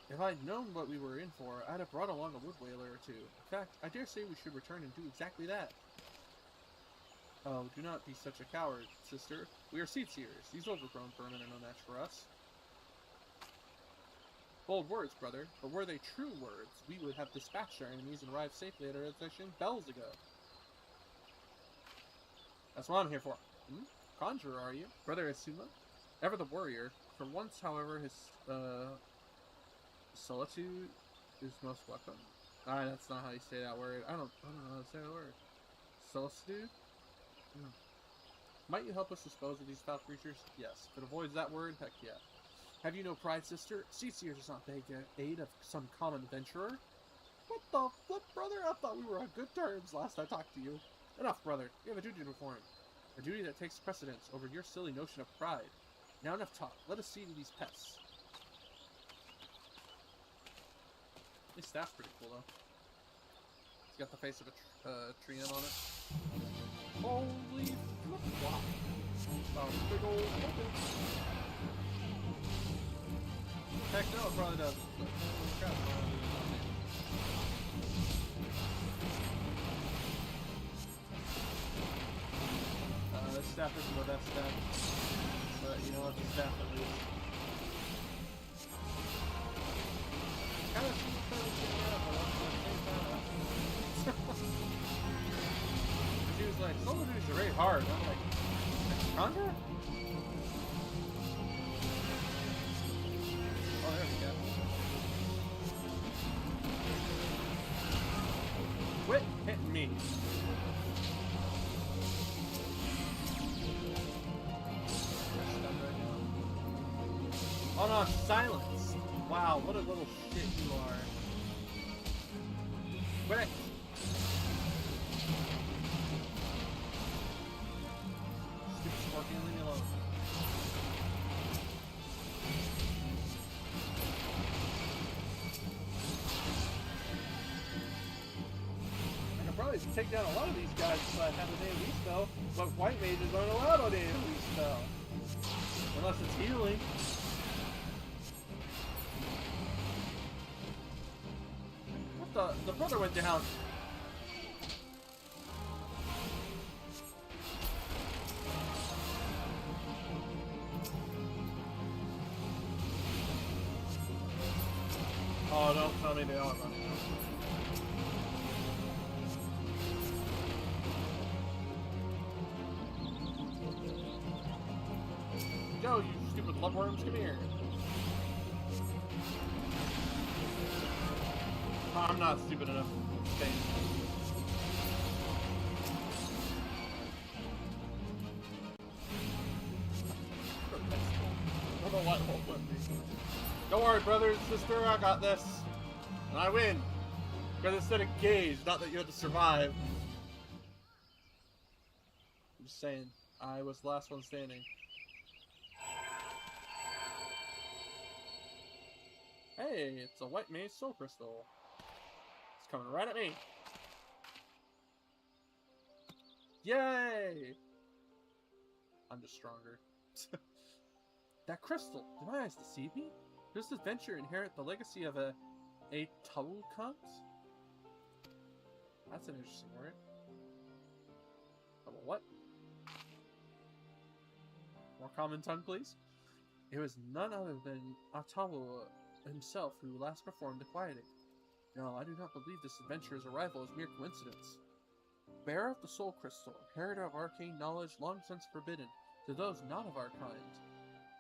[SPEAKER 2] If I'd known what we were in for, I'd have brought along a wood whaler or two. In fact, I dare say we should return and do exactly that. Oh, do not be such a coward, sister. We are Seed Seers. These overgrown vermin are no match for us. Bold words, brother, but were they true words, we would have dispatched our enemies and arrived safely at our destination bells ago. That's what I'm here for. Conjurer, are you? Brother Asuma? Ever the warrior. For once, however, his, solitude is most welcome. That's not how you say that word. I don't know how to say that word. Solitude? Might you help us dispose of these foul creatures? Yes. If it avoids that word, heck yeah. Have you no pride, sister? Seaseer does not beg aid of some common adventurer. What the flip, brother? I thought we were on good terms last I talked to you. Enough, brother. We have a duty to perform. A duty that takes precedence over your silly notion of pride. Now enough talk. Let us see to these pests. This staff's pretty cool, though. It's got the face of a tree on it. Holy flip-flop. Big old open. Heck no, it probably does. But holy crap. This staff isn't the best staff. But you know what, the staff at least. Kind of seems kind of getting out, but at the same time. She was like, solo duties are very hard. I'm like, Conjure? Oh, there we go. Quit hitting me. Oh no, silence! Wow, what a little shit you are. Quit! Stupid scorpion, leave me alone. I could probably take down a lot of these guys if I had an AoE spell, but white mages aren't allowed on AoE spell. Unless it's healing. The brother went down. Oh, don't tell me they all run. Go, you stupid bloodworms, come here. I'm not stupid enough to stay. I don't know why it won't let me. Don't worry, brother and sister, I got this. And I win. Because instead of gauge, not that you had to survive. I'm just saying, I was the last one standing. Hey, it's a white mage soul crystal. It's coming right at me. Yay! I'm just stronger. That crystal! Did my eyes deceive me? Does this adventure inherit the legacy of a Tulkunt? That's an interesting word. What? More common tongue, please? It was none other than Atawu himself who last performed the quieting. No, I do not believe this adventurer's arrival is mere coincidence. Bearer of the soul crystal, inheritor of arcane knowledge long since forbidden to those not of our kind.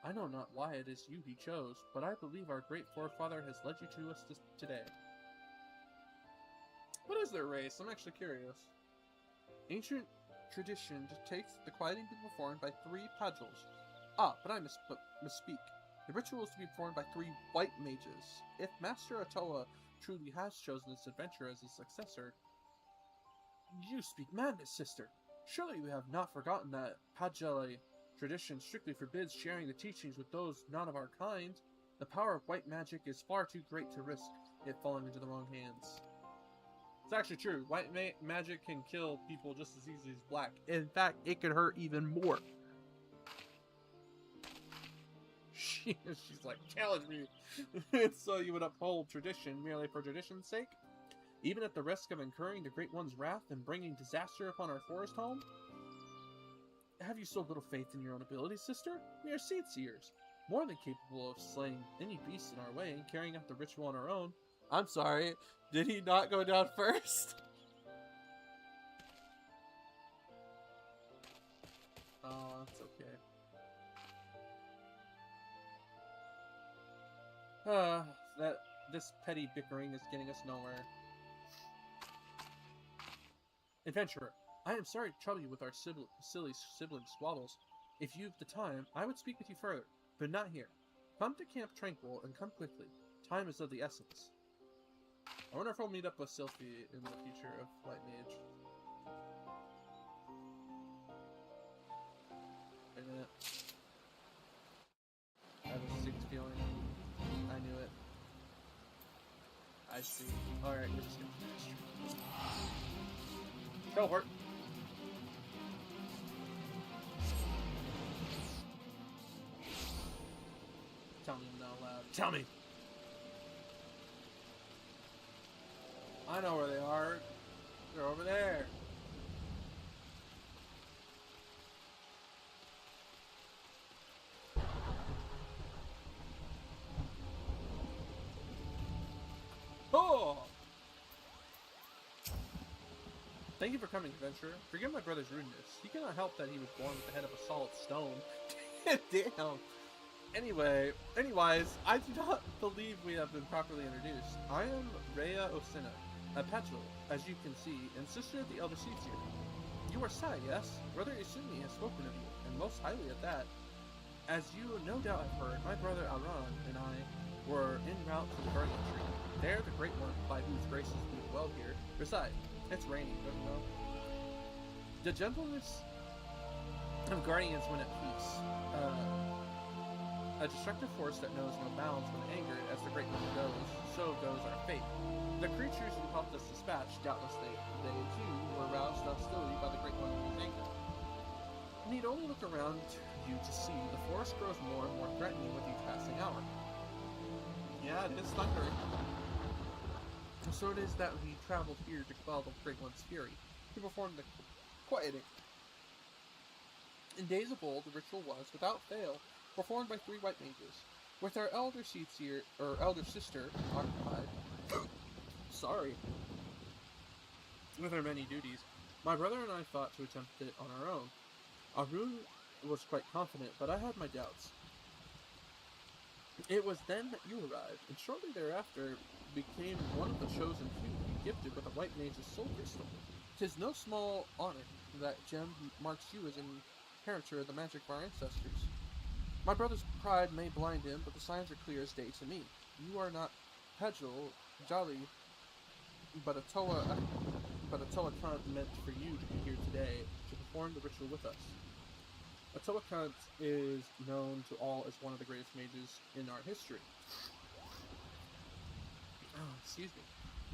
[SPEAKER 2] I know not why it is you he chose, but I believe our great forefather has led you to us today. What is their race? I'm actually curious. Ancient tradition dictates the quieting to be performed by 3 pajuls. Ah, but I misspeak. The ritual is to be performed by 3 white mages. If Master Atoa truly has chosen this adventurer as his successor, you speak madness, sister. Surely you have not forgotten that Pajali tradition strictly forbids sharing the teachings with those not of our kind. The power of white magic is far too great to risk it falling into the wrong hands. It's actually true. White magic can kill people just as easy as black. In fact, it could hurt even more. She's like, challenge me. So you would uphold tradition merely for tradition's sake? Even at the risk of incurring the Great One's wrath and bringing disaster upon our forest home? Have you so little faith in your own abilities, sister? We are seed seers, more than capable of slaying any beast in our way and carrying out the ritual on our own. I'm sorry, did he not go down first? Oh, that's okay. This petty bickering is getting us nowhere. Adventurer, I am sorry to trouble you with our silly sibling squabbles. If you've the time, I would speak with you further, but not here. Come to Camp Tranquil and come quickly. Time is of the essence. I wonder if we'll meet up with Sylphie in the future of White Mage. Wait a minute. I have a sick feeling. I knew it. I see. Alright, we're just gonna finish. Teleport! Tell me I'm not allowed. Tell me! I know where they are. They're over there. Oh! Thank you for coming, adventurer. Forgive my brother's rudeness. He cannot help that he was born with the head of a solid stone. Damn. Anyways, I do not believe we have been properly introduced. I am Rhea Osina, a Petal, as you can see, and sister of the Elder Seedsir. You are Sai, yes? Brother Isumi has spoken of you, and most highly at that. As you no doubt have heard, my brother Aran and I were en route to the Guardian Tree. There, the Great One, by whose graces we dwell here, reside. It's raining, don't you know? The gentleness of guardians when at peace. A destructive force that knows no bounds when angered, as the Great One goes, so goes our fate. The creatures who helped us dispatch, doubtless they too were roused to hostility by the Great One in his anger. You need only look around you to see the forest grows more and more threatening with each passing hour. Yeah, it is thundering. So it is that we traveled here to quell the Great One's fury, to perform the quieting. In days of old, the ritual was, without fail, performed by 3 white mages, with our elder Seedsir, or elder sister, occupied. Sorry. With her many duties, my brother and I thought to attempt it on our own. Arun was quite confident, but I had my doubts. It was then that you arrived, and shortly thereafter became one of the chosen few to be gifted with a white mage's soul crystal. 'Tis no small honor that gem marks you as an inheritor of the magic of our ancestors. My brother's pride may blind him, but the signs are clear as day to me. You are not Pegel, Jolly, but a Toa Kant meant for you to be here today to perform the ritual with us. A Toa Kant is known to all as one of the greatest mages in our history. Oh, excuse me.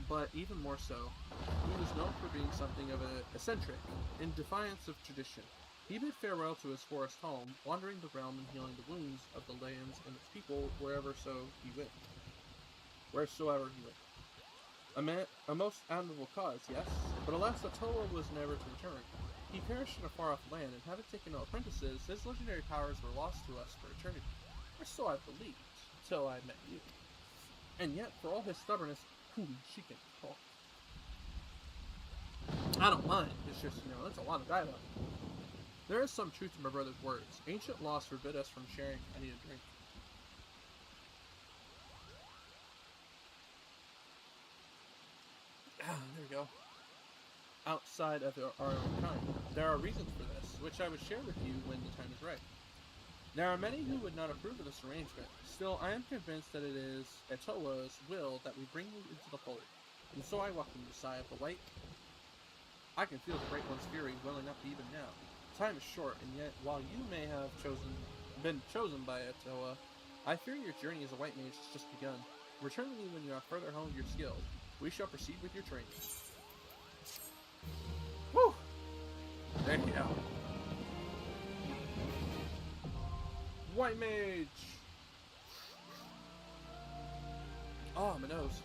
[SPEAKER 2] But even more so, he was known for being something of an eccentric, in defiance of tradition. He bid farewell to his forest home, wandering the realm and healing the wounds of the lands and its people wheresoever he went. A most admirable cause, yes, but alas, Atoa was never to return. He perished in a far-off land, and having taken no apprentices, his legendary powers were lost to us for eternity. Or so I believed, till I met you. And yet, for all his stubbornness, she can talk. I don't mind, it's just, that's a lot of dialogue. There is some truth to my brother's words. Ancient laws forbid us from sharing. I need a drink. There we go. Outside of our own kind. There are reasons for this, which I would share with you when the time is right. There are many who would not approve of this arrangement. Still, I am convinced that it is Etoa's will that we bring you into the fold. And so I welcome you, Sai of the White. I can feel the Great One's fury welling up even now. Time is short, and yet, while you may have been chosen by Etoa, I fear your journey as a white mage has just begun. Return to me when you have further honed your skills. We shall proceed with your training. Woo! There you go. White mage! Oh, my nose.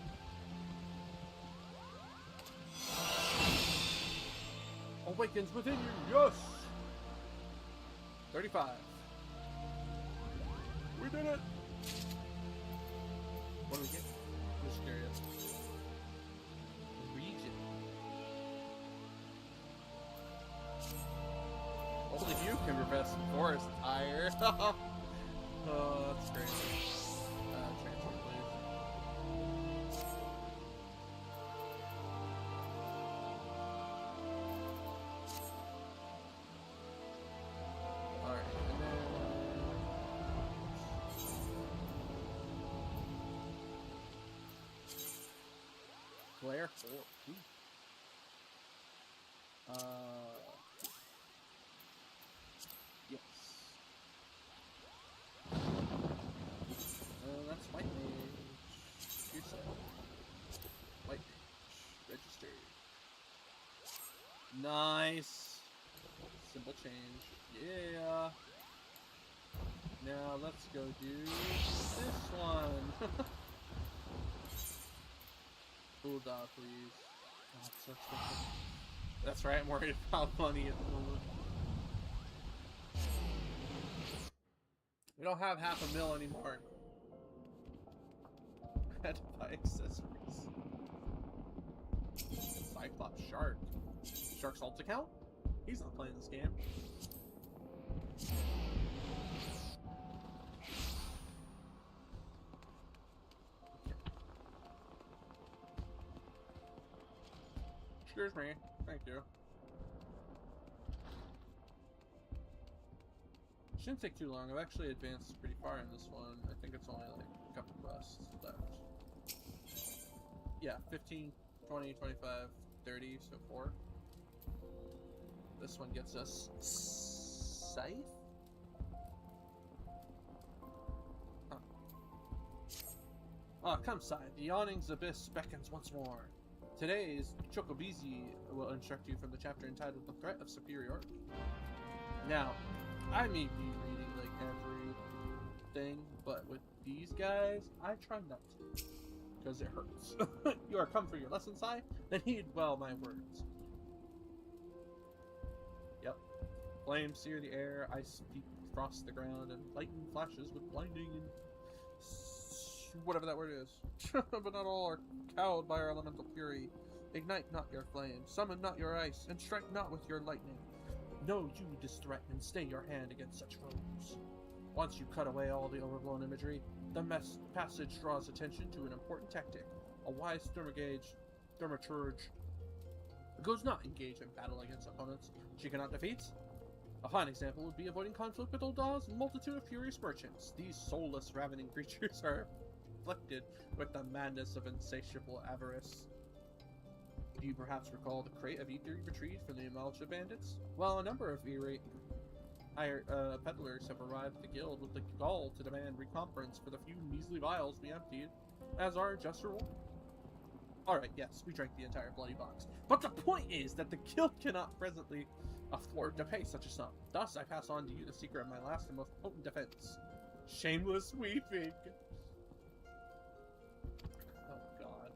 [SPEAKER 2] Awakens within you, yes! 35. We did it! What do we get? I'm just curious. Region. Only you can reverse forest tire. Oh, that's crazy. Transfer, please. Glare 4. Ooh. Yes. That's White Mage. You said. White Mage. Registered. Nice. Symbol change. Yeah. Now let's go do this one. Bulldog, please. Oh, it's so expensive. That's right, I'm worried about money at the moment. We don't have $500,000 anymore. I had to buy accessories. Cyclops Shark. Shark's alt account? He's not playing this game. Excuse me. Thank you. Shouldn't take too long. I've actually advanced pretty far in this one. I think it's only like a couple quests left. Yeah, 15, 20, 25, 30, so 4. This one gets us Scythe? Huh. Ah, come Scythe. The yawning's abyss beckons once more. Today's Chocobizi will instruct you from the chapter entitled The Threat of Superiority. Now, I may be reading like everything, but with these guys, I try not to. Because it hurts. You are come for your lesson, Sai? Then heed well my words. Yep. Flames sear the air, ice peak frost the ground, and lightning flashes with blinding and whatever that word is. But not all are cowed by our elemental fury. Ignite not your flame, summon not your ice, and strike not with your lightning. Know you this threat and stay your hand against such foes. Once you cut away all the overblown imagery, the passage draws attention to an important tactic. A wise thaumaturge goes not engage in battle against opponents she cannot defeat. A fine example would be avoiding conflict with Ul'dah's multitude of furious merchants. These soulless, ravening creatures are afflicted with the madness of insatiable avarice. Do you perhaps recall the crate of ether you retrieved from the Amalcha bandits? Well, a number of irate peddlers have arrived at the guild with the gall to demand recompense for the few measly vials we emptied as our just reward. Alright, yes, we drank the entire bloody box. But the point is that the guild cannot presently afford to pay such a sum. Thus, I pass on to you the secret of my last and most potent defense. Shameless weeping. Oh god.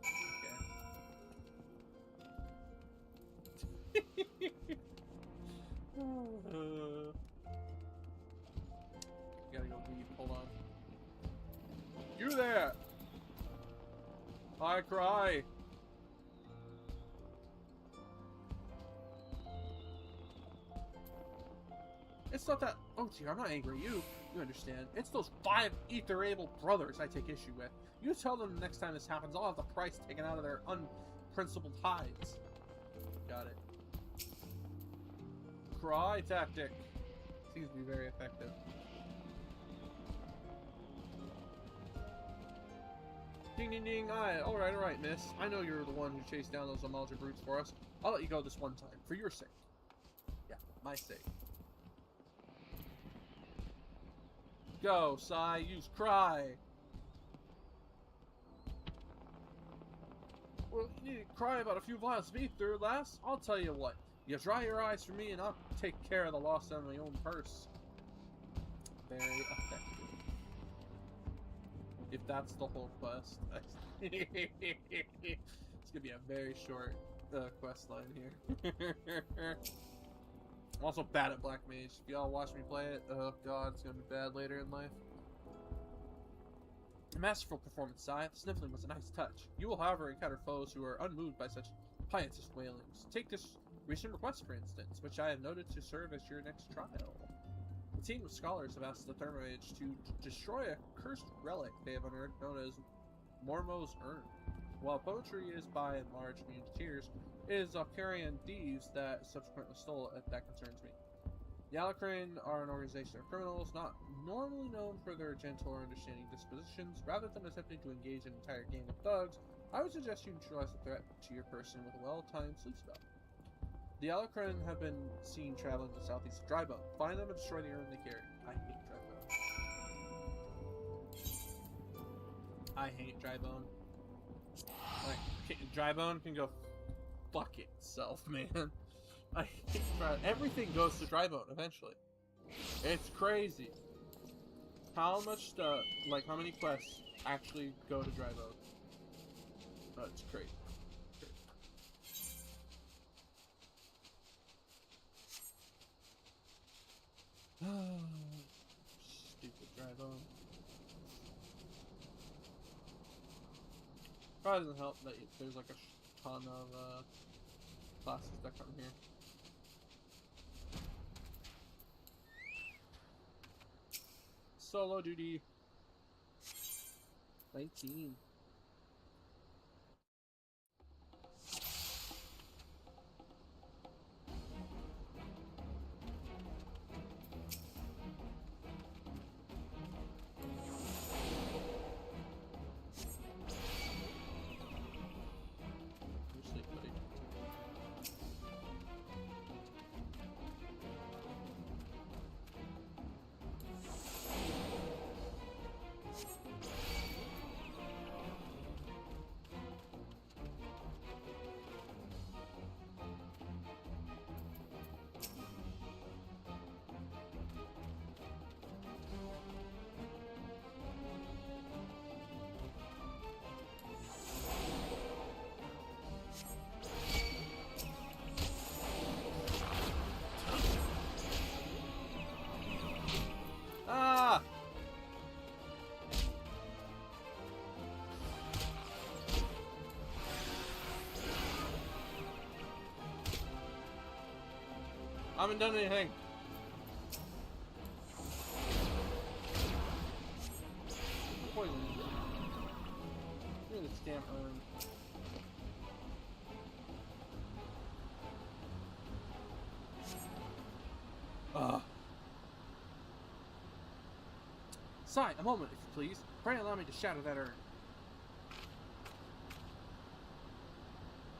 [SPEAKER 2] Okay. Gotta go weep. Hold on. You there! I cry! It's not that. Oh, dear, I'm not angry at you. You understand. It's those 5 ether-able brothers I take issue with. You tell them the next time this happens, I'll have the price taken out of their unprincipled hides. Got it. Cry tactic. Seems to be very effective. Ding ding ding, aye. Alright, miss. I know you're the one who chased down those Amalja brutes for us. I'll let you go this one time, for your sake. Yeah, my sake. Go, Sai, use cry. Well, you need to cry about a few vials of ether, lass. I'll tell you what. You dry your eyes for me and I'll take care of the loss out of my own purse. Very effective. If that's the whole quest. It's gonna be a very short quest line here. I'm also bad at Black Mage. If y'all watch me play it, oh god, it's gonna be bad later in life. A masterful performance, Sai. The sniffling was a nice touch. You will, however, encounter foes who are unmoved by such pietist wailings. Take this recent request, for instance, which I have noted to serve as your next trial. A team of scholars have asked the Thermomage to destroy a cursed relic they have unearthed known as Mormo's Urn. While poetry is by and large immune to tears, it is Alcarian thieves that subsequently stole it that concerns me. The Alacrane are an organization of criminals not normally known for their gentle or understanding dispositions. Rather than attempting to engage an entire gang of thugs I would suggest you neutralize the threat to your person with a well-timed sleep spell. The Alucran have been seen traveling to the southeast of Drybone. Find them and destroy the urn they carry. I hate Drybone. Like, Drybone can go fuck itself, man. I hate everything goes to Drybone eventually. It's crazy. How much stuff, like how many quests actually go to Drybone? It's crazy. Stupid Drybone. Probably doesn't help that there's like a ton of classes that come here. Solo duty. 19. Ah! I haven't done anything. Poison. Look at this damn urn. Ugh. Sai, a moment, if you please. Pray allow me to shatter that urn.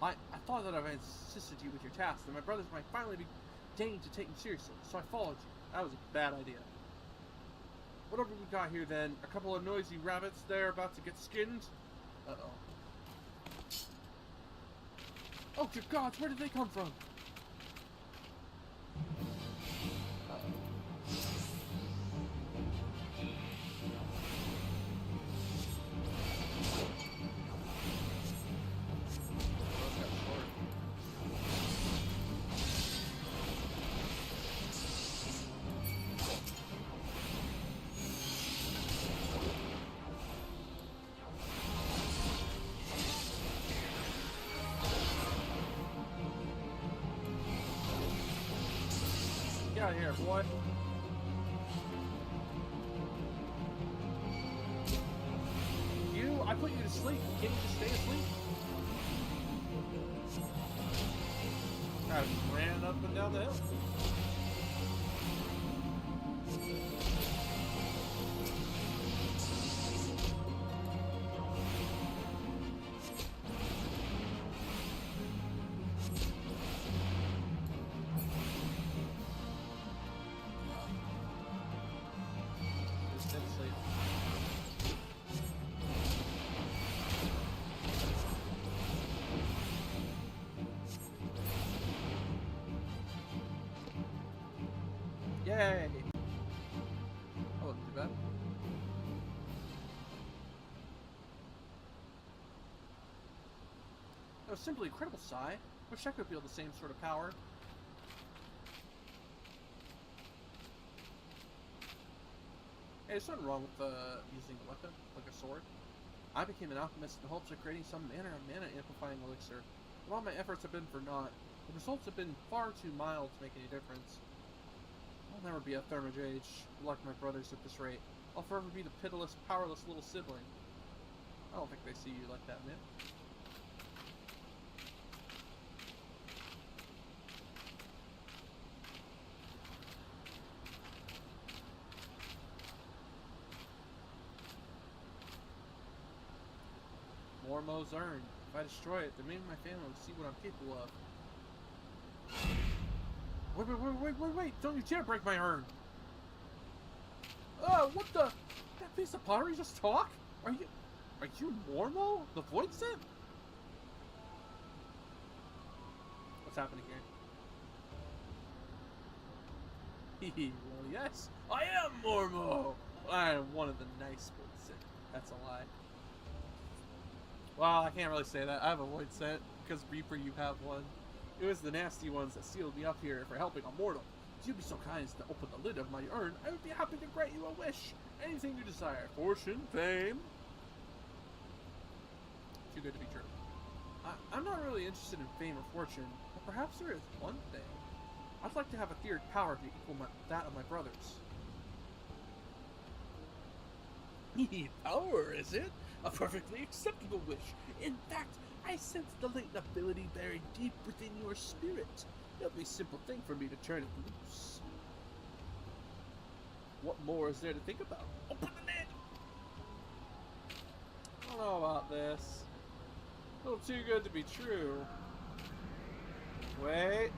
[SPEAKER 2] I thought that if I assisted you with your task, then my brothers might finally be deigned to take me seriously, so I followed you. That was a bad idea. Whatever we got here then, a couple of noisy rabbits there about to get skinned? Uh-oh. Oh, good gods, where did they come from? Get out of here, boy. I put you to sleep. Can't you just stay asleep? I ran up and down the hill. Yay! Oh, too bad. That was simply incredible, Sai. Wish I could feel the same sort of power. Hey, there's something wrong with using a weapon, like a sword. I became an alchemist in the hopes of creating some manner of mana amplifying elixir, but all my efforts have been for naught. The results have been far too mild to make any difference. I'll never be a thermogage, like my brothers at this rate. I'll forever be the pitiless, powerless little sibling. I don't think they see you like that, man. Mormo's urn. If I destroy it, then maybe my family will see what I'm capable of. Wait! Don't you dare break my urn! Oh, what the? That piece of pottery just talk? Are you Mormo? The void set? What's happening here? Well, yes, I am Mormo! I am one of the nice void set. That's a lie. Well, I can't really say that. I have a void set, because Reaper, you have one. It was the nasty ones that sealed me up here for helping a mortal. If you'd be so kind as to open the lid of my urn, I would be happy to grant you a wish. Anything you desire. Fortune, fame. Too good to be true. I'm not really interested in fame or fortune, but perhaps there is one thing. I'd like to have a etheric power to equal that of my brothers. Power, is it? A perfectly acceptable wish. In fact, I sense the latent ability buried deep within your spirit. It'll be a simple thing for me to turn it loose. What more is there to think about? Open the lid! I don't know about this. A little too good to be true. Wait.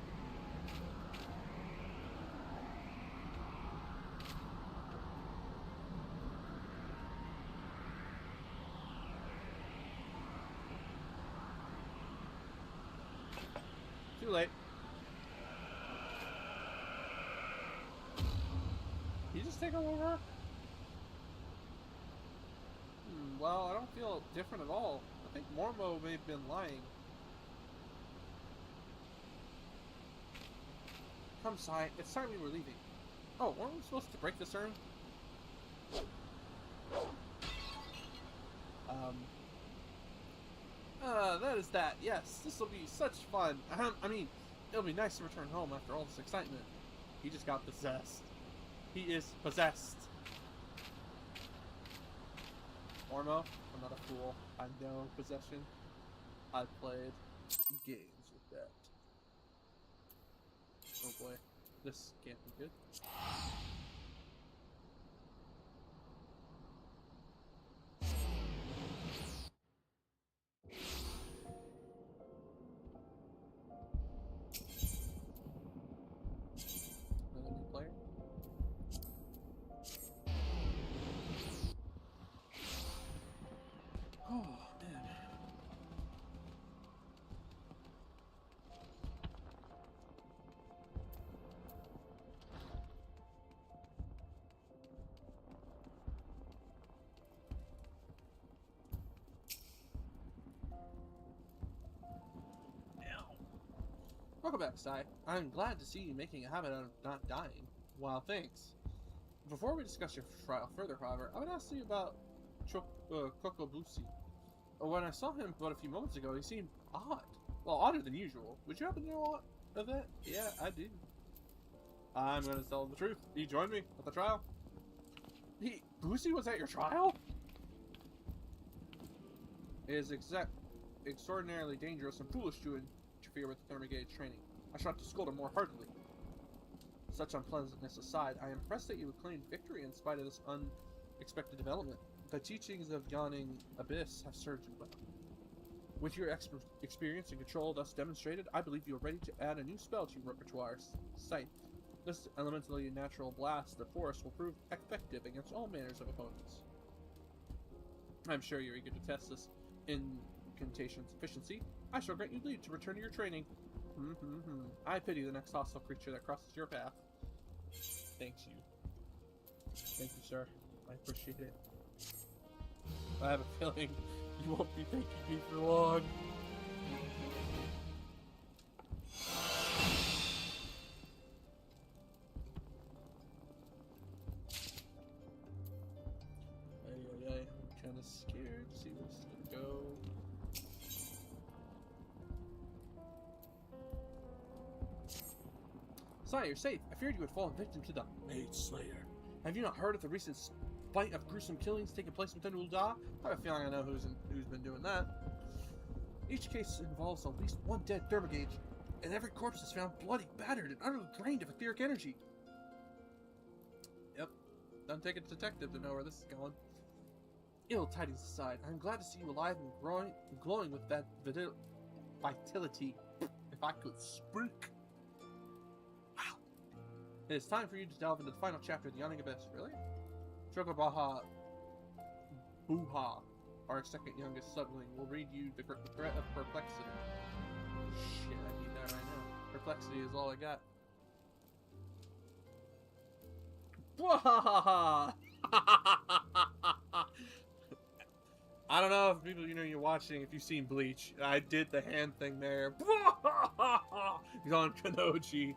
[SPEAKER 2] Too late. He just take over? Well, I don't feel different at all. I think Mormo may have been lying. Come, Sai. It's time we were leaving. Oh, weren't we supposed to break this urn? That is that. Yes, this will be such fun. I mean, it'll be nice to return home after all this excitement. He just got possessed. He is possessed. Mormo, I'm not a fool. I know possession. I've played games with that. Oh boy, this can't be good. Another new player. Oh, man. Welcome back, Sai. I'm glad to see you making a habit out of not dying. Wow, thanks. Before we discuss your trial further, however, I would ask you about Kokobushi. When I saw him but a few moments ago, he seemed odd. Well, odder than usual. Would you happen to know of that? Yeah, I do. I'm going to tell the truth. He joined me at the trial. Busi was at your trial? It is extraordinarily dangerous and foolish to interfere with Thermigate training. I shall have to scold him more heartily. Such unpleasantness aside, I am impressed that you would claim victory in spite of this unexpected development. The teachings of Yawning Abyss have served you well. With your experience and control thus demonstrated, I believe you are ready to add a new spell to your repertoire, Scythe. This elementally natural blast of the forest will prove effective against all manners of opponents. I'm sure you're eager to test this incantation's efficiency. I shall grant you leave to return to your training. I pity the next hostile creature that crosses your path. Thanks you. Thank you, sir. I appreciate it. I have a feeling you won't be thanking me for long. I'm kind of scared to see where this is gonna go. Sai, you're safe. I feared you would fall victim to the Maid Slayer. Have you not heard of the recent spite of gruesome killings taking place within Ul'dah? I have a feeling I know who's been doing that. Each case involves at least one dead Thermigage, and every corpse is found bloody, battered, and utterly drained of etheric energy. Yep. Doesn't take a detective to know where this is going. Ill tidings aside, I'm glad to see you alive and glowing with that vitality. If I could speak. Wow. It is time for you to delve into the final chapter of the Yawning Abyss. Really? Chocobaha Buha, our second youngest sibling, will read you the threat of perplexity. Shit, I need that right now. Perplexity is all I got. Bwahaha! I don't know if people, you're watching, if you've seen Bleach. I did the hand thing there. He's on Kanoji.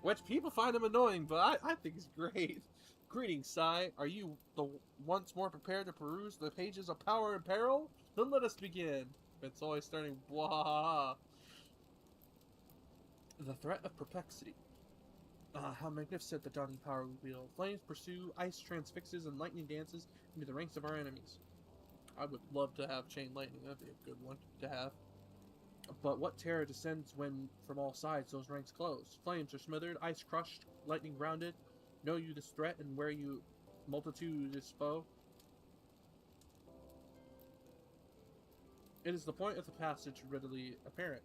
[SPEAKER 2] Which people find him annoying, but I think he's great. Greetings, Sai. Are you once more prepared to peruse the pages of Power and Peril? Then let us begin. It's always starting blah. The threat of perplexity. Ah, how magnificent the dawning power we wield. Flames pursue, ice transfixes, and lightning dances into the ranks of our enemies. I would love to have chain lightning. That'd be a good one to have. But what terror descends when from all sides those ranks close? Flames are smothered, ice crushed, lightning grounded. Know you this threat, and where you multitude is foe? It is the point of the passage readily apparent.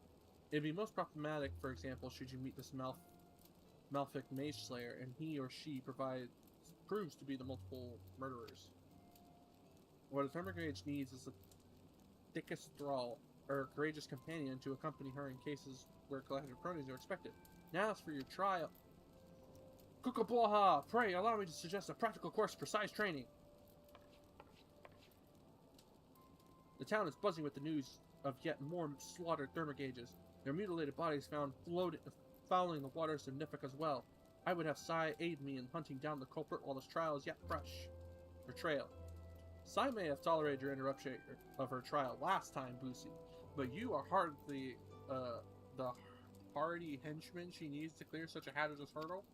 [SPEAKER 2] It'd be most problematic, for example, should you meet this Malfic Mage Slayer, and he or she proves to be the multiple murderers. What a Thermogage needs is a thickest thrall, or a courageous companion to accompany her in cases where collective cronies are expected. Now as for your trial. Kukablaha! Pray, allow me to suggest a practical course of precise training. The town is buzzing with the news of yet more slaughtered Thermogages. Their mutilated bodies found fouling the waters of Nifik as well. I would have Sai aid me in hunting down the culprit while this trial is yet fresh. Her trail. Sai may have tolerated your interruption of her trial last time, Boosie, but you are hardly the hardy henchman she needs to clear such a hazardous hurdle.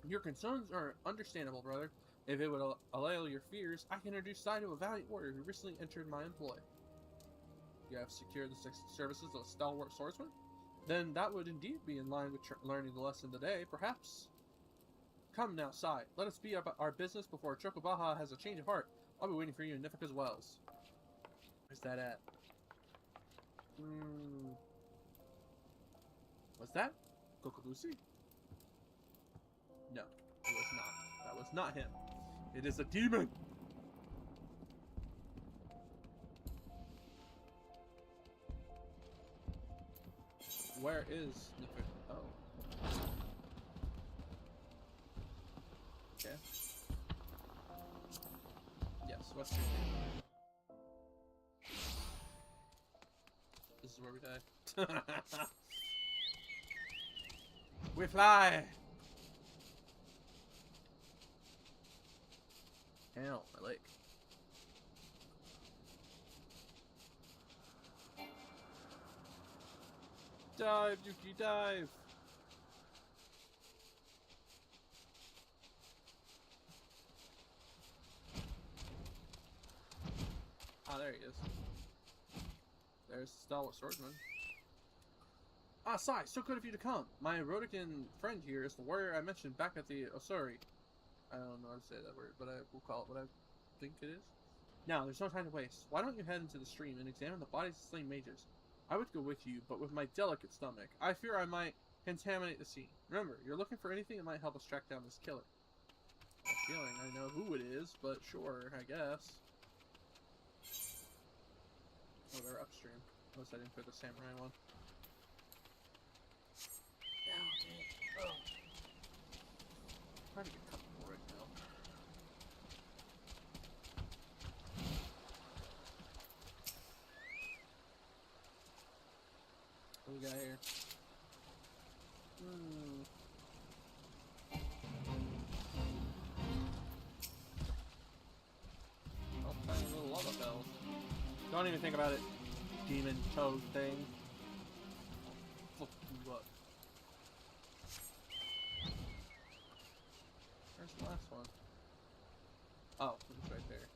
[SPEAKER 2] Your concerns are understandable, brother. If it would allay your fears, I can introduce Sai to a valiant warrior who recently entered my employ. You have secured the services of a stalwart swordsman? Then that would indeed be in line with learning the lesson today, perhaps. Come now, Sai. Let us be about our business before Chocobaha has a change of heart. I'll be waiting for you in Nifika's Wells. Where's that at? Was that Kokobusi? No, it was not. That was not him. It is a demon! Where is Nifik? Oh. Okay. Yes, what's your name? This is where we die. We fly! Ow, my leg. Dive, Yuki, dive! Ah, there he is. There's the stalwart swordsman. Ah, Sai, so good of you to come. My Rodican friend here is the warrior I mentioned back at the Osuri. I don't know how to say that word, but I will call it what I think it is. Now, there's no time to waste. Why don't you head into the stream and examine the bodies of slain mages? I would go with you, but with my delicate stomach, I fear I might contaminate the scene. Remember, you're looking for anything that might help us track down this killer. I have a feeling I know who it is, but sure, I guess. Oh, they're upstream. Unless I didn't put the samurai one. Oh. Trying to get comfortable right now. What we got here? Oh, tiny little lava bells. Don't even think about it. Demon toad thing. Fuck you up. Where's the last one? Oh, it's right there.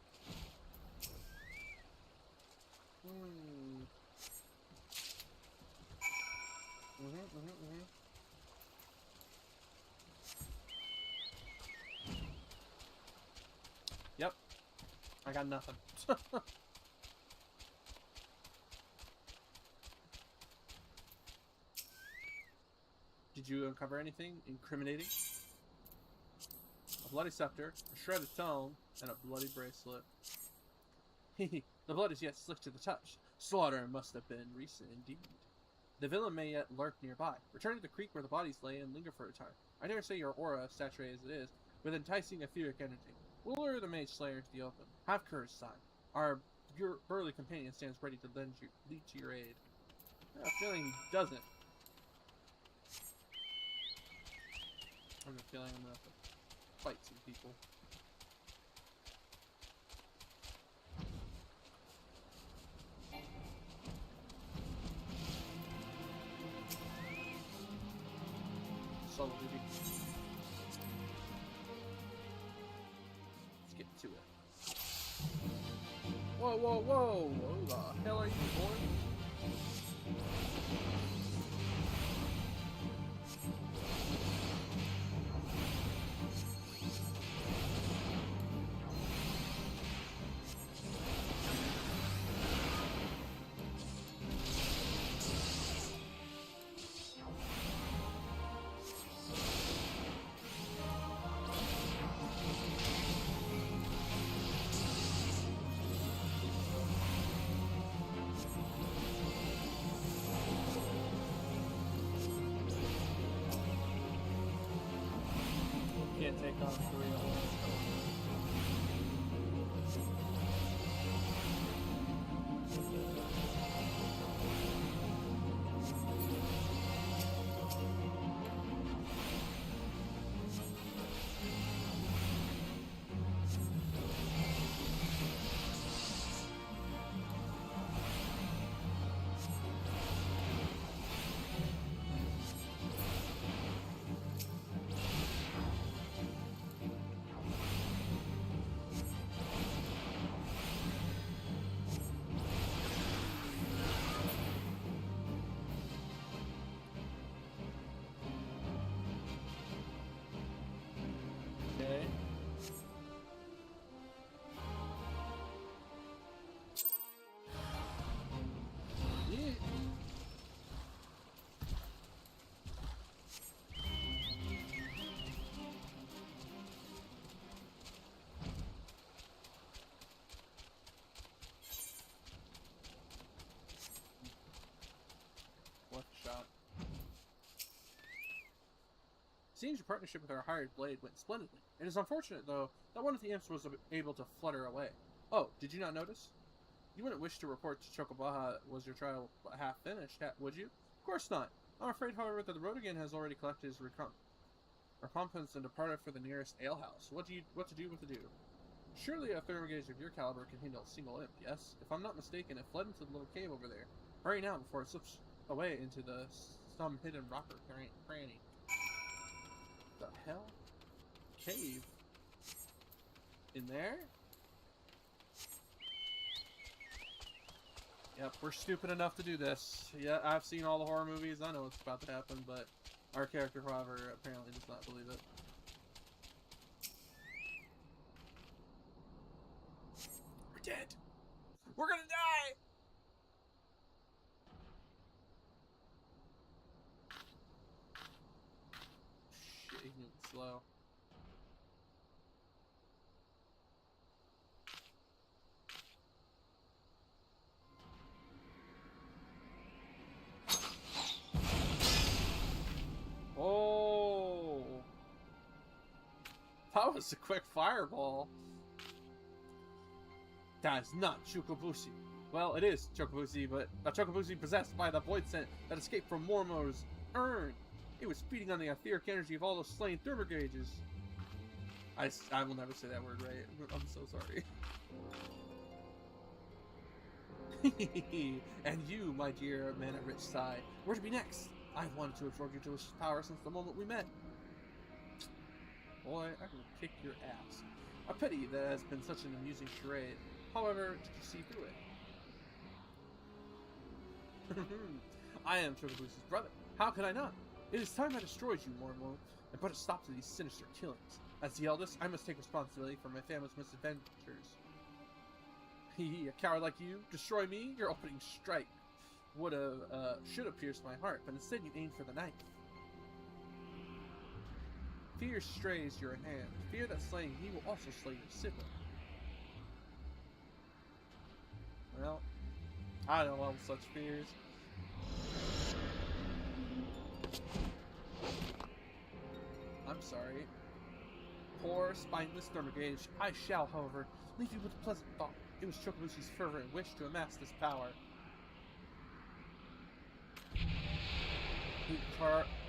[SPEAKER 2] Yep. I got nothing. Did you uncover anything incriminating? A bloody scepter, a shredded tongue, and a bloody bracelet. Hehe, the blood is yet slick to the touch. Slaughter must have been recent indeed. The villain may yet lurk nearby. Return to the creek where the bodies lay and linger for a time. I dare say your aura, saturated as it is, with enticing etheric energy, will lure the mage slayer into the open. Have courage, son. Your burly companion stands ready to lead to your aid. I have a feeling he doesn't. I have a feeling I'm gonna have to fight some people. Solo duty. Let's get to it. Whoa, whoa, whoa! What the hell are you, boy? Can't take on 3 of them. Okay. Yeah. Left shot. Seems your partnership with our hired blade went splendidly. It is unfortunate, though, that one of the imps was able to flutter away. Oh, did you not notice? You wouldn't wish to report to Chocobaha was your trial half finished, would you? Of course not. I'm afraid, however, that the Rodigan has already collected his recompense and departed for the nearest alehouse. What to do with the do? Surely a thermogage of your caliber can handle a single imp, yes? If I'm not mistaken, it fled into the little cave over there. Hurry now before it slips away into some hidden rocker cranny. The hell? Cave? In there? Yep, we're stupid enough to do this. Yeah, I've seen all the horror movies. I know what's about to happen, but our character, however, apparently does not believe it. We're dead. We're gonna die! Shit, he's moving slow. Oh, that was a quick fireball. That is not Chocobushi. Well, it is Chocobushi, but a Chocobushi possessed by the void scent that escaped from Mormo's urn. It was feeding on the etheric energy of all those slain thermogages. I will never say that word right. I'm so sorry. And you, my dear man at rich side, where to be next? I've wanted to absorb your delicious power since the moment we met. Boy, I can kick your ass. A pity that has been such an amusing charade. However, did you see through it? I am Chocobushi's brother. How could I not? It is time I destroyed you, Mormon, and put a stop to these sinister killings. As the eldest, I must take responsibility for my family's misadventures. A coward like you, destroy me? Your opening strike should have pierced my heart, but instead you aimed for the knife. Fear strays your hand. Fear that slaying he will also slay your sibling. Well, I don't love such fears. I'm sorry. Poor, spineless Thermogage. I shall, however, leave you with a pleasant thought. It was Chocobusi's fervent wish to amass this power. He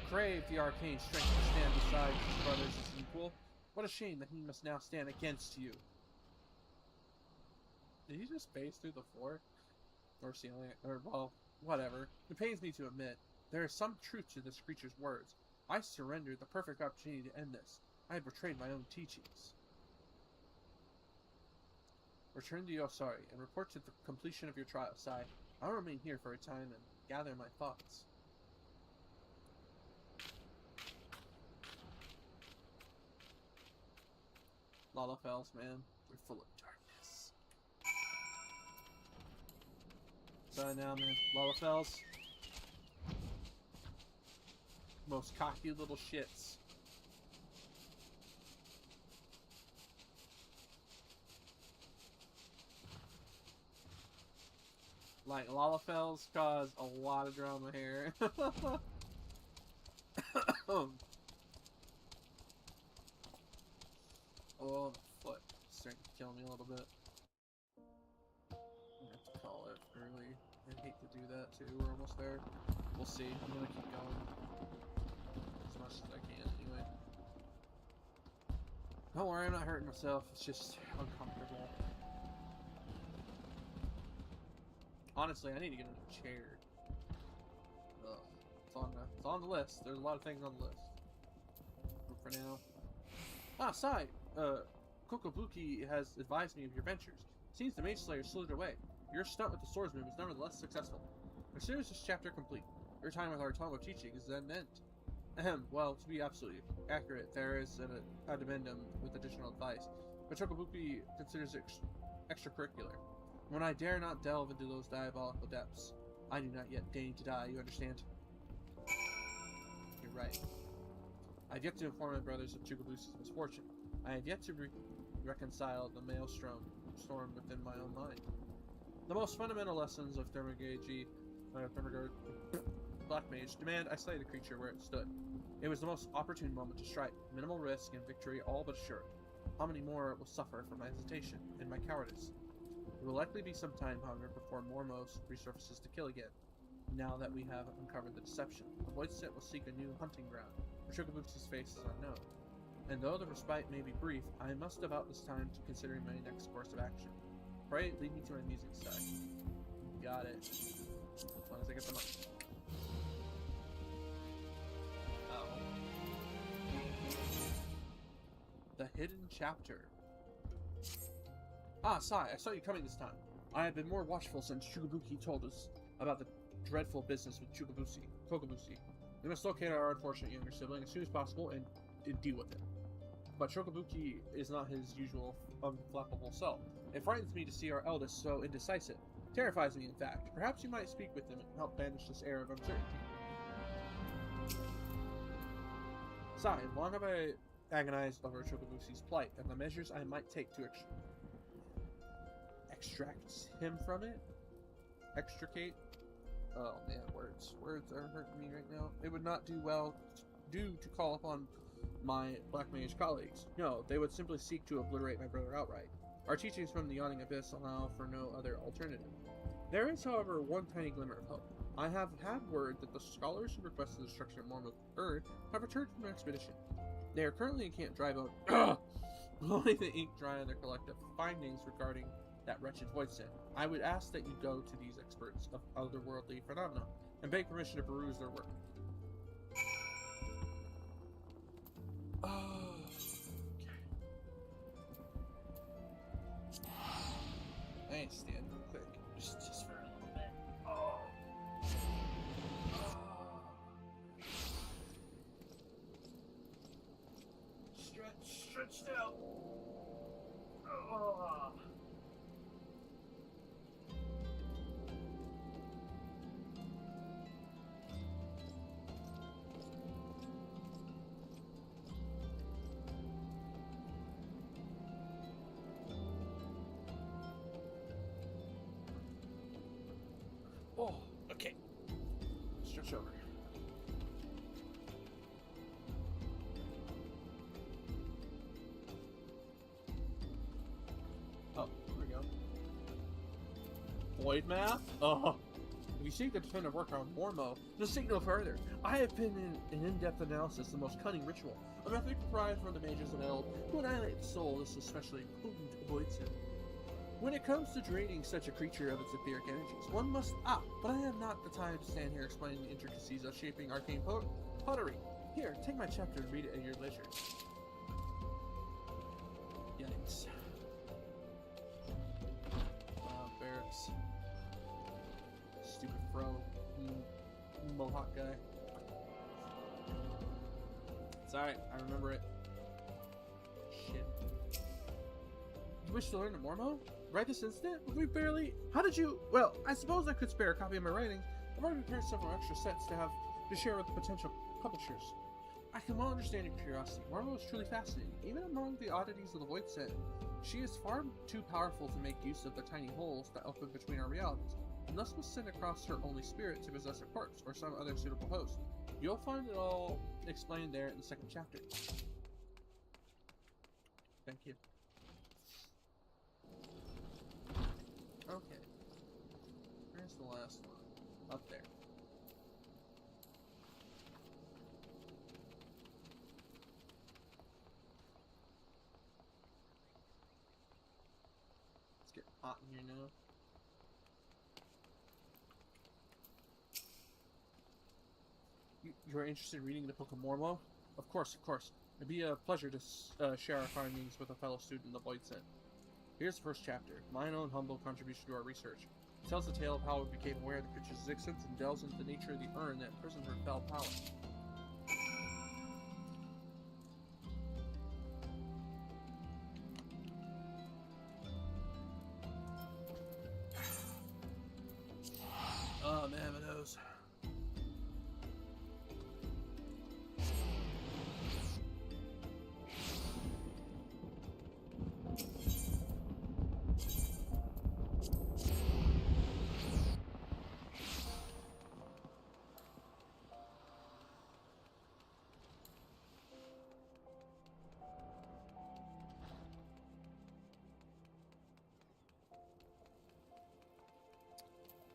[SPEAKER 2] craved the arcane strength to stand beside his brothers as equal. What a shame that he must now stand against you. Did he just phase through the floor? Or ceiling? Or, well, whatever. It pains me to admit, there is some truth to this creature's words. I surrendered the perfect opportunity to end this. I have betrayed my own teachings. Return to Yosari and report to the completion of your trial. Sai, I'll remain here for a time and gather my thoughts. Lalafels, man, they're full of darkness. So now, man, Lalafels, most cocky little shits. Like, Lalafels cause a lot of drama here. Oh, the foot is starting to kill me a little bit. I'm gonna have to call it early. I hate to do that too. We're almost there. We'll see. I'm gonna keep going as much as I can anyway. Don't worry, I'm not hurting myself. It's just uncomfortable. Honestly, I need to get a new chair. Ugh. It's on the list. There's a lot of things on the list. But for now. Ah, Sai! Kokobuki has advised me of your ventures. Seems the Mage Slayer slithered away. Your stunt with the swordsman was nevertheless successful. Considers this chapter complete. Your time with our tome of teaching is then end. Ahem, well, to be absolutely accurate, there is an addendum with additional advice, but Chocobuki considers it extracurricular. When I dare not delve into those diabolical depths, I do not yet deign to die, you understand? You're right. I have yet to inform my brothers of Chocobusi's misfortune. I have yet to reconcile the maelstrom storm within my own mind. The most fundamental lessons of Black Mage demand I slay the creature where it stood. It was the most opportune moment to strike. Minimal risk and victory all but assured. How many more will suffer from my hesitation and my cowardice? It will likely be some time, however, before Mormos resurfaces to kill again. Now that we have uncovered the deception, the Void Set will seek a new hunting ground, where Chocobusi's face is unknown. And though the respite may be brief, I must devote this time to considering my next course of action. Pray, lead me to my music side. Got it. As long as I get the money. Oh. The Hidden Chapter. Ah, Sai, I saw you coming this time. I have been more watchful since Chocobuki told us about the dreadful business with Kokobusi. We must locate our unfortunate younger sibling as soon as possible and deal with it. But Chocobuki is not his usual unflappable self. It frightens me to see our eldest so indecisive. Terrifies me, in fact. Perhaps you might speak with him and help banish this air of uncertainty. Sai, long have I agonized over Chocobusi's plight and the measures I might take to extract him from it? Extricate? Oh man, words. Words are hurting me right now. It would not do well to call upon my Black Mage colleagues. No, they would simply seek to obliterate my brother outright. Our teachings from the Yawning Abyss allow for no other alternative. There is, however, one tiny glimmer of hope. I have had word that the scholars who requested the destruction of Mormont Bird have returned from an expedition. They are currently in Camp Drybone, blowing the ink dry on their collective findings regarding that wretched void sin. I would ask that you go to these experts of otherworldly phenomena and beg permission to peruse their work. I ain't stand real quick. Just for a little bit. Stretched out. stretch over. Oh, here we go. Void math? Oh. If you seek to defend a work on Mormo, just seek no further. I have been in an in-depth analysis of the most cunning ritual, a method contrived for the mages of Eld to annihilate the soul. This especially potent avoids it. When it comes to draining such a creature of its etheric energies, one must but I have not the time to stand here explaining the intricacies of shaping arcane pottery. Here, take my chapter and read it at your leisure. Yikes. Barracks. Stupid fro. Mohawk guy. It's alright, I remember it. Shit. You wish to learn the Mormo? Right this instant? We barely... How did you... Well, I suppose I could spare a copy of my writings. I've already prepared several extra sets to share with potential publishers. I can well understand your curiosity. Mormo is truly fascinating. Even among the oddities of the Void Set, she is far too powerful to make use of the tiny holes that open between our realities, and thus must send across her only spirit to possess a corpse or some other suitable host. You'll find it all explained there in the second chapter. Thank you. Okay. Where's the last one? Up there. Let's get hot in here now. You're interested in reading the Book of Mormo? Of course, of course. It'd be a pleasure to share our findings with a fellow student in the Void Set. Here's the first chapter, mine own humble contribution to our research. It tells the tale of how we became aware of the creature's existence and delves into the nature of the urn that imprisoned her fell power. Oh man, my nose.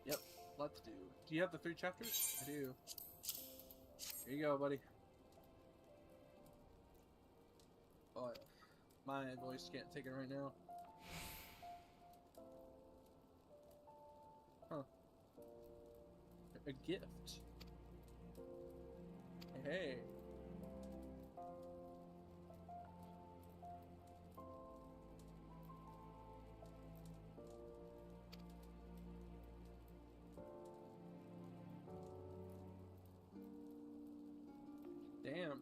[SPEAKER 2] Yep, let's do. Do you have the 3 chapters? I do. Here you go, buddy. Oh, my voice can't take it right now. Huh. A gift. Hey. Damn.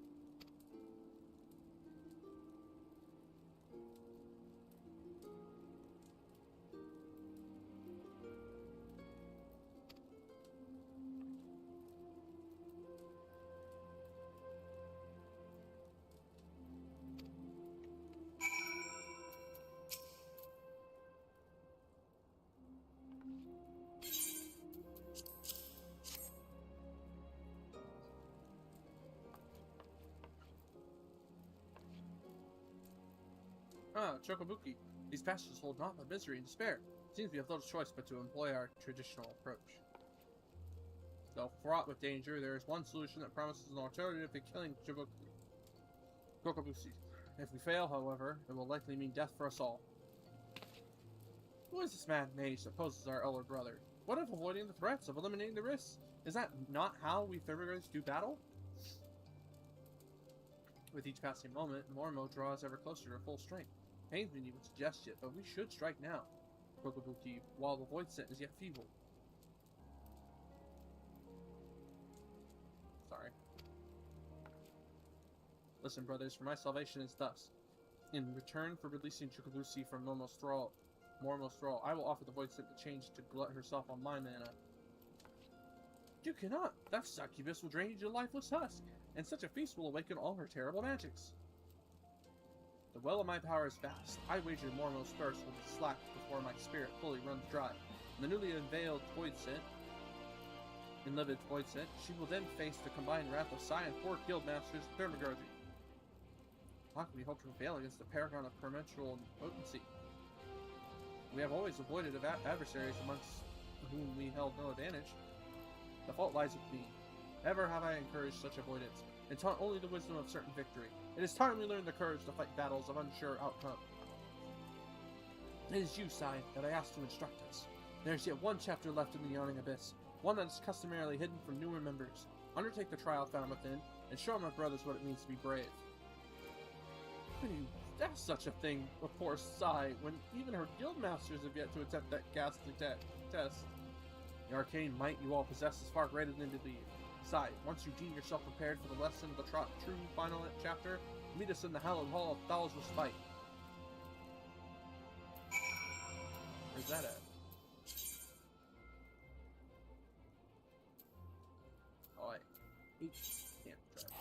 [SPEAKER 2] Ah, Chokobuki. These passages hold naught but misery and despair. Seems we have little choice but to employ our traditional approach. Though fraught with danger, there is one solution that promises an alternative to killing Chokobuki. If we fail, however, it will likely mean death for us all. Who is this mad mage that poses our elder brother? What of avoiding the threats, of eliminating the risks? Is that not how we Fibregars do battle? With each passing moment, Mormo draws ever closer to full strength. Pains me to even suggest it, but we should strike now, Chokobuki, while the Void Set is yet feeble. Sorry. Listen, brothers, for my salvation is thus. In return for releasing Chokobuki from Mormo's thrall, I will offer the Void Set the change to glut herself on my mana. You cannot! That succubus will drain you to a lifeless husk, and such a feast will awaken all her terrible magics. The well of my power is vast. I wager Mormo's thirst will be slacked before my spirit fully runs dry. And the newly unveiled Void Set In Livid Voidsent, she will then face the combined wrath of Sai and 4 guildmasters of Thermagorgi. How can we hope to prevail against the paragon of perpetual potency? We have always avoided adversaries amongst whom we held no advantage. The fault lies with me. Ever have I encouraged such avoidance, and taught only the wisdom of certain victory. It is time we learn the courage to fight battles of unsure outcome. It is you, Sai, that I asked to instruct us. There is yet one chapter left in the Yawning Abyss, one that is customarily hidden from newer members. Undertake the trial found within, and show my brothers what it means to be brave. When you ask such a thing of poor Sai, when even her guildmasters have yet to attempt that ghastly test? The arcane might you all possess is far greater than you believe. Sai, once you deem yourself prepared for the lesson of the true final chapter, meet us in the hallowed hall of Thal's Respite. Where's that at? Oh, I hate camp trap.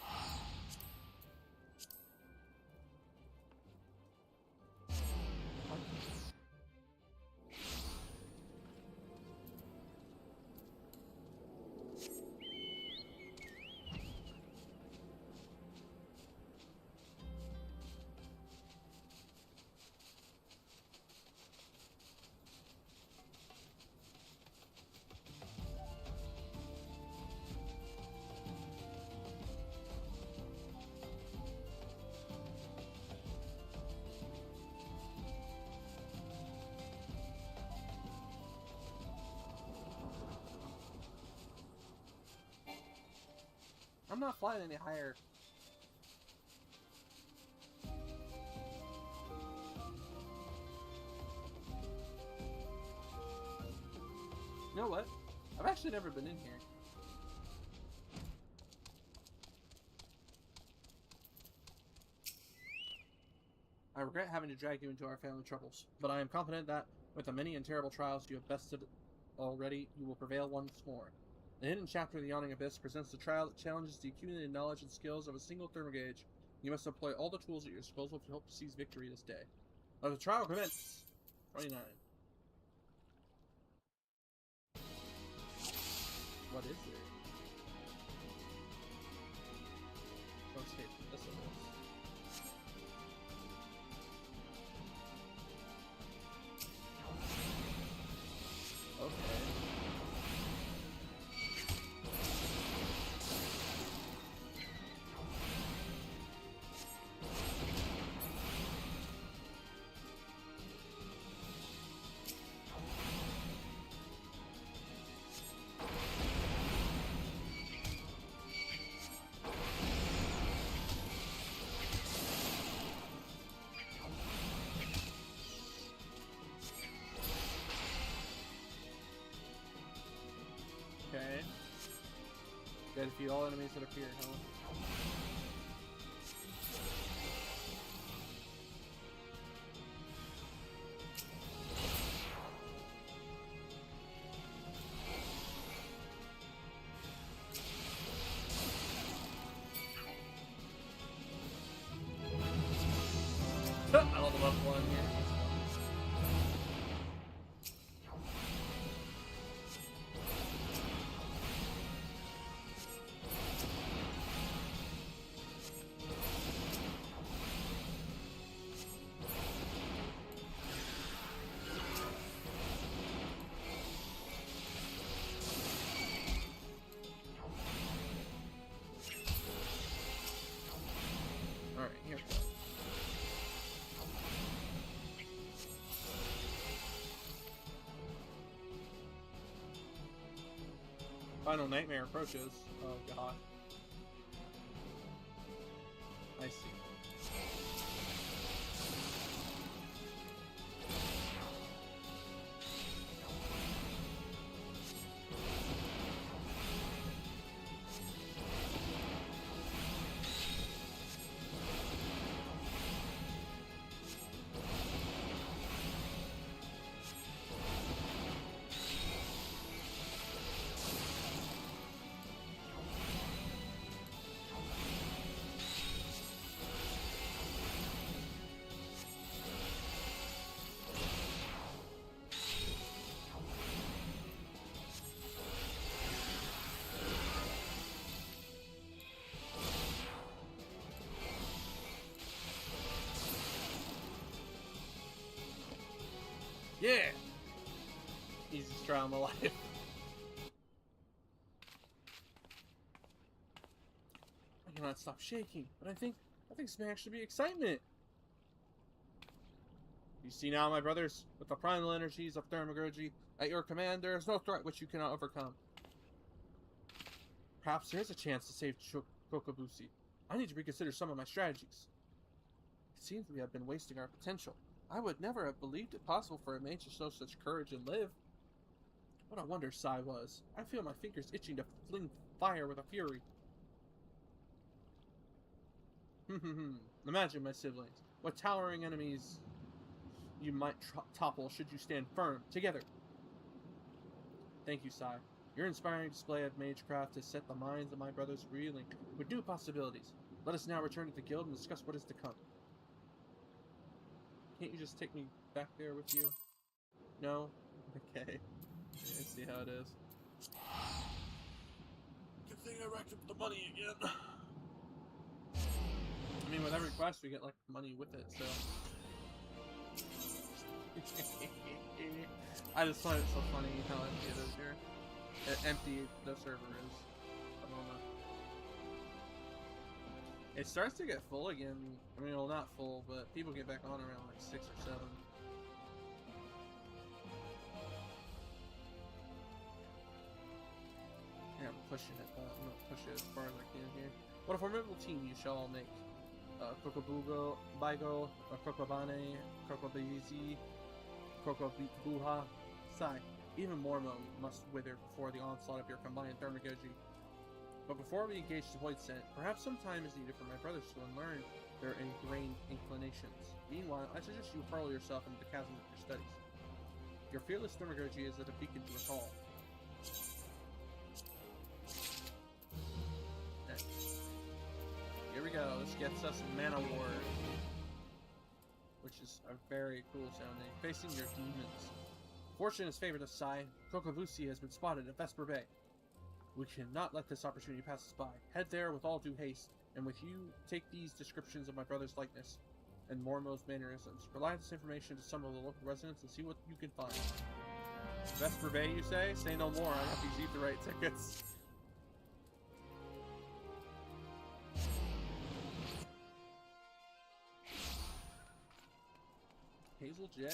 [SPEAKER 2] I'm not flying any higher. You know what? I've actually never been in here. I regret having to drag you into our family troubles, but I am confident that, with the many and terrible trials you have bested already, you will prevail once more. The hidden chapter of the Yawning Abyss presents a trial that challenges the accumulated knowledge and skills of a single Thermagage. You must employ all the tools at your disposal to hope to seize victory this day. Let the trial commence! 29. What is it? Don't escape from this abyss. Okay. Okay. Gotta defeat all enemies that appear, huh? I love the level one here. Alright, here we go. Final nightmare approaches. Oh god. I see.
[SPEAKER 1] try on the life. I cannot stop shaking, but I think this may actually be excitement. You see now, my brothers, with the primal energies of Thermagogy at your command, there is no threat which you cannot overcome. Perhaps there is a chance to save Kokobushi. I need to reconsider some of my strategies. It seems we have been wasting our potential. I would never have believed it possible for a mage to show such courage and live. What a wonder Sai was. I feel my fingers itching to fling fire with a fury. Imagine, my siblings, what towering enemies you might topple should you stand firm, together. Thank you, Sai. Your inspiring display of magecraft has set the minds of my brothers reeling with new possibilities. Let us now return to the guild and discuss what is to come. Can't you just take me back there with you? No? Okay. Let's see how it is. Good thing I racked up the money again. I mean, with every quest we get, like, money with it, so... I just find it so funny how empty it is here. Empty the server is at the moment. It starts to get full again. I mean, well, not full, but people get back on around like 6 or 7. Yeah, I'm pushing it, but I'm gonna push it as far as I can here. What a formidable team you shall all make. Kokobugo, Baigo, Kokobane, Kokobizi, Kokobuha, Sai. Even Mormo must wither before the onslaught of your combined Thermagogy. But before we engage the Void Scent, perhaps some time is needed for my brothers to unlearn their ingrained inclinations. Meanwhile, I suggest you hurl yourself into the chasm of your studies. Your fearless Thermagogy is at a beacon to us all. Okay. Here we go. This gets us Mana Ward, which is a very cool sounding. Facing your demons. Fortune has favored us, Sai. Kokobushi has been spotted at Vesper Bay. We cannot let this opportunity pass us by. Head there with all due haste, and with you, take these descriptions of my brother's likeness and Mormo's mannerisms. Relay this information to some of the local residents and see what you can find. Vesper Bay, you say? Say no more. I got these Etherite tickets. Hazel J.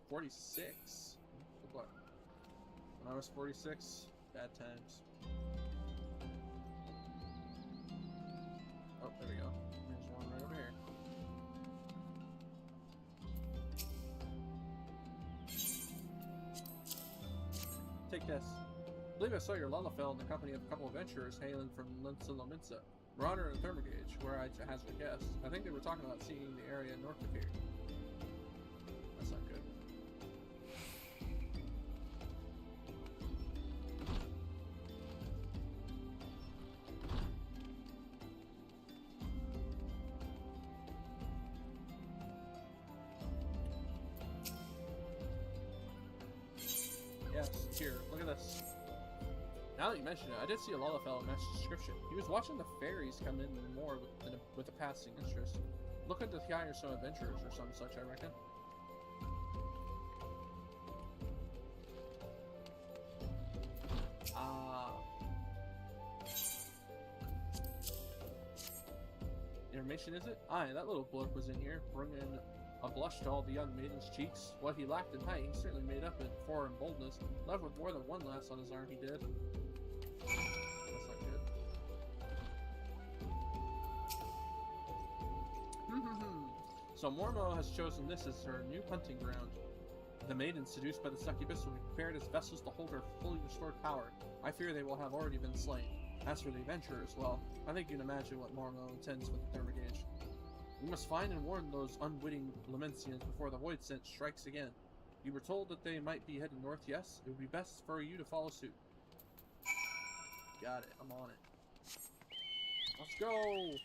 [SPEAKER 1] 46. What? When I was 46, bad times. Oh, there we go. There's one right over here. Take this. I believe I saw your Lullafell in the company of a couple of adventurers hailing from Linsa, Marauder and Thermagage, where I hazard a guess. I think they were talking about seeing the area north of here. That's not good. Yes, here, look at this. Now that you mention it, I did see a Lullafell in Master's description. He was watching the fairies come in more with a passing interest. Looking to hire some adventurers or some such, I reckon. Information, is it? Aye, that little bloke was in here, bringing a blush to all the young maiden's cheeks. What he lacked in height, he certainly made up in foreign boldness. Left with more than one lass on his arm, he did. That's not good. So Mormo has chosen this as her new hunting ground. The maidens, seduced by the succubus, will be prepared as vessels to hold her fully restored power. I fear they will have already been slain. As for the adventurers, well, I think you can imagine what Mormo intends with the Thermagage. We must find and warn those unwitting Lamencians before the Void Scent strikes again. You were told that they might be heading north, yes? It would be best for you to follow suit. Got it, I'm on it. Let's go!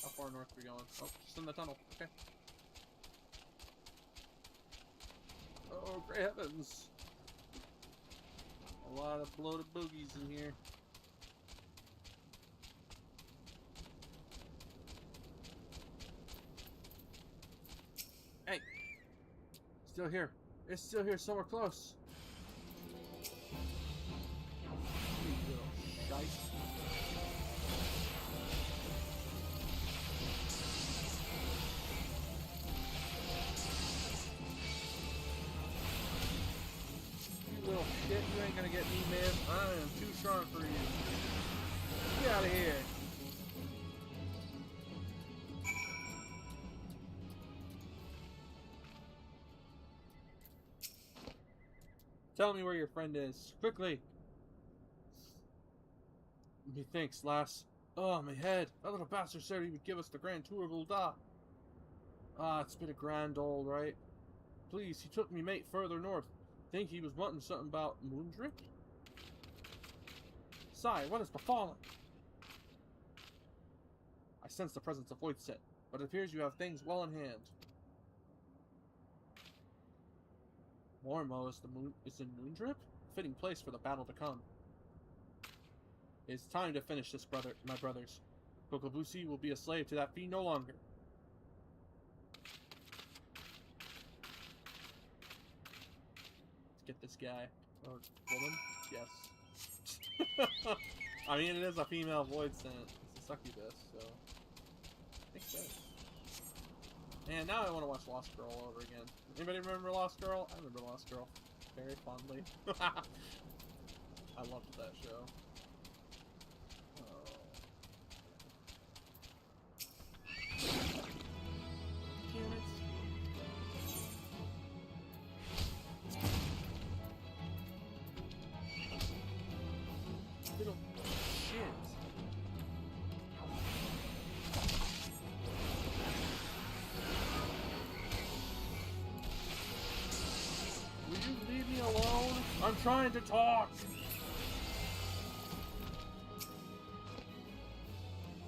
[SPEAKER 1] How far north are we going? Oh, just in the tunnel, okay. Oh, great heavens! A lot of bloated boogies in here. Hey! Still here.
[SPEAKER 2] It's still here somewhere close. You little shite. You little shit, you ain't gonna get me, man. I am too strong for you. Get out of here. Tell me where your friend is. Quickly. Methinks, lass. Oh, my head. That little bastard said he would give us the grand tour of Ul'dah. Ah, it's been a grand old, right? Please, he took me mate further north. Think he was wanting something about Moondrip? Sigh, what has befallen? I sense the presence of Voidset, but it appears you have things well in hand. Mormo is in Moondrip? Fitting place for the battle to come. It's time to finish this, my brothers. Kokobushi will be a slave to that fiend no longer. Let's get this guy. Or woman? Yes. I mean, it is a female void scent. It's a succubus, so... I think so. And now I want to watch Lost Girl all over again. Anybody remember Lost Girl? I remember Lost Girl very fondly. I loved that show. Damn it. Little shit. Will you leave me alone? I'm trying to talk!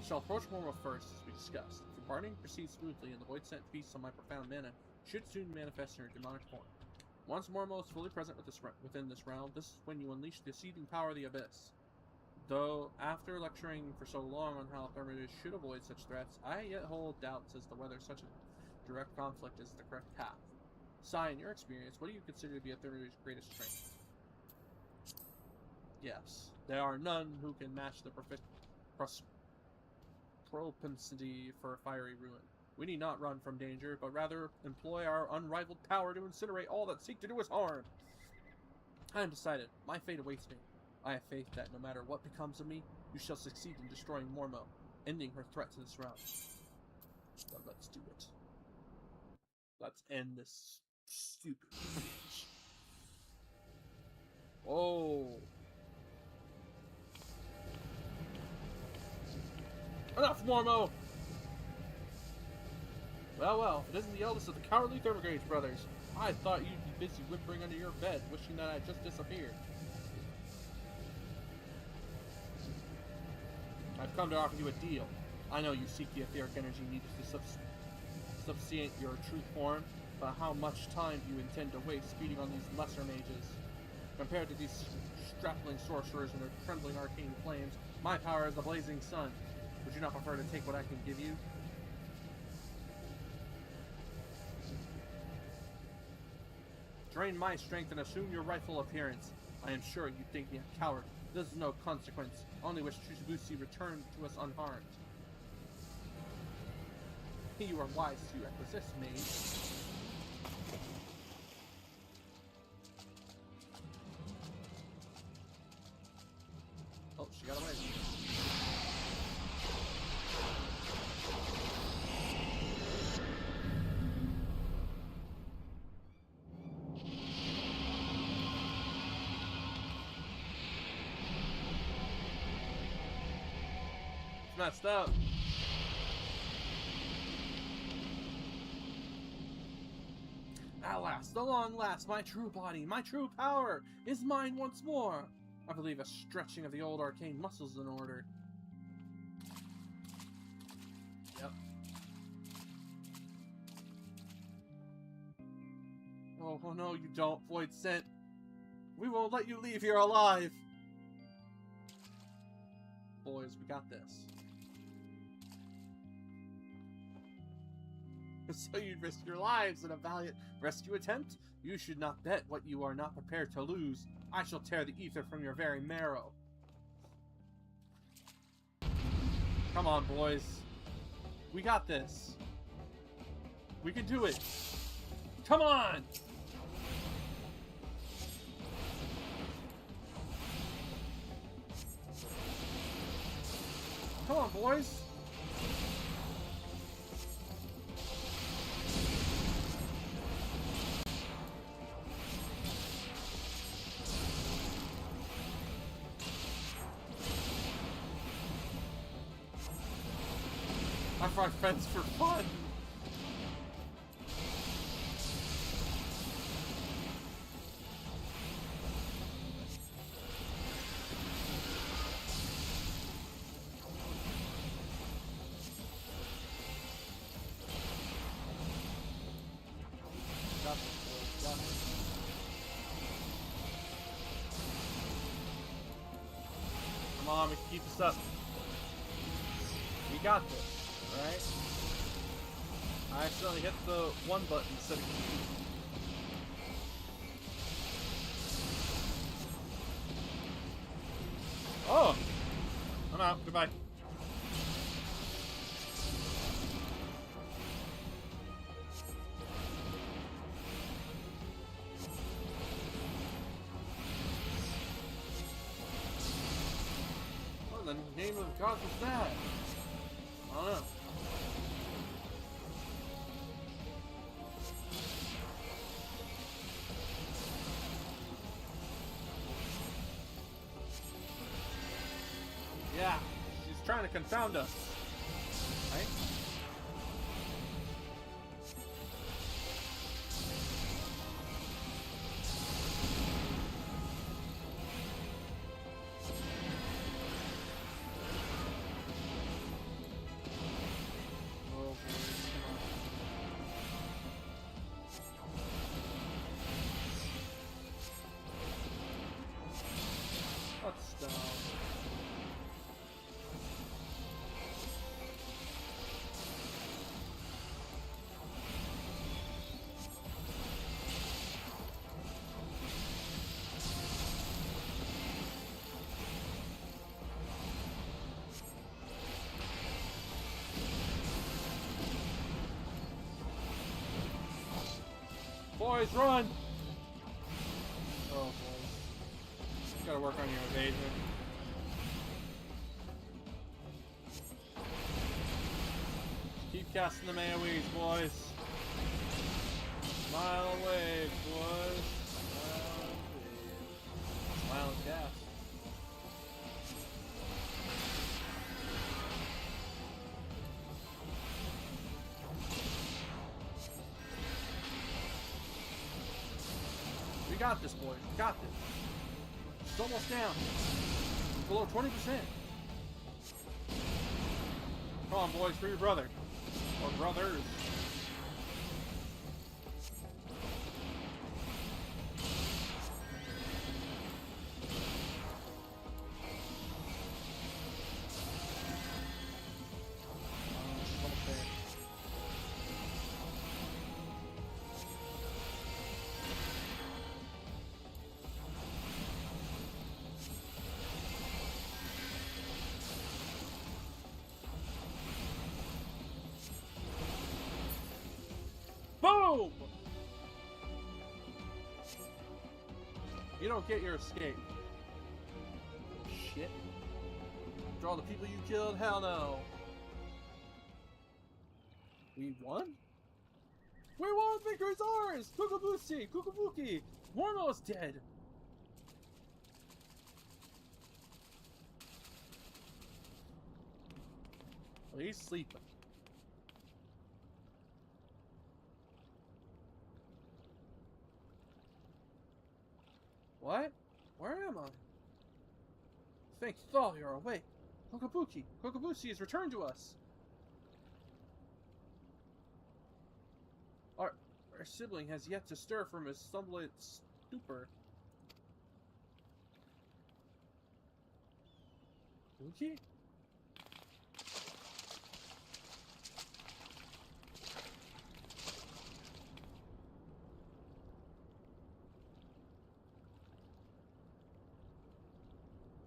[SPEAKER 2] Shall approach Mormo first, as we discussed. If your parting proceeds smoothly and the void sent feasts on my profound mana, should soon manifest in her demonic form. Once Mormo is fully present within this realm, this is when you unleash the seething power of the Abyss. Though, after lecturing for so long on how Thermidors should avoid such threats, I yet hold doubts as to whether such a direct conflict is the correct path. Sai, in your experience, what do you consider to be a Thermidor's greatest strength? Yes, there are none who can match the propensity for fiery ruin. We need not run from danger, but rather employ our unrivaled power to incinerate all that seek to do us harm. I am decided. My fate awaits me. I have faith that no matter what becomes of me, you shall succeed in destroying Mormo, ending her threat to this realm. But let's do it. Let's end this stupid bitch. Oh. Enough, Mormo! Well, it isn't the eldest of the cowardly Thermogage brothers. I thought you'd be busy whimpering under your bed, wishing that I had just disappeared. I've come to offer you a deal. I know you seek the etheric energy needed to substantiate your true form, but how much time do you intend to waste feeding on these lesser mages? Compared to these strapling sorcerers and their trembling arcane flames, my power is the blazing sun. Would you not prefer to take what I can give you? Drain my strength and assume your rightful appearance. I am sure you think me a coward. This is no consequence. Only wish Tsuchibushi returned to us unharmed. You are wise to resist, maid. Oh, she got away. It's messed up. At last, at long last, my true body, my true power is mine once more. I believe a stretching of the old arcane muscles is in order. Yep. Oh no, you don't, Void Scent. We won't let you leave here alive. Boys, we got this. So you'd risk your lives in a valiant rescue attempt? You should not bet what you are not prepared to lose. I shall tear the ether from your very marrow. Come on, boys. We got this. We can do it. Come on! Come on, boys. I fight friends for fun. Got this, boys. Got this. Come on, we can keep this up. We got this. Alright? I accidentally hit the one button instead of Q. Oh! I'm out. Goodbye. What in the name of the gods was that? I don't know. Yeah, she's trying to confound us. Right? Oh, boy. Let's stop. Boys, run! Oh, boys. Gotta work on your evasion. Keep casting the AoEs, boys. Smile and wave, boys. Smile and wave. Smile and cast. We got this, boys. We got this. It's almost down. Below 20%. Come on, boys, for your brother. Or brothers. Almost there. Boom! You don't get your escape. Shit. Draw the people you killed? Hell no. We won? We won! Victory's ours! Kukabuchi! Kukabuki! Mormo's dead! Well, he's sleeping. What? Where am I? Thank Thal, you're awake. Kokabuki! Kokabuchi has returned to us! Our sibling has yet to stir from his somnolent stupor. Buki?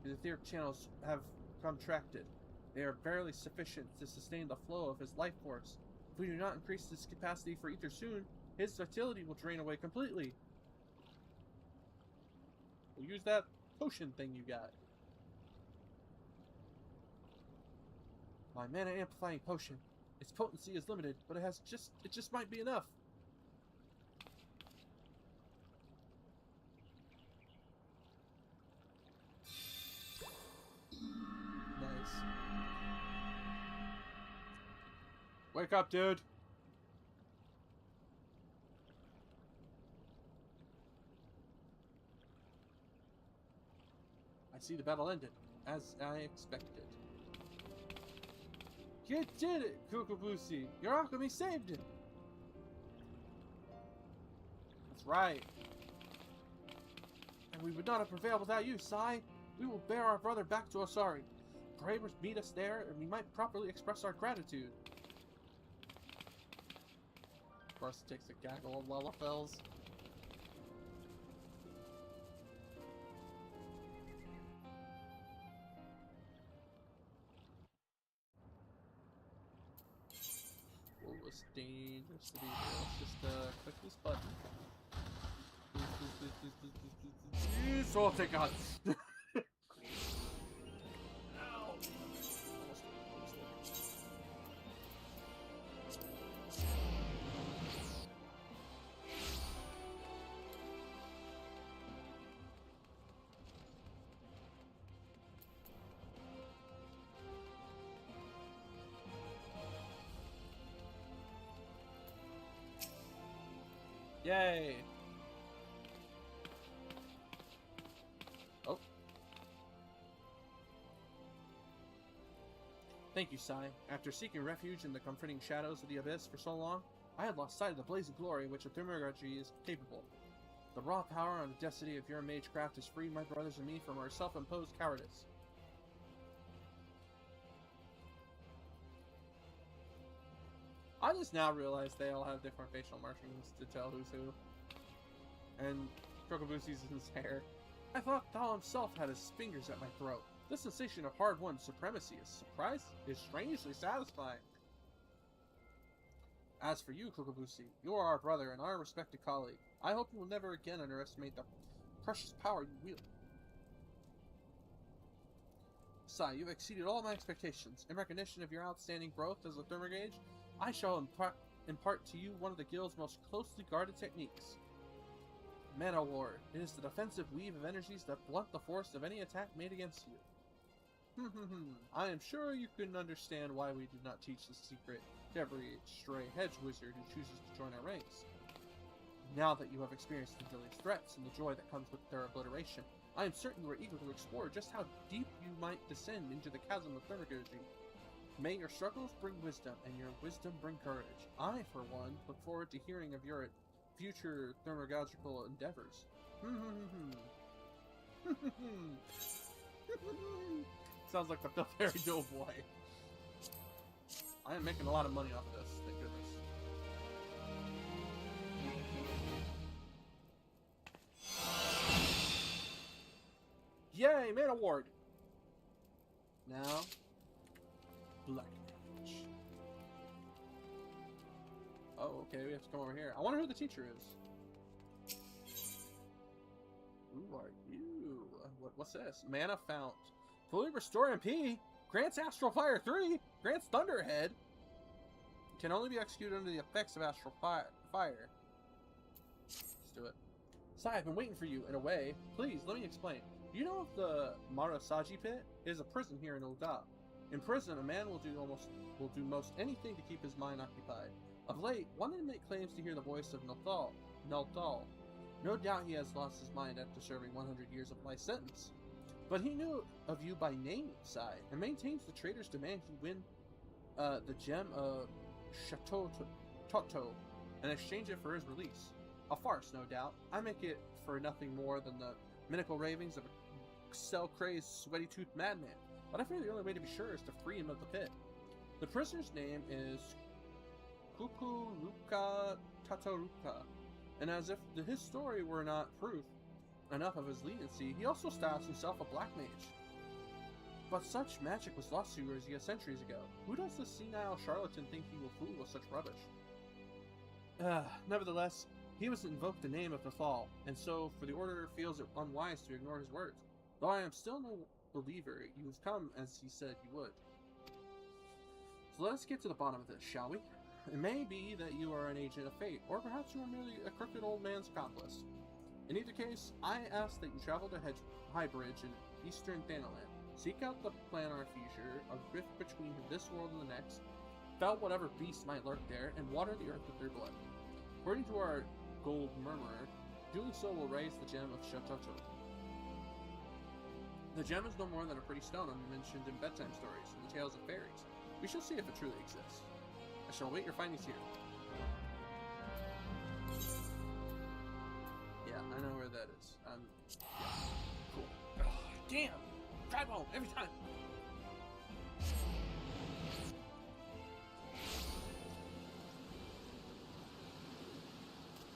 [SPEAKER 2] The etheric channels have contracted. They are barely sufficient to sustain the flow of his life force. If we do not increase his capacity for ether soon, his vitality will drain away completely. We'll use that potion thing you got. My mana amplifying potion. Its potency is limited, but it just might be enough. Nice. Wake up, dude. I see the battle ended, as I expected. You did it, Kukubusi! Your alchemy saved him! That's right. And we would not have prevailed without you, Sai. We will bear our brother back to Osari. Pray meet us there, and we might properly express our gratitude. Of course, it takes a gaggle of Lelafels. What was dangerous to be here? Let's just click this button. Please, oh, thank God. Ow. Yay! Oh. Thank you, Sai. After seeking refuge in the comforting shadows of the abyss for so long, I had lost sight of the blazing glory which a Thermurgy is capable. The raw power and audacity of your magecraft has freed my brothers and me from our self-imposed cowardice. I just now realized they all have different facial markings to tell who's who. And Krokobusi's in his hair. I thought Thal himself had his fingers at my throat. The sensation of hard-won supremacy is strangely satisfying. As for you, Krokobusi, you are our brother and our respected colleague. I hope you will never again underestimate the precious power you wield. Sai, you've exceeded all my expectations. In recognition of your outstanding growth as a Thermurgage, I shall impart to you one of the guild's most closely guarded techniques. Mana Ward. It is the defensive weave of energies that blunt the force of any attack made against you. I am sure you can understand why we did not teach this secret to every stray hedge wizard who chooses to join our ranks. Now that you have experienced the village threats and the joy that comes with their obliteration, I am certain you are eager to explore just how deep you might descend into the chasm of Thermurgy. May your struggles bring wisdom, and your wisdom bring courage. I, for one, look forward to hearing of your future thermurgical endeavors. Sounds like the Very Doughboy. I am making a lot of money off of this, thank goodness. Yay, Mana Ward! Now, Black Mage. Oh, okay, we have to come over here. I wonder who the teacher is. Who are you? What's this? Mana Fount. Fully restore MP. Grants Astral Fire 3. Grants Thunderhead. Can only be executed under the effects of Astral Fire. Let's do it. Sai, I've been waiting for you, in a way. Please, let me explain. You know of the Marasaji Pit? It is a prison here in Oda. In prison, a man will do most anything to keep his mind occupied. Of late, one inmate claims to hear the voice of Nalthal. No doubt he has lost his mind after serving 100 years of life sentence. But he knew of you by name, Sai, and maintains the traitor's demand you win the gem of Chateau Toto and exchange it for his release. A farce, no doubt. I make it for nothing more than the minical ravings of a cell-crazed, sweaty-toothed madman. But I fear the only way to be sure is to free him of the pit. The prisoner's name is Kukuruka Tatoruka, and as if his story were not proof enough of his leniency, he also styles himself a black mage. But such magic was lost to Eurasia centuries ago. Who does this senile charlatan think he will fool with such rubbish? Nevertheless, he must invoke the name of Nathal, and so, for the Order feels it unwise to ignore his words. Though I am still no believer, you have come as he said you would. So let us get to the bottom of this, shall we? It may be that you are an agent of fate, or perhaps you are merely a crooked old man's accomplice. In either case, I ask that you travel to Highbridge in eastern Thanaland. Seek out the planar fissure, a rift between this world and the next, fell whatever beast might lurk there, and water the earth with their blood. According to our gold murmurer, doing so will raise the gem of Shatoto. The gem is no more than a pretty stone mentioned in bedtime stories and the tales of fairies. We shall see if it truly exists. I shall await your findings here. Yeah, I know where that is. Yeah. Cool. Oh, damn! Drive home every time!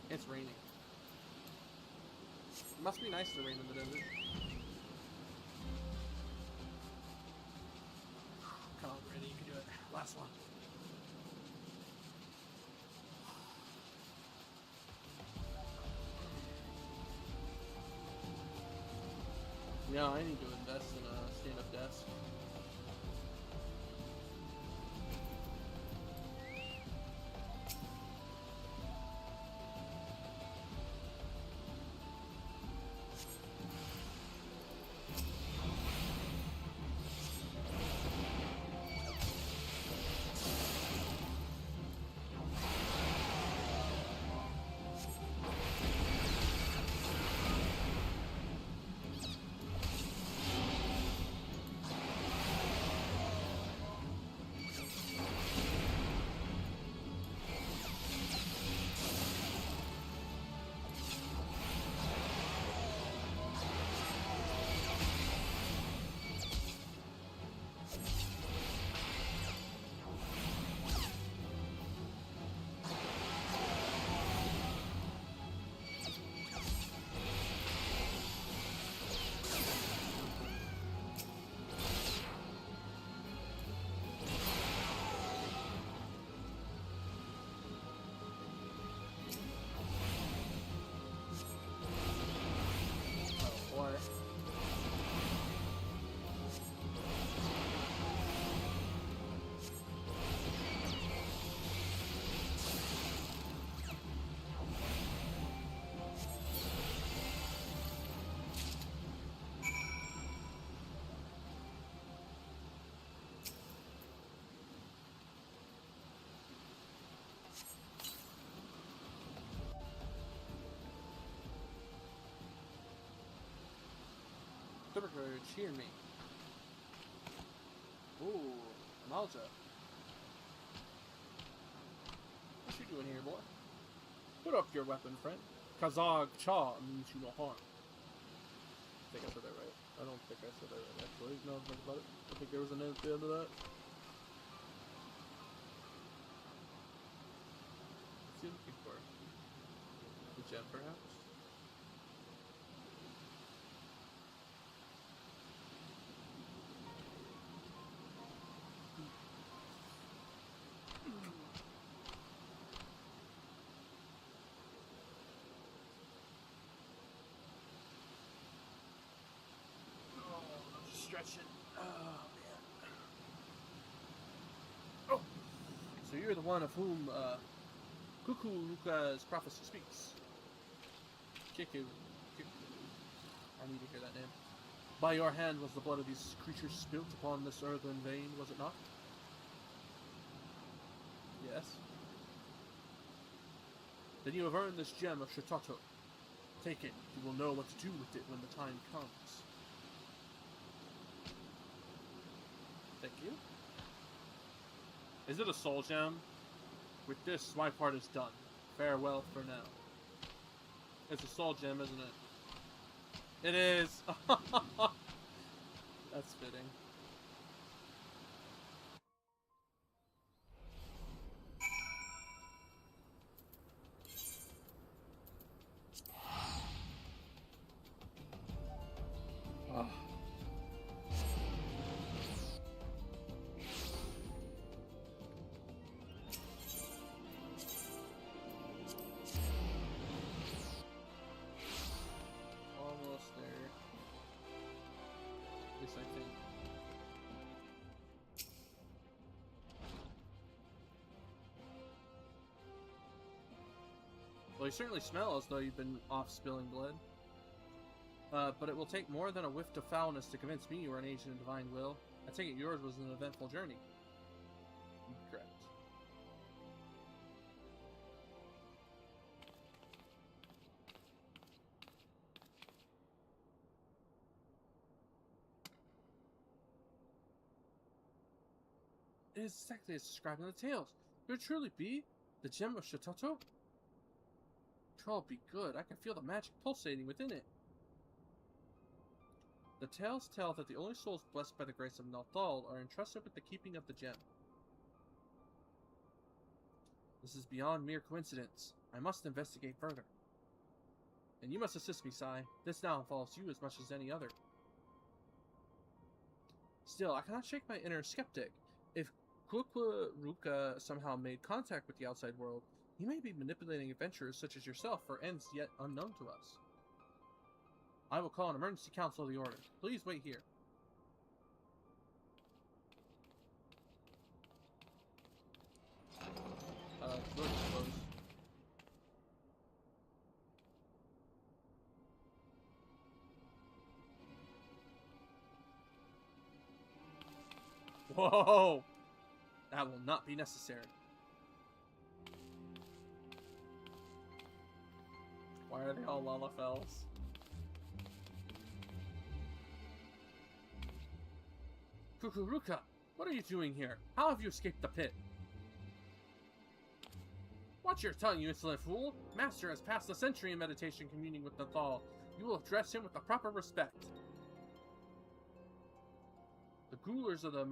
[SPEAKER 2] It's raining. It must be nice to rain in the desert. Come on, Randy, you can do it. Last one. Yeah, I need to invest in a stand-up desk. Cheer me. Ooh, Malta. What you doing here, boy? Put up your weapon, friend. Kazag Cha means you no harm. I think I said that right. I don't think I said that right, actually. No, think about it. I think there was an end at the end of that. What's he looking for? The gem, perhaps? Stretching. Oh, man. Oh! So you're the one of whom, Kukuruka's prophecy speaks. Kiku. I need to hear that name. By your hand was the blood of these creatures spilt upon this earthen vein, was it not? Yes. Then you have earned this gem of Shitoto. Take it. You will know what to do with it when the time comes. Thank you. Is it a soul gem? With this, my part is done. Farewell for now. It's a soul gem, isn't it? It is! That's fitting. Well, you certainly smell as though you've been off spilling blood. But it will take more than a whiff of foulness to convince me you are an agent of divine will. I take it yours was an eventful journey. Correct. It is exactly as described in the tales. Could it truly be the gem of Shatoto? Troll, be good. I can feel the magic pulsating within it. The tales tell that the only souls blessed by the grace of Nathal are entrusted with the keeping of the gem. This is beyond mere coincidence. I must investigate further. And you must assist me, Sai. This now involves you as much as any other. Still, I cannot shake my inner skeptic. If Ruka somehow made contact with the outside world, he may be manipulating adventurers such as yourself for ends yet unknown to us. I will call an emergency council of the order. Please wait here. Doors are closed. Whoa! That will not be necessary. Why are they all Lalafels? Kukuruka, what are you doing here? How have you escaped the pit? Watch your tongue, you insolent fool! Master has passed a century in meditation communing with Nathal. You will address him with the proper respect. The rulers of the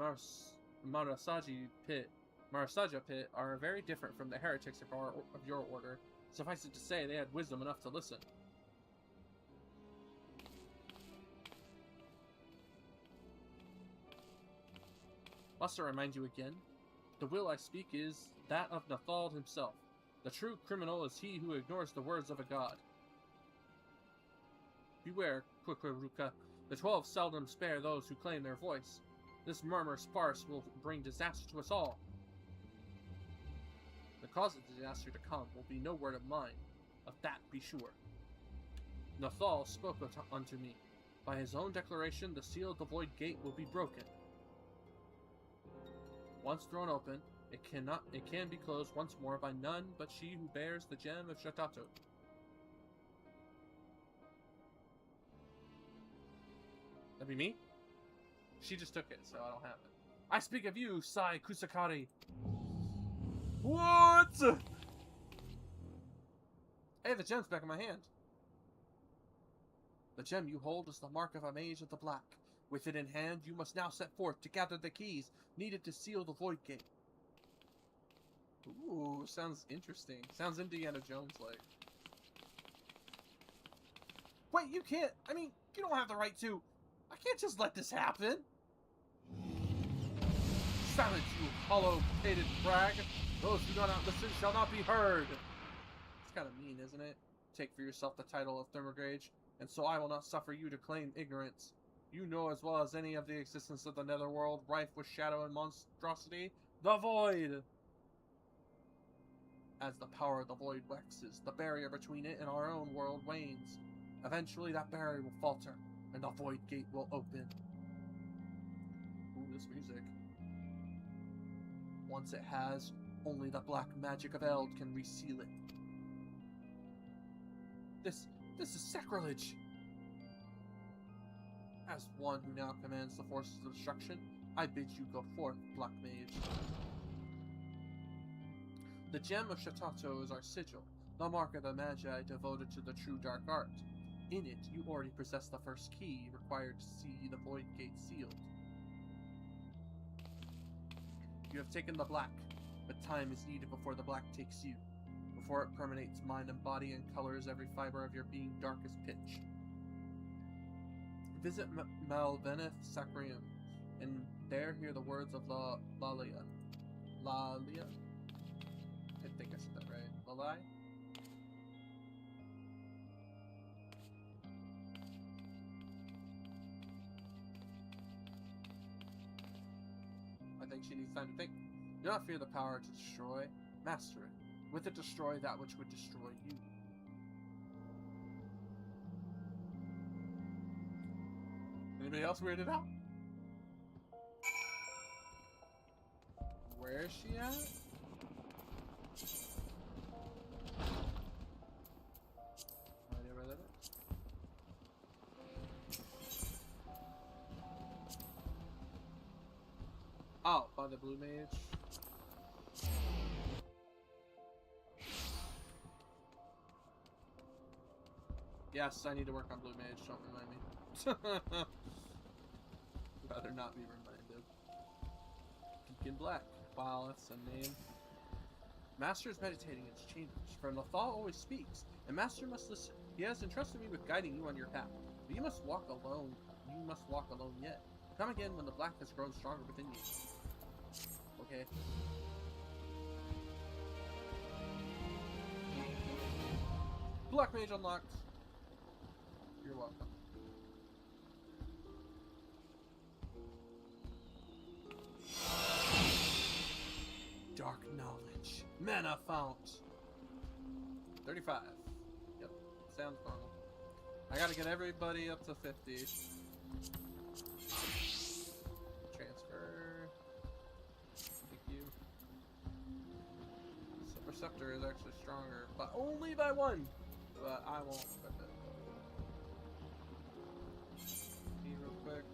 [SPEAKER 2] Marasaja pit are very different from the heretics of your order. Suffice it to say, they had wisdom enough to listen. Must I remind you again? The will I speak is that of Nathal himself. The true criminal is he who ignores the words of a god. Beware, Kukuruka. The 12 seldom spare those who claim their voice. This murmur sparse will bring disaster to us all. The cause of the disaster to come will be no word of mine. Of that be sure. Nathal spoke unto me. By his own declaration, the seal of the Void Gate will be broken. Once thrown open, it can be closed once more by none but she who bears the gem of Shatato. That'd be me? She just took it, so I don't have it. I speak of you, Sai Kusakari. What? Hey, the gem's back in my hand. The gem you hold is the mark of a mage of the black. With it in hand, you must now set forth to gather the keys needed to seal the Void Gate. Ooh, sounds interesting. Sounds Indiana Jones-like. Wait, you can't... I mean, you don't have the right to... I can't just let this happen. Silence, you hollow-pated brag. Those who do not listen shall not be heard. It's kind of mean, isn't it? Take for yourself the title of Thermograge, and so I will not suffer you to claim ignorance. You know as well as any of the existence of the netherworld, rife with shadow and monstrosity, the Void! As the power of the Void waxes, the barrier between it and our own world wanes. Eventually that barrier will falter, and the Void Gate will open. Ooh, this music. Once it has, only the black magic of Eld can reseal it. This is sacrilege! As one who now commands the forces of destruction, I bid you go forth, Black Mage. The gem of Shatato is our sigil, the mark of the Magi devoted to the true dark art. In it, you already possess the first key required to see the Void Gate sealed. You have taken the black, but time is needed before the black takes you, before it permeates mind and body and colors every fiber of your being dark as pitch. Visit Malveneth Sacrium, and there hear the words of Lalia. Lalia? I think I said that right. Lalai? I think she needs time to think. Do not fear the power to destroy. Master it. With it destroy that which would destroy you. Anybody else weirded out? Where is she at? No idea where that is. Oh, by the blue mage. Yes, I need to work on blue mage, don't remind me. Rather not be reminded. Deacon Black. Wow, that's a name. Master is meditating in his chambers, for Nathal always speaks, and Master must listen. He has entrusted me with guiding you on your path, but you must walk alone. You must walk alone yet. Come again when the black has grown stronger within you. Okay. Black mage unlocked. You're welcome. Dark knowledge. Mana fount. 35. Yep. Sounds normal. I gotta get everybody up to 50. Transfer. Thank you. So Perceptor is actually stronger, but only by 1. But I won't equip it. See real quick.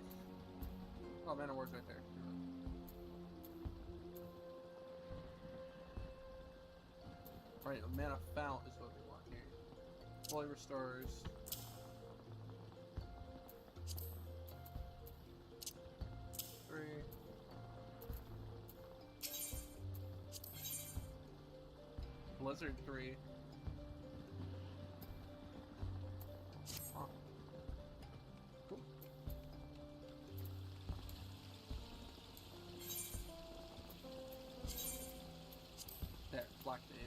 [SPEAKER 2] Oh, Mana Ward's right there. Right, a Mana Fount is what we want here. Fully restores. Three. Blizzard 3. Huh. Cool. There, Black Mage.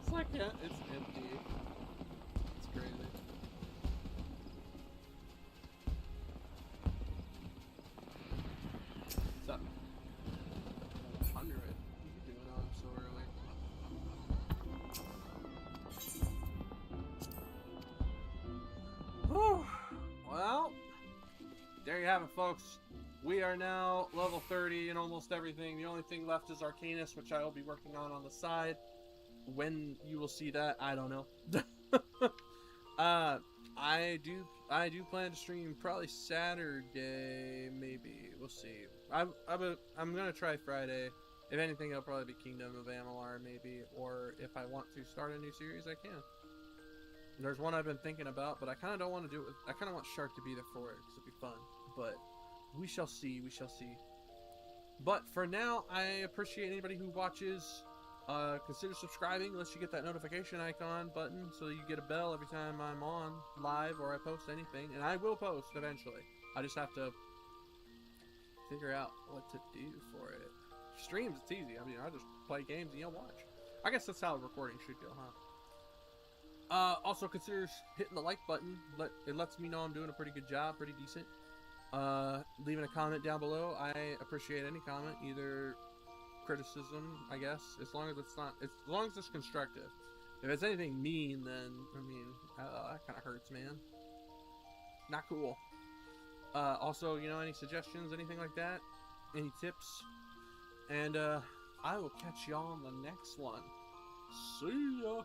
[SPEAKER 2] It's like, yeah, it's empty. It's crazy. What's up? 100. What are you doing on so early? Whew. Well, there you have it, folks. We are now level 30 in almost everything. The only thing left is Arcanus, which I will be working on the side. When you will see that, I don't know. I do plan to stream probably Saturday, maybe. We'll see. I'm gonna try Friday. If anything, it'll probably be Kingdom of Amalur, maybe. Or if I want to start a new series, I can. There's one I've been thinking about, but I kind of don't want to do it. I kind of want Shark to be there for it because it'd be fun. But we shall see. We shall see. But for now, I appreciate anybody who watches. Consider subscribing unless you get that notification icon button so you get a bell every time I'm on live or I post anything. And I will post eventually. I just have to figure out what to do for it. Streams, it's easy. I mean, I just play games and you'll watch. I guess that's how recording should go, huh? Also consider hitting the like button. It lets me know I'm doing a pretty good job, pretty decent. Leaving a comment down below. I appreciate any comment, either criticism, I guess, as long as it's constructive. If it's anything mean, then I mean that kind of hurts, man. Not cool. Also, you know, any suggestions, anything like that, any tips, and I will catch y'all on the next one. See ya.